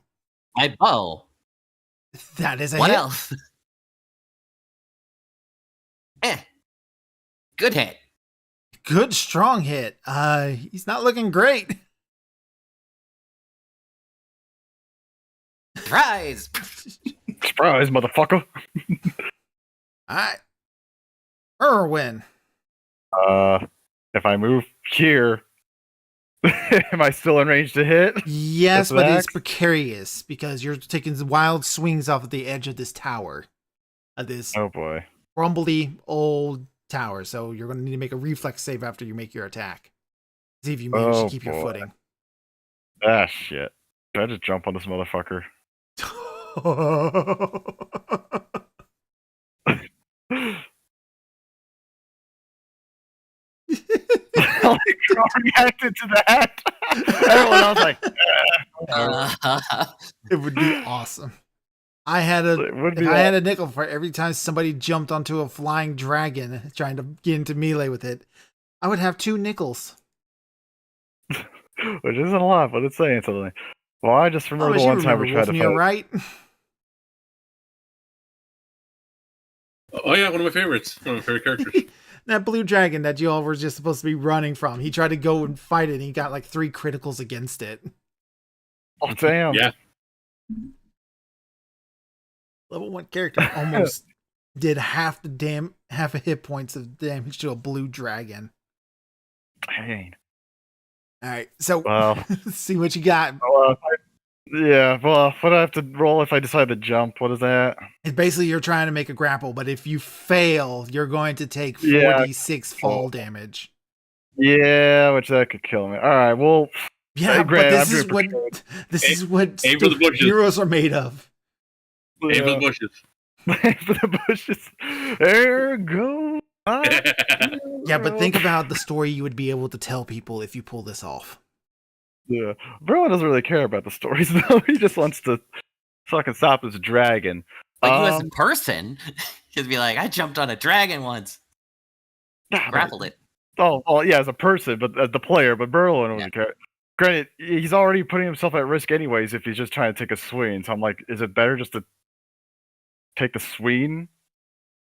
My bow. That is a What hit. else? Good hit. Good strong hit. He's not looking great. Surprise! Surprise, motherfucker. Alright. Erwin. If I move here, am I still in range to hit? Yes, With but an it's axe? precarious because you're taking wild swings off of the edge of this tower. Of this Oh boy. crumbly old tower. So you're going to need to make a reflex save after you make your attack. See if you manage Oh, to keep your boy. footing. Ah shit. Should I just jump on this motherfucker? Like, reacted to that. Everyone else like, It would be awesome. I had a it would if be I had a nickel for every time somebody jumped onto a flying dragon trying to get into melee with it, I would have 2 nickels. which isn't a lot, but it's saying something. Well, I just Oh, remember but the you one time remember we tried to Wolfmere, fight. right? Oh yeah, one of my favorites. One of my favorite characters. That blue dragon that you all were just supposed to be running from. He tried to go and fight it and he got like 3 criticals against it. Oh damn! Yeah. Level 1 character almost did half a hit points of damage to a blue dragon. Dang. Alright, so Well, see what you got. yeah. Well, what do I have to roll if I decide to jump? What is that? It's basically you're trying to make a grapple, but if you fail, you're going to take Yeah. 46 fall damage. Yeah, which that could kill me. All right. Well, Yeah, Hey, but Grant, this I'm is doing what this is what Aim for the bushes. heroes are made of. Aim for the bushes. Aim for the bushes. There go. Yeah, but think about the story you would be able to tell people if you pull this off. Yeah, Bro doesn't really care about the stories though. He just wants to fucking stop this dragon. But you as a person, you'd be like, I jumped on a dragon once. Grappled it. Oh, well, yeah, as a person, but as the player, but Burrow doesn't care. Granted, he's already putting himself at risk anyways if he's just trying to take a swing. So I'm like, is it better just to take the swing?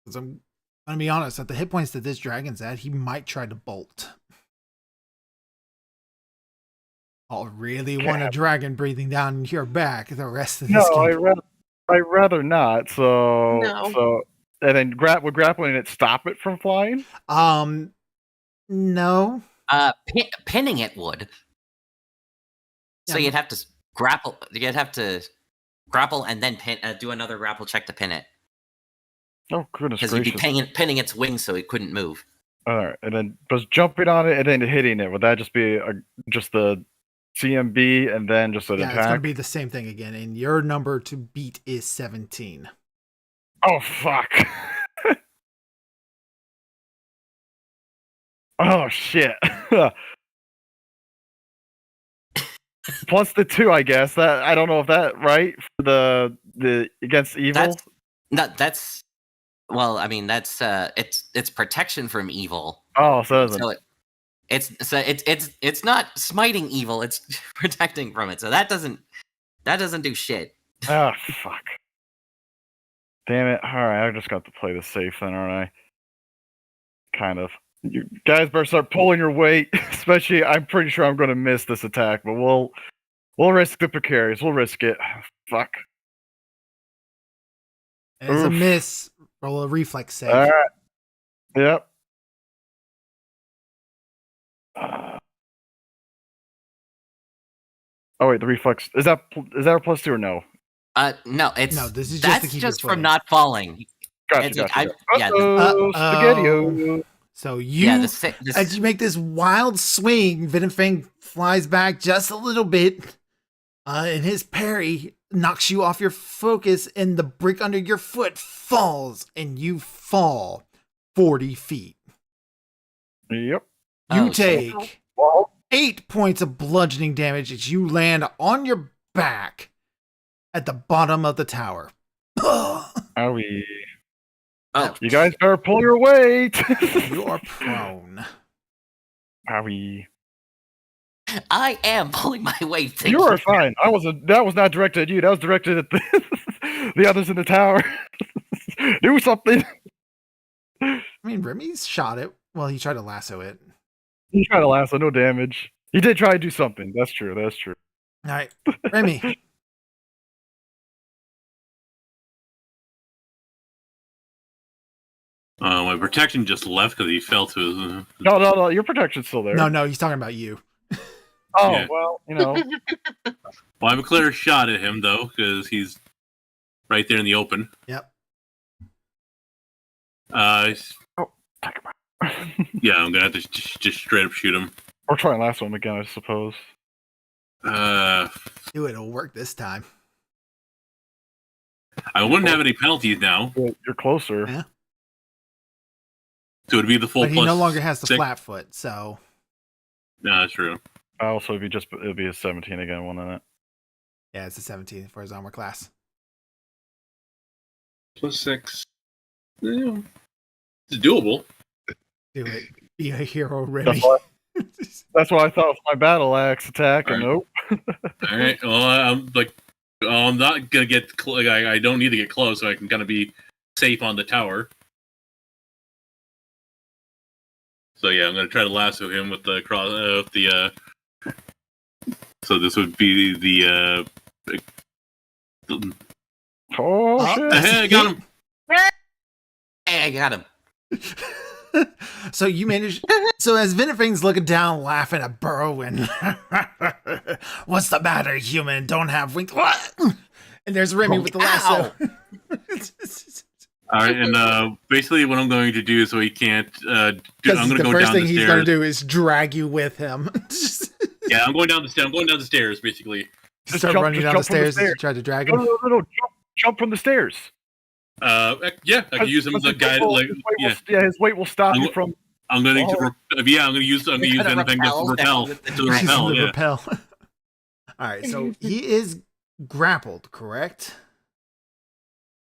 'Cause I'm gonna be honest, at the hit points that this dragon's at, he might try to bolt. I'll really want a dragon breathing down your back the rest of this No, game. I'd rather not. So, No. and then would grappling it stop it from flying? No. Pinning it would. So Yeah, you'd have to grapple. You'd have to grapple and then do another grapple check to pin it. Oh goodness Because you'd be gracious! pinning its wings so it couldn't move. All right, and then just jumping on it and then hitting it. Would that just be just the CMB and then just an yeah, it's gonna attack? be the same thing again. And your number to beat is 17. Oh fuck! Oh shit! Plus the 2, I guess. That I don't know if that right for the against evil. That's well, I mean that's it's protection from evil. Oh, so it doesn't. So it's not smiting evil, it's protecting from it. So that doesn't do shit. Oh fuck! Damn it! All right, I just got to play this safe then, aren't I? Kind of. You guys better start pulling your weight. Especially, I'm pretty sure I'm going to miss this attack, but we'll risk the precarious. We'll risk it. Fuck. As a Oof. miss, roll a reflex save. All right. Yep. Oh wait, the reflex is that a +2 or no? No, it's No, this is just to that's keep your just from footing. not falling. Gotcha, It's- I- gotcha. yeah, Spaghetti. So Yeah, you, this as you make this wild swing, Venomfang flies back just a little bit, and his parry knocks you off your focus, and the brick under your foot falls, and you fall 40 feet. Yep. You Oh, shit. take Well, 8 points of bludgeoning damage as you land on your back at the bottom of the tower. owie. Oh, You guys better pull your weight. You are prone. Owie. I am pulling my weight. thank You are fine. That was not directed at you. That was directed at the others in the tower. Do something. I mean, Remy's shot it. Well, he tried to lasso it. He tried to lasso, no damage. He did try to do something. That's true. That's true. All right, Remy. My protection just left because he fell to his. No. Your protection's still there. No, he's talking about you. Oh Yeah. well, Well, I have a clear shot at him though because he's right there in the open. Yep. Talk about. Yeah, I'm gonna have to just straight up shoot him. Or try and lasso him again, I suppose. Do it. It'll work this time. I wouldn't have any penalties now, You're closer. Yeah. so it'd be the full. But he plus no longer has the 6. flat foot, so No, that's true. Also, it'd be a 17 again, wouldn't it? yeah, it's a 17 for his armor class. +6. Yeah. It's doable. Do it. Be a hero, Remy. That's what I thought was my battle axe attack. All right. Nope. All right. Well, I'm not gonna get. I don't need to get close, so I can kind of be safe on the tower. So yeah, I'm gonna try to lasso him with the cross. So this would be the. Oh shit! that's Hey, I a got hit. him. Hey, I got him. So you manage. So as Venomfang's looking down, laughing at Burrowin, what's the matter, human? Don't have wings. What? And there's Remy with the lasso. All right, and basically what I'm going to do so he can't. I'm Because going to the go first down thing the he's stairs. going to do is drag you with him. Yeah, I'm going down the stairs. I'm going down the stairs, basically. Start jump- running just down the jump from the stairs as you stairs. try to drag No, him. no. Jump from the stairs. Yeah, I can use him as a guide. His weight will stop I'm- you from. I'm going to. Oh. I'm going to use anything to repel. To He's repel. the Yeah. repel. All right, so he is grappled, correct?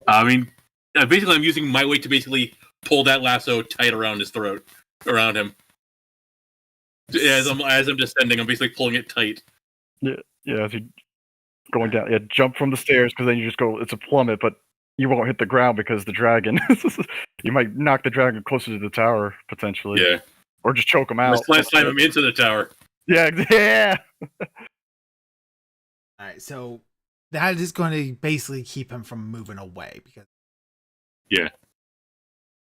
I mean, basically, I'm using my weight to basically pull that lasso tight around his throat, around him. As I'm descending, I'm basically pulling it tight. Yeah, as you going down. Yeah, jump from the stairs because then you just go. It's a plummet, but you won't hit the ground because the dragon. You might knock the dragon closer to the tower potentially. Yeah, Or just choke him or out. slam him into the tower. Yeah. All right, so that is going to basically keep him from moving away because. Yeah.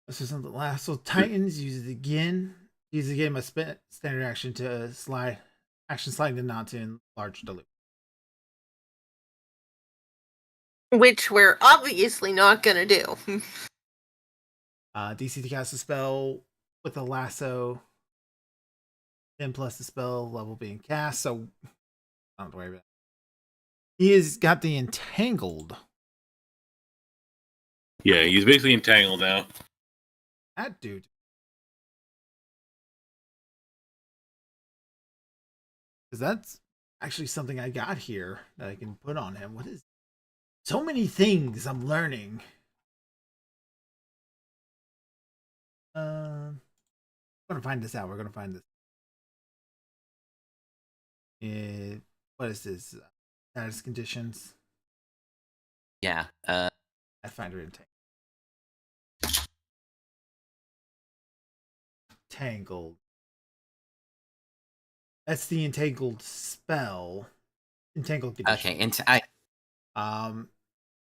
This is something last. So Titans use it again. Use again my standard action to slide sliding to not to enlarge the loop. Which we're obviously not gonna do. DC to cast a spell with a lasso. 10 plus the spell level being cast, so I don't have to worry about it. He has got the entangled. Yeah, he's basically entangled now. That dude. Because that's actually something I got here that I can put on him. What is so many things I'm learning? We're gonna find this out. We're gonna find this. What is this? Status conditions. Yeah. Pathfinder intake. Tangled. That's the entangled spell. Entangled condition. Okay.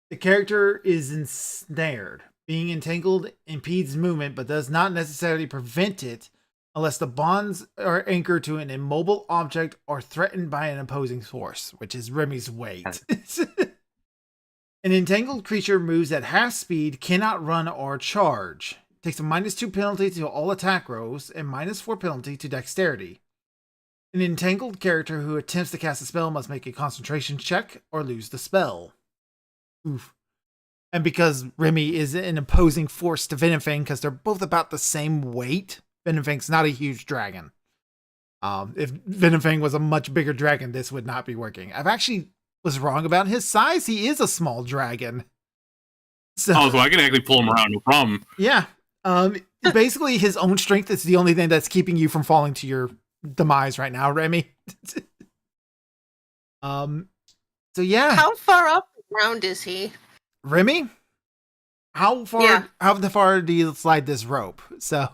The character is ensnared. Being entangled impedes movement, but does not necessarily prevent it unless the bonds are anchored to an immobile object or threatened by an opposing force, which is Remy's weight. An entangled creature moves at half speed, cannot run or charge. Takes a -2 penalty to all attack rolls and -4 penalty to dexterity. An entangled character who attempts to cast a spell must make a concentration check or lose the spell. Oof. And because Remy is an opposing force to Venomfang, because they're both about the same weight, Venomfang's not a huge dragon. If Venomfang was a much bigger dragon, this would not be working. I've actually was wrong about his size. He is a small dragon. So I can actually pull him around, no problem. yeah. Basically, his own strength is the only thing that's keeping you from falling to your demise right now, Remy. So yeah. How far up the ground is he? Remy? How far do you slide this rope? So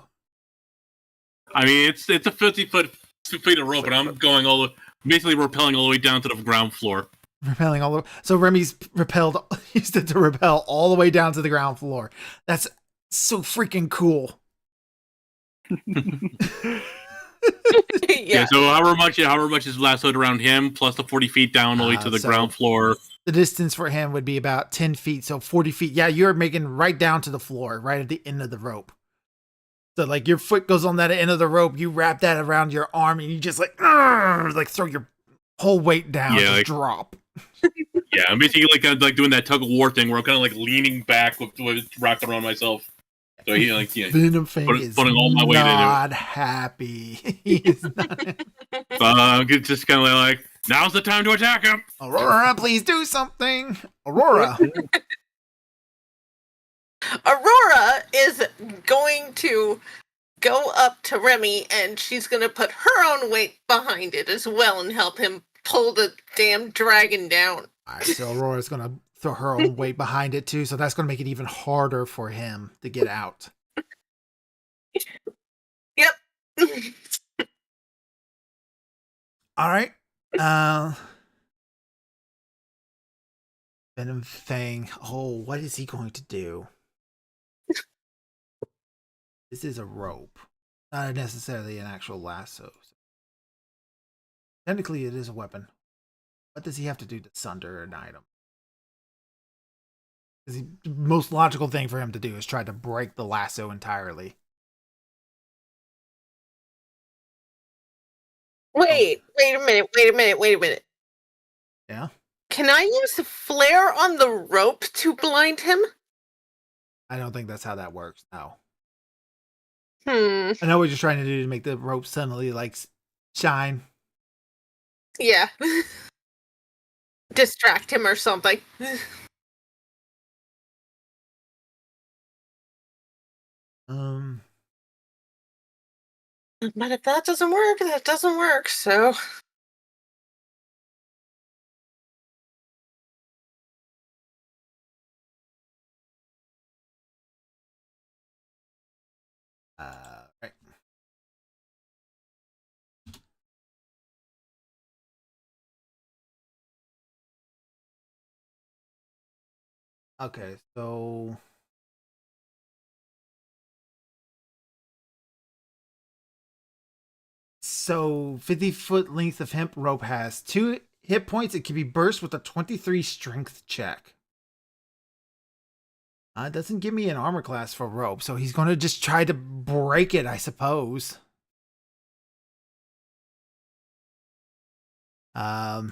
I mean, it's a 50 feet of rope, and I'm going basically rappelling all the way down to the ground floor. Repelling all over. So Remy's used it to repel all the way down to the ground floor. That's so freaking cool. Yeah. So however much is lassoed around him, plus the 40 feet down all the way to the ground floor. The distance for him would be about 10 feet, so 40 feet. Yeah, you're making right down to the floor, right at the end of the rope. So like your foot goes on that end of the rope, you wrap that around your arm, and you just like throw your whole weight down, just drop. Yeah, I'm basically like doing that tug of war thing where I'm kind of like leaning back with wrapped around myself. So he Venomfang is putting all my weight not into it. Happy. He is not. I'm just kind of like, now's the time to attack him. Aurora, please do something. Aurora. Aurora is going to go up to Remy, and she's going to put her own weight behind it as well and help him pull the damn dragon down. All right, so Aurora's going to throw her own weight behind it too, so that's going to make it even harder for him to get out. Yep. All right. Venomfang. Oh, what is he going to do? This is a rope, not necessarily an actual lasso. Technically, it is a weapon. What does he have to do to sunder an item? The most logical thing for him to do is try to break the lasso entirely. Wait a minute. Yeah? Can I use the flare on the rope to blind him? I don't think that's how that works, no. I know what you're trying to do to make the rope suddenly, like, shine. Yeah. Distract him or something. But if that doesn't work, so... Right. Okay, so... So 50-foot length of hemp rope has 2 hit points. It can be burst with a 23 strength check. It doesn't give me an armor class for rope, so he's going to just try to break it, I suppose. So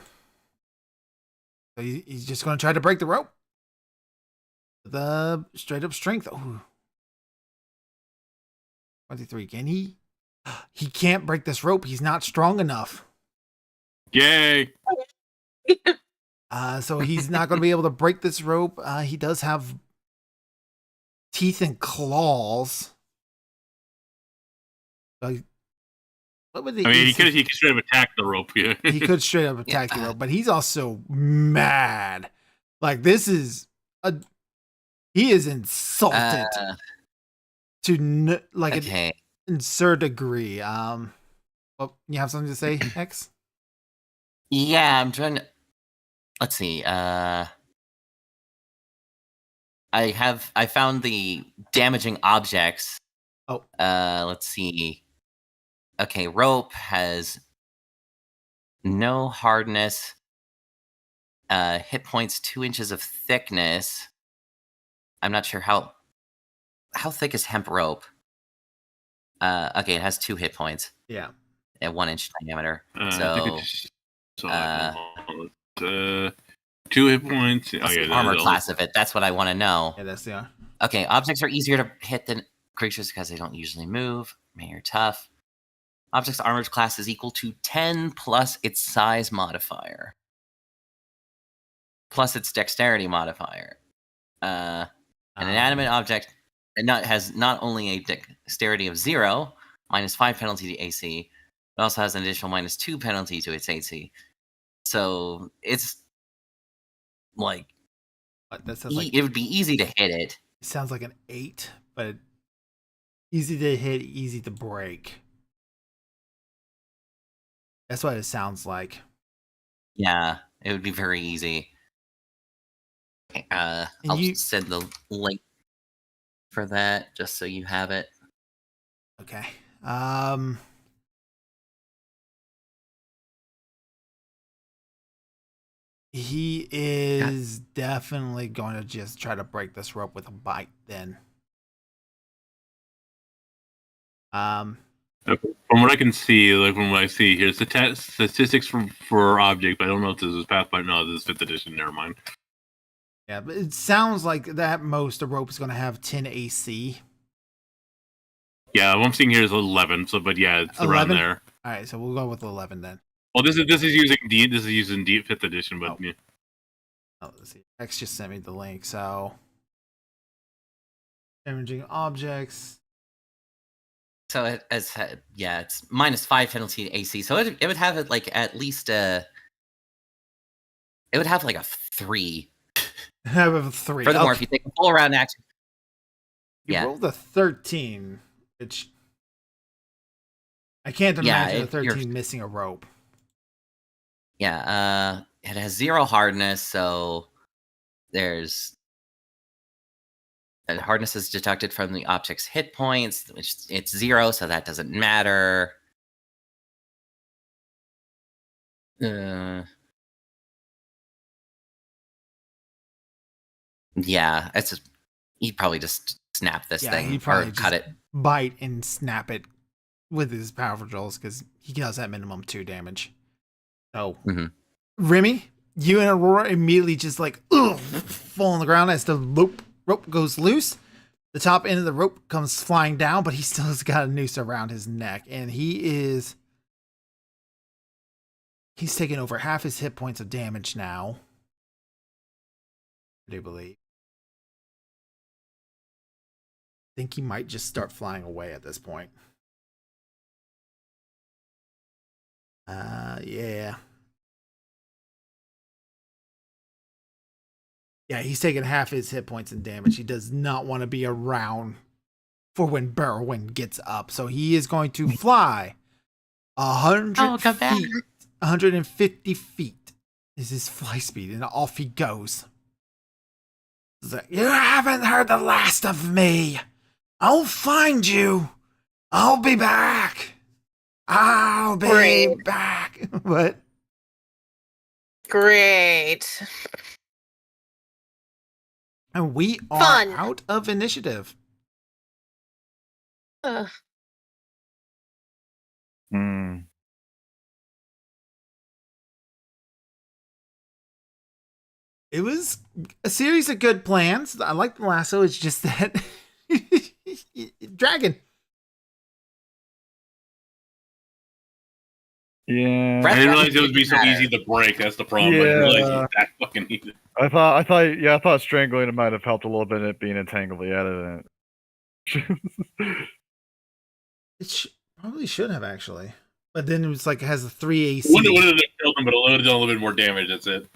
he's just going to try to break the rope. The straight up strength. Oh. 23. Can he? He can't break this rope. He's not strong enough. Yay. So he's not going to be able to break this rope. He does have teeth and claws. What would he could straight up attack the rope. Yeah. He could straight up attack the rope, but he's also mad. Like, this is he is insulted to an absurd degree. Well, you have something to say, X? Yeah, I'm trying to. Let's see. I found the damaging objects. Oh. Let's see. Okay, rope has no hardness. Hit points 2 inches of thickness. I'm not sure how thick is hemp rope. Okay, it has 2 hit points Yeah. at 1 inch diameter. I So think it's so 2 hit points. what's the armor class of it? That's what I want to know. Yeah, that's the Okay, objects are easier to hit than creatures because they don't usually move. May are tough. Object's armor class is equal to 10 plus its size modifier. Plus its dexterity modifier. An inanimate object has not only a dexterity of 0, -5 penalty to AC, but also has an additional -2 penalty to its AC. So it's like that sounds like it would be easy to hit it. it sounds like an 8, but easy to hit, easy to break. That's what it sounds like. Yeah, it would be very easy. Okay, I'll send the link for that just so you have it. Okay. He is definitely going to just try to break this rope with a bite then. From what I can see, like from what I see here, statistics for object, but I don't know if this is Pathfinder. No, this is 5th edition. Never mind. Yeah, but it sounds like that most the rope is going to have 10 AC. Yeah, what I'm seeing here is 11. So, but yeah, it's 11? around there. All right, so we'll go with 11 then. Well, this is using D. This is using D 5th edition, but yeah. Oh, let's see. X just sent me the link. So, damaging objects. So it's -5 penalty to AC. So it would have it like at least it would have like a 3. Have a 3. Furthermore, if you take a full round action, you rolled a 13, which I can't imagine a 13 missing a rope. Yeah, it has 0 hardness, so there's hardness is deducted from the object's hit points, which it's 0, so that doesn't matter. Yeah, it's just, he'd probably just snap this thing he'd probably or cut it. Bite and snap it with his powerful jaws because he does at minimum 2 damage. So, Remy, you and Aurora immediately just like fall on the ground as the rope goes loose. The top end of the rope comes flying down, but he still has got a noose around his neck, and he's taking over half his hit points of damage now. I do believe. I think he might just start flying away at this point. Yeah. Yeah, he's taking half his hit points and damage. He does not want to be around for when Barrowwind gets up. So he is going to fly 100 feet. 150 feet is his fly speed, and off he goes. He's like, you haven't heard the last of me. I'll find you. I'll be back. I'll be back. What? Great. And we are out of initiative. It was a series of good plans. I like the lasso. It's just that dragon. Yeah, I didn't realize it would be so easy to break. That's the problem. I didn't realize it was that fucking easy. I thought strangling it might have helped a little bit. It being entangled, yeah. It probably should have actually, but then it was like it has a 3 AC. Wouldn't have killed him, but it would have done a little bit more damage. That's it.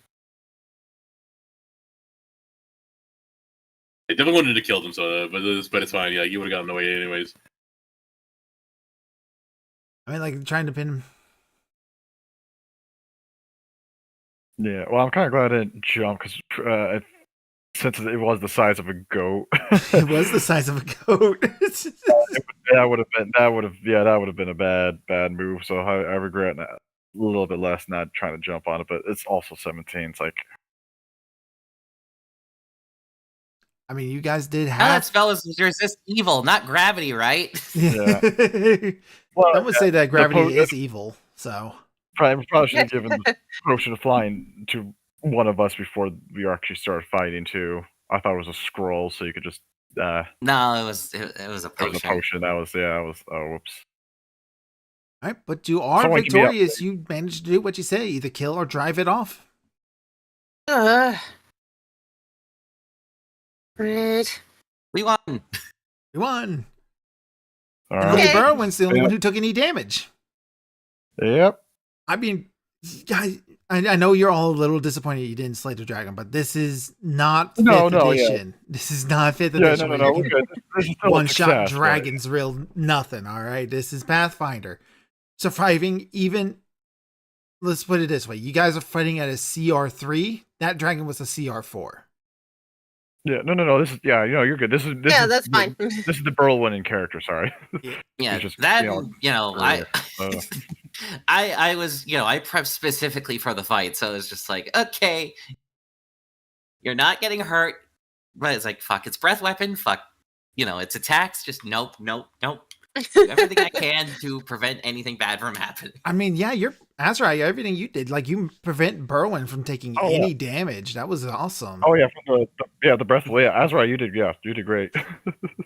It definitely wouldn't have killed him, so but it's fine. Yeah, you would have gotten away anyways. I mean, like trying to pin him. Yeah, well, I'm kind of glad I didn't jump because since it was the size of a goat. It was the size of a goat. that would have been a bad move. So I regret a little bit less not trying to jump on it, but it's also 17. It's like, I mean, you guys did Now that have. spell is to resist evil, not gravity, right? Yeah. well, Some would say that gravity po- is evil. So probably should have given the potion of flying to one of us before we actually started fighting too. I thought it was a scroll, so you could just. No, it was a It was a potion. potion. That was oh whoops. all right, but you are Someone give me a- victorious. You managed to do what you say: either kill or drive it off. Right. We won. You won. All And right. only Okay. Berwin's the only Yeah. one who took any damage. Yep. I mean, guys, I know you're all a little disappointed you didn't slay the dragon, but this is not 5th edition. This is not 5th Yeah. edition. No. where you We're can good. This is still a one-shot success, right? dragons real nothing, all right? This is Pathfinder. Surviving even, let's put it this way. You guys are fighting at a CR3. That dragon was a CR4. Yeah. No. This is you're good. This Yeah, is that's fine. This is the Berlin character. Sorry. Yeah, just, that you I I was I prepped specifically for the fight, so it's just like, okay, you're not getting hurt, but it's like, fuck, it's breath weapon, fuck, it's attacks, just nope. Do everything I can to prevent anything bad from happening. I mean, yeah, you're Azrai, everything you did, like you prevent Berwin from taking Oh, any damage. That was awesome. Oh yeah, from the breath. Yeah, Azra, you did great.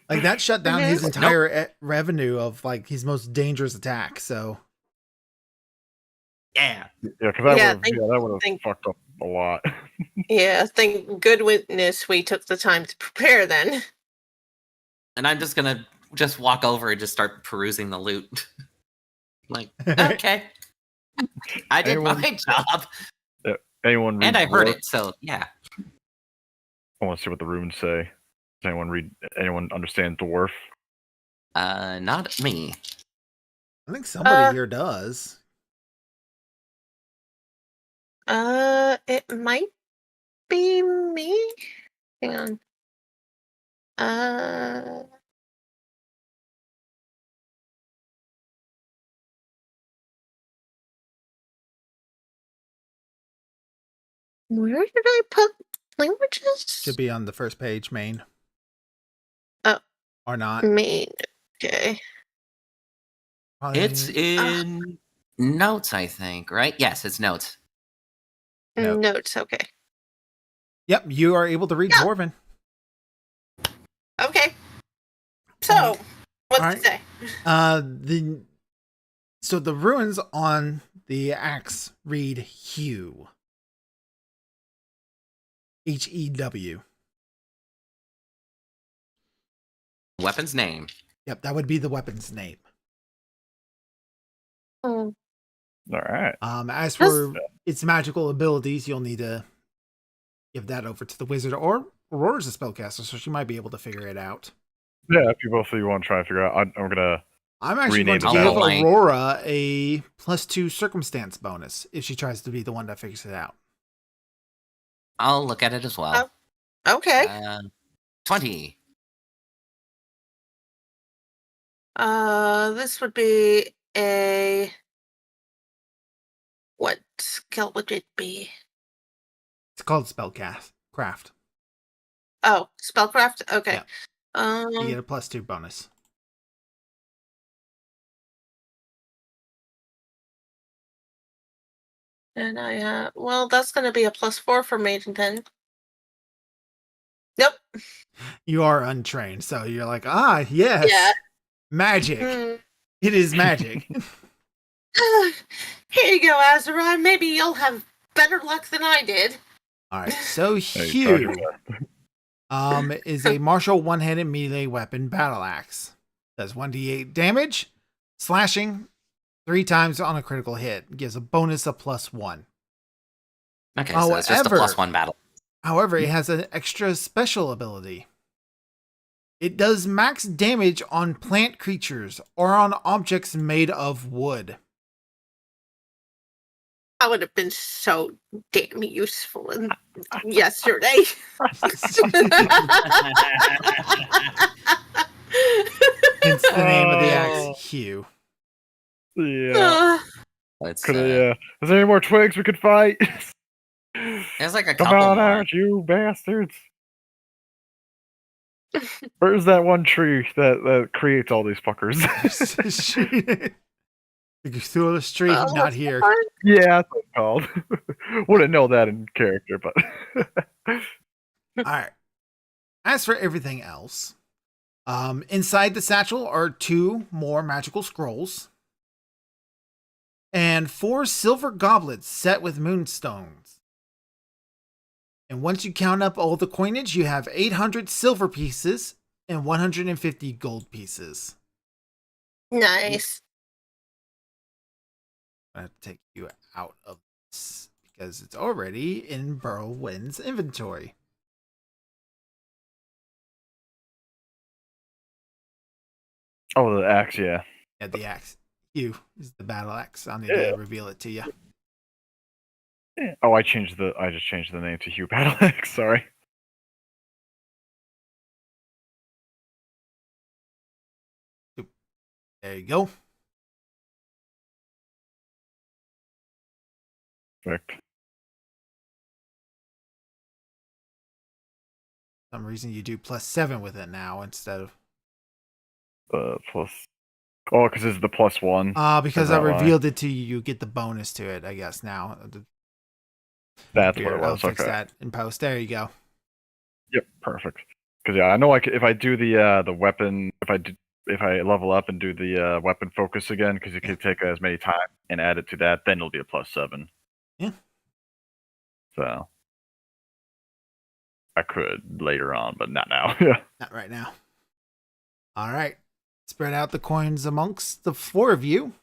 Like that shut down his Mhm. entire revenue of like his most dangerous attack. So Yeah. Yeah, because Yeah, that would have thank- fucked up a lot. Yeah, thank good witness we took the time to prepare then. And I'm just gonna just walk over and just start perusing the loot. Like, okay. I did Anyone- my job. Anyone read And I heard dwarf? it, so yeah. I want to see what the runes say. Does anyone understand dwarf? Not me. I think somebody Uh, here does. It might be me. Hang on. Where did I put languages? Should be on the first page, main. Oh. Or not. Main. Okay. Probably- It's in notes, I think, right? Yes, it's notes. No. Notes. Okay. Yep, you are able to read Yeah. Dwarven. Okay. So, what's alright. it say? So the runes on the axe read Hew. Hew. Weapon's name. Yep, that would be the weapon's name. Oh, All right. As for its magical abilities, you'll need to give that over to the wizard, or Aurora's a spellcaster, so she might be able to figure it out. Yeah, if you both of you want to try and figure out, I'm gonna. I'm actually Rename going to the give battle line. Aurora a +2 circumstance bonus if she tries to be the one that figures it out. I'll look at it as well. okay. 20. This would be a. What skill would it be? It's called craft. Oh, spellcraft. Okay. Yeah. You get a +2 bonus. And I well, that's going to be a +4 for me then. Nope. You are untrained, so you're like, yes, Yeah. magic. Hmm. It is magic. Here you go, Azariah. Maybe you'll have better luck than I did. All right, so Hey, try your Hugh is a martial one-handed melee weapon battle axe. Does 1d8 damage, slashing 3 times on a critical hit. Gives a bonus of +1. Okay, so it's just a However- +1 battle. However, it has an extra special ability. It does max damage on plant creatures or on objects made of wood. I would have been so damn useful yesterday. Hence the name of the axe, Oh. Hugh. Yeah. It's Yeah. Is there any more twigs we could fight? there's like a Come couple on more. out, you bastards! Where's that one tree that creates all these fuckers? You threw the street, Well, not here. Yeah, that's what it's called. Wouldn't know that in character, but Alright. As for everything else, inside the satchel are 2 more magical scrolls and 4 silver goblets set with moonstones. And once you count up all the coinage, you have 800 silver pieces and 150 gold pieces. Nice. I'm going to take you out of this because it's already in Burlwind's inventory. oh, the axe, yeah. Yeah, the axe. Hugh is the battle axe. I'll need to reveal it to you. Oh, I just changed the name to Hugh Battleaxe. Sorry. There you go. Perfect. For some reason you do +7 with it now instead of Plus. Oh, because it's the +1. because Is I that why? revealed it to you, you get the bonus to it, I guess now. That's Here, what it I'll was. fix Okay. that in post. There you go. Yep. Perfect. Because yeah, I know if I do the weapon, if I level up and do the weapon focus again, because you can take as many times and add it to that, then it'll be a +7. Yeah. So I could later on, but not now. Yeah. Not right now. All right. Spread out the coins amongst the 4 of you.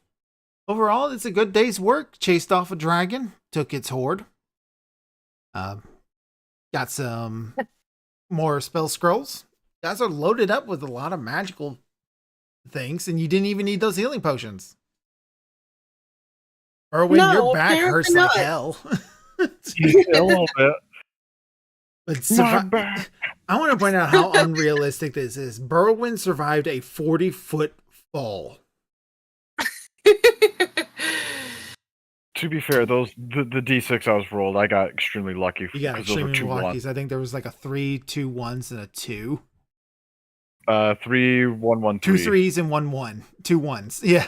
Overall, it's a good day's work. Chased off a dragon, took its hoard. Got some more spell scrolls. You guys are loaded up with a lot of magical things, and you didn't even need those healing potions. Erwin, No, your back apparently hurts not. like hell. A little bit. But My back. I want to point out how unrealistic this is. Berwin survived a 40-foot fall. To be fair, the D6 I was rolled, I got extremely lucky. You got because those were extremely 2 lucky. ones. I think there was like a 3, 2 1s, and a 2. 3 1 1 2 3. 3s and 1 1. 2 1s. Yeah.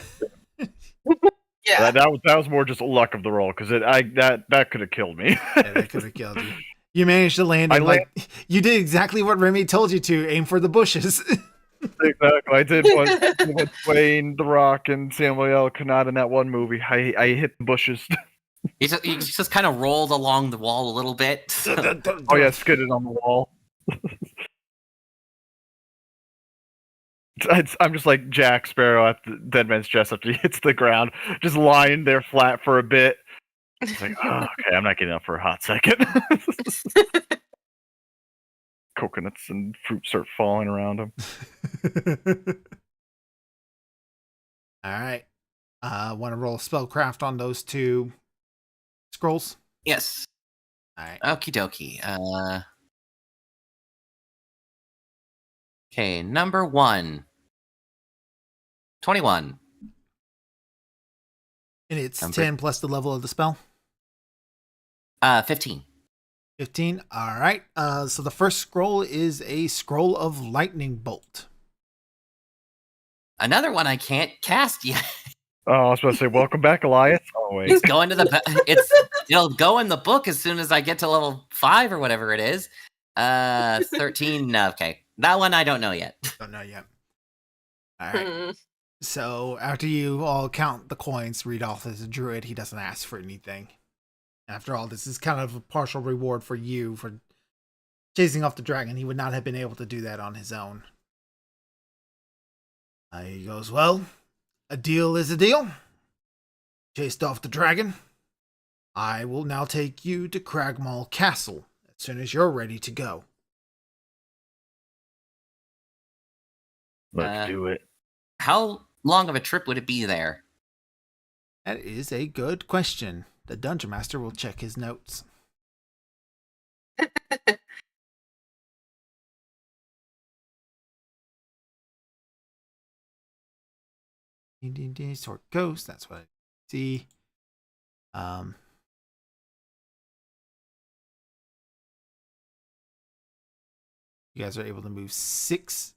Yeah. That was more just luck of the roll because that could have killed me. Yeah, that could have killed you. You managed to land in, like, you did exactly what Remy told you to, aim for the bushes. Exactly. I did what Dwayne, The Rock, and Samuel L. could not in that one movie. I hit the bushes. He just kind of rolled along the wall a little bit. Oh yeah, skidded on the wall. I'm just like Jack Sparrow at the Dead Man's Chest after he hits the ground, just lying there flat for a bit. It's like, oh, okay, I'm not getting up for a hot second. Coconuts and fruit start falling around him. All right. Want to roll spellcraft on those 2 scrolls? Yes. All right. Okie dokie. Okay, number 1. 21. And it's Number- 10 plus the level of the spell? 15. 15. All right. So the first scroll is a scroll of lightning bolt. Another one I can't cast yet. Oh, I was about to say, welcome back, Elias. Oh wait, It's going to it'll go in the book as soon as I get to level 5 or whatever it is. 13. No, okay. That one I don't know yet. Don't know yet. All right. So after you all count the coins, Rudolph is a druid. He doesn't ask for anything. After all, this is kind of a partial reward for you for chasing off the dragon. He would not have been able to do that on his own. He goes, well, a deal is a deal. Chased off the dragon. I will now take you to Cragmaul Castle as soon as you're ready to go. let's do it. How long of a trip would it be there? That is a good question. the dungeon master will check his notes. Sort ghost. That's what I see. You guys are able to move 6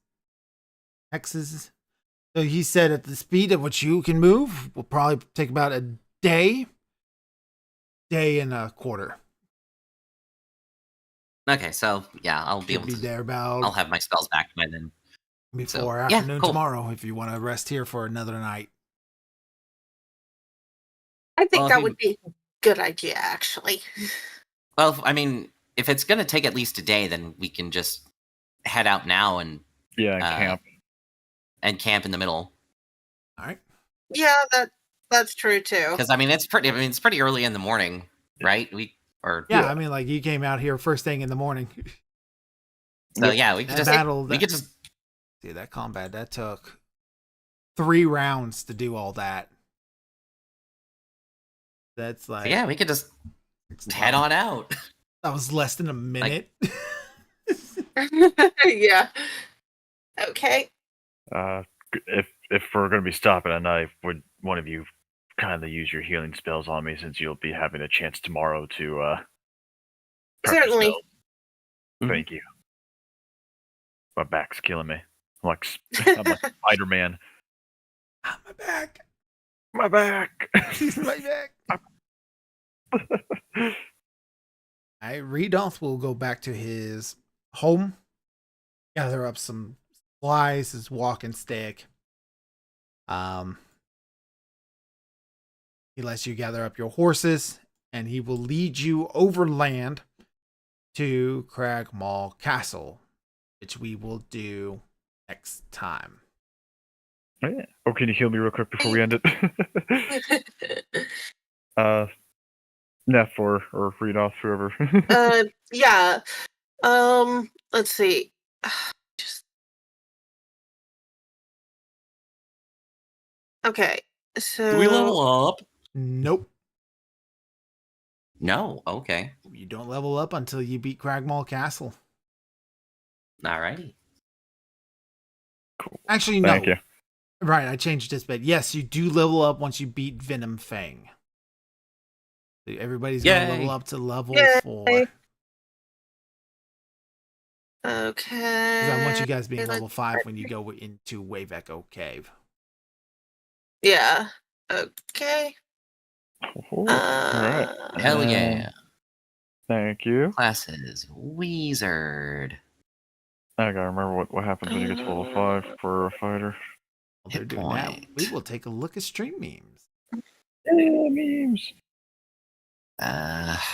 hexes. So he said at the speed at which you can move will probably take about a day and a quarter. Okay, so yeah, I'll be Should able be to. there about I'll have my spells back by then. before yeah, afternoon cool. tomorrow if you want to rest here for another night. I think Well, that would be a good idea, actually. Well, I mean, if it's gonna take at least a day, then we can just head out now and camp. and camp in the middle. All right. Yeah, that's true too. Because I mean, it's pretty early in the morning, right? Yeah, I mean, like you came out here first thing in the morning. So yeah, we could That just battle, we could just see that combat that took 3 rounds to do all that. That's like yeah, we could just head on out. That was less than a minute. Yeah. Okay. If we're going to be stopping at night, would one of you kindly use your healing spells on me, since you'll be having a chance tomorrow to prep your Certainly. spells? Thank you. My back's killing me. I'm like Spider-Man. Ah, my back. My back. My back. Redoth will go back to his home, gather up some supplies, his walking stick. He lets you gather up your horses, and he will lead you overland to Cragmaw Castle, which we will do next time. Oh, yeah. Oh, can you heal me real quick before we end it? Neff or read off whoever. Yeah. Let's see. Just okay. So Do we level up? Nope. No. Okay. You don't level up until you beat Cragmaw Castle. Alrighty. Cool. Actually, no. Thank you. Right, I changed this bit. Yes, you do level up once you beat Venom Fang. Everybody's going to Yay. level up to level Yay. 4. okay. Because I want you guys being level 5 when you go into Wave Echo Cave. Yeah. Okay. Oh, all right. Hell yeah. Thank you. Classes. Wizard. I gotta remember what happens when you get to level 5 for a fighter. While they're Hit doing that, point. we will take a look at stream memes. Yeah, memes.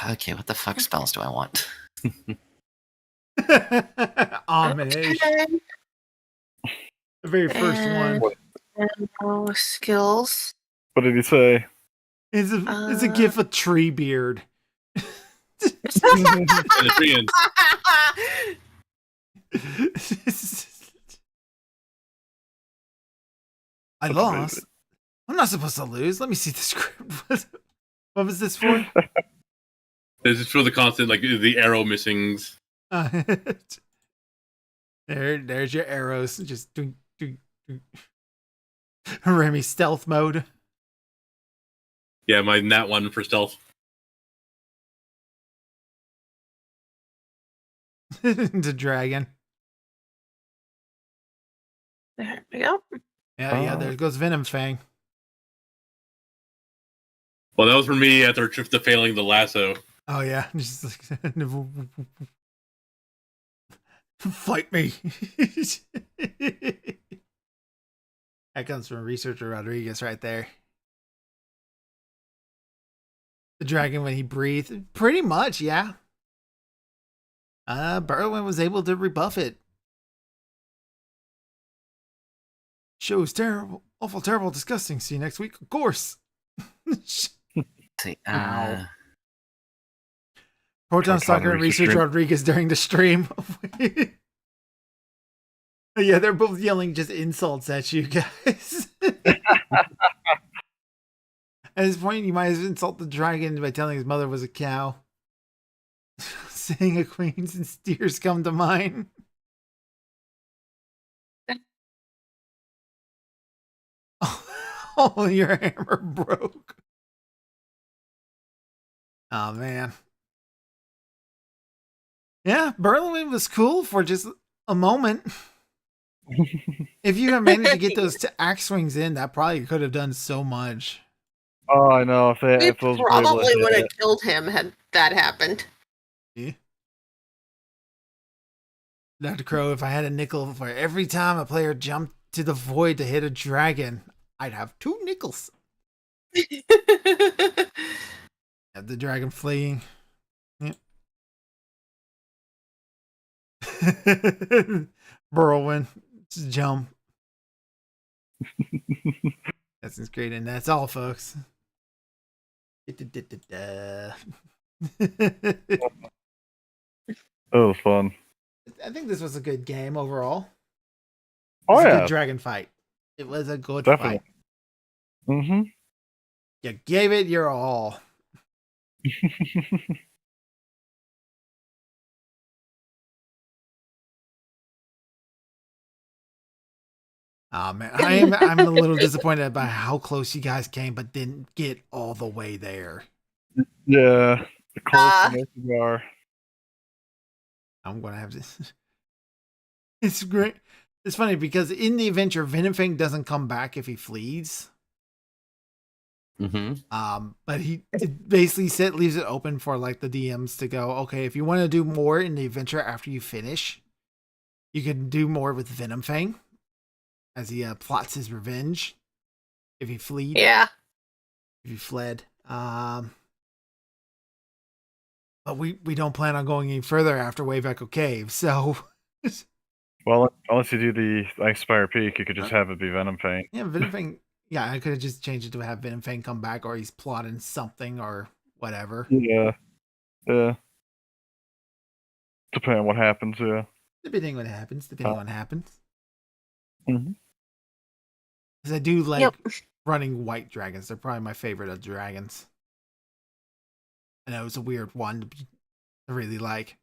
Okay, what the fuck spells do I want? Ominous. Okay. The very first one. Skills. What did he say? It's a gif of Treebeard. And the tree ends. I lost. I'm not supposed to lose. Let me see the script. What was this for? This is for the constant, like the arrow missings. There's your arrows. Just doing. Remy stealth mode. Yeah, my nat one for stealth. The dragon. There we go. Yeah, there goes Venom Fang. Well, that was for me after the failing the lasso. Oh yeah, just like fight me. That comes from researcher Rodriguez right there. The dragon when he breathed, pretty much, yeah. Berwin was able to rebuff it. Show is terrible, awful, terrible, disgusting. See you next week, of course. See, Proton Stalker and Research Rodriguez during the stream. Yeah, they're both yelling just insults at you guys. At this point, you might as well insult the dragon by telling his mother was a cow. Saying a queens and steers come to mind. Oh, your hammer broke. Oh, man. Yeah, Berlin was cool for just a moment. If you had managed to get those axe swings in, that probably could have done so much. Oh, I know. We If those were able to probably hit would have it. killed him had that happened. Yeah. Dr. Crow, if I had a nickel for every time a player jumped to the void to hit a dragon, I'd have 2 nickels. Have the dragon fleeing. Yeah. Whirlwind. Just jump. That's great, and that's all, folks. It was fun. I think this was a good game overall. It Oh was a yeah, good dragon fight. It was a good definitely. fight. Mm-hmm. You gave it your all. Oh man, I'm a little disappointed about how close you guys came, but didn't get all the way there. Yeah, the close you are. I'm gonna have to. It's great. It's funny because in the adventure, Venomfang doesn't come back if he flees. But he basically leaves it open for like the DMs to go, okay, if you want to do more in the adventure after you finish, you can do more with Venomfang as he plots his revenge. If he fled, Yeah. if he fled, but we don't plan on going any further after Wave Echo Cave, so. Well, unless you do the Ice Spire Peak, you could just have it be Venomfang. Yeah, Venomfang. Yeah, I could have just changed it to have Venomfang come back, or he's plotting something, or whatever. Yeah. Depending on what happens, yeah. Depending on what happens. Mm-hmm. Because I do like running white dragons. They're probably my favorite of dragons. I know it's a weird one to really like.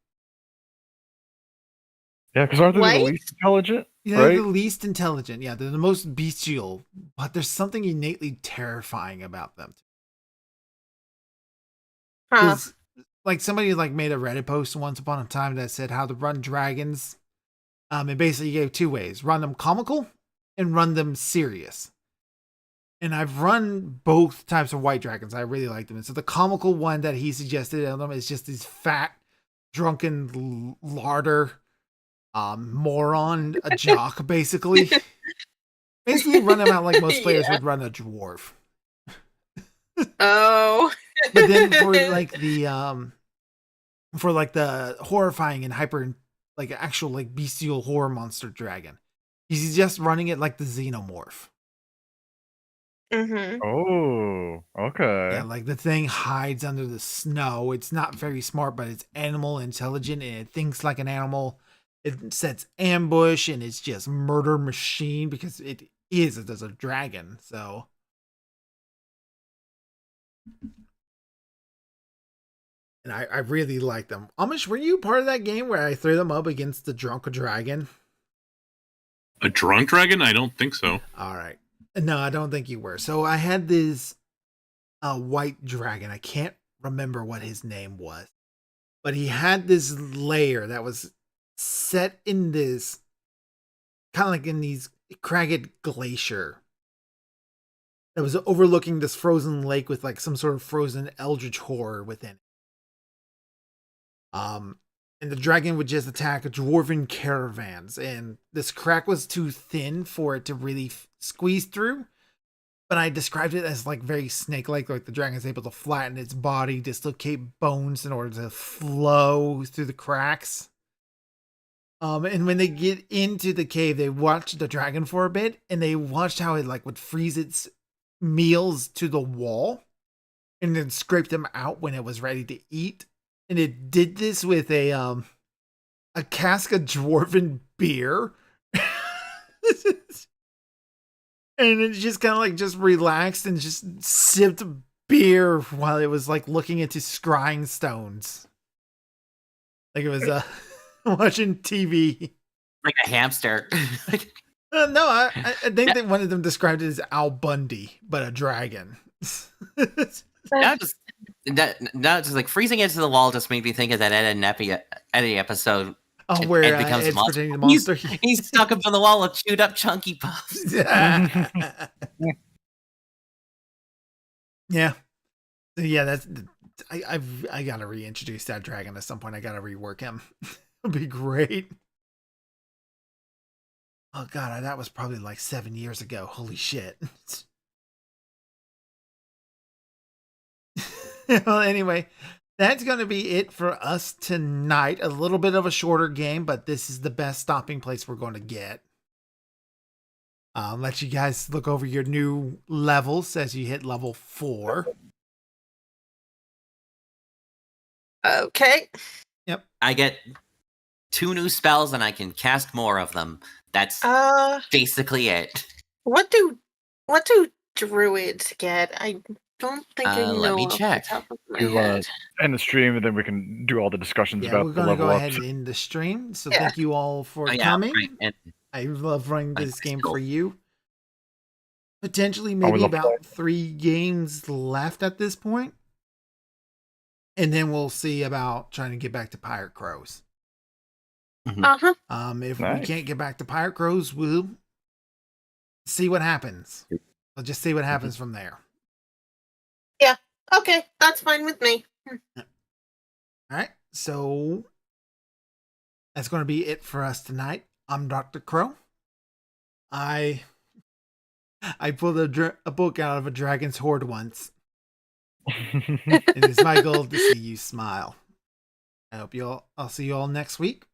Yeah, because aren't they White? the least intelligent? Yeah, they're right? the least intelligent. Yeah, they're the most bestial, but there's something innately terrifying about them. Huh. 'Cause, like, somebody like made a Reddit post once upon a time that said how to run dragons. And basically gave 2 ways: run them comical and run them serious. And I've run both types of white dragons. I really like them. And so the comical one that he suggested of them is just these fat, drunken larder moron, a jock, basically. Basically run him out like most players would run a dwarf. Oh. But then for the horrifying and hyper, like actual like bestial horror monster dragon, he's just running it like the xenomorph. Mm-hmm. Oh, okay. Yeah, like the thing hides under the snow. It's not very smart, but it's animal intelligent and it thinks like an animal. It sets ambush and it's just murder machine because it is a dragon. So. And I really like them. Amish, were you part of that game where I threw them up against the drunk dragon? A drunk dragon? I don't think so. All right. No, I don't think you were. So I had this white dragon. I can't remember what his name was. But he had this lair that was set in this, kind of like in these cragged glacier that was overlooking this frozen lake with like some sort of frozen eldritch horror within it. And the dragon would just attack dwarven caravans, and this crack was too thin for it to really squeeze through. But I described it as like very snake-like the dragon is able to flatten its body, dislocate bones in order to flow through the cracks. And when they get into the cave, they watched the dragon for a bit, and they watched how it like would freeze its meals to the wall, and then scrape them out when it was ready to eat. And it did this with a cask of dwarven beer. And it just kind of like just relaxed and just sipped beer while it was like looking into scrying stones. Like it was watching TV. Like a hamster. No, I think that one of them described it as Al Bundy, but a dragon. Now just like freezing into the wall just made me think of that Ed and Eddie episode. Oh, where Ed becomes a Ed's monster. pretending the monster. He's stuck up on the wall with chewed up chunky puffs. Yeah. Yeah, that's. I gotta reintroduce that dragon at some point. I gotta rework him. It'll be great. Oh god, that was probably like 7 years ago. Holy shit. Well, anyway, that's going to be it for us tonight. A little bit of a shorter game, but this is the best stopping place we're going to get. Let you guys look over your new levels as you hit level 4. Okay. Yep. I get 2 new spells and I can cast more of them. That's basically it. What do druids get? I don't think I know. Let me off the check. top of my You want head. to end the stream, and then we can do all the discussions Yeah, about we're the going to level go ups. ahead and end the stream. So Yeah. thank you all for Oh, yeah, coming. right. And I love running Like, this game cool. for you. Potentially would maybe love to about 3 games left at this point. And then we'll see about trying to get back to Pirate Crows. Uh-huh. If Nice. we can't get back to Pirate Crows, we'll see what happens. We'll just see what happens from there. Okay, that's fine with me. All right. So that's going to be it for us tonight. I'm Dr. Crow. I pulled a book out of a dragon's hoard once. And it's my goal to see you smile. I'll see you all next week.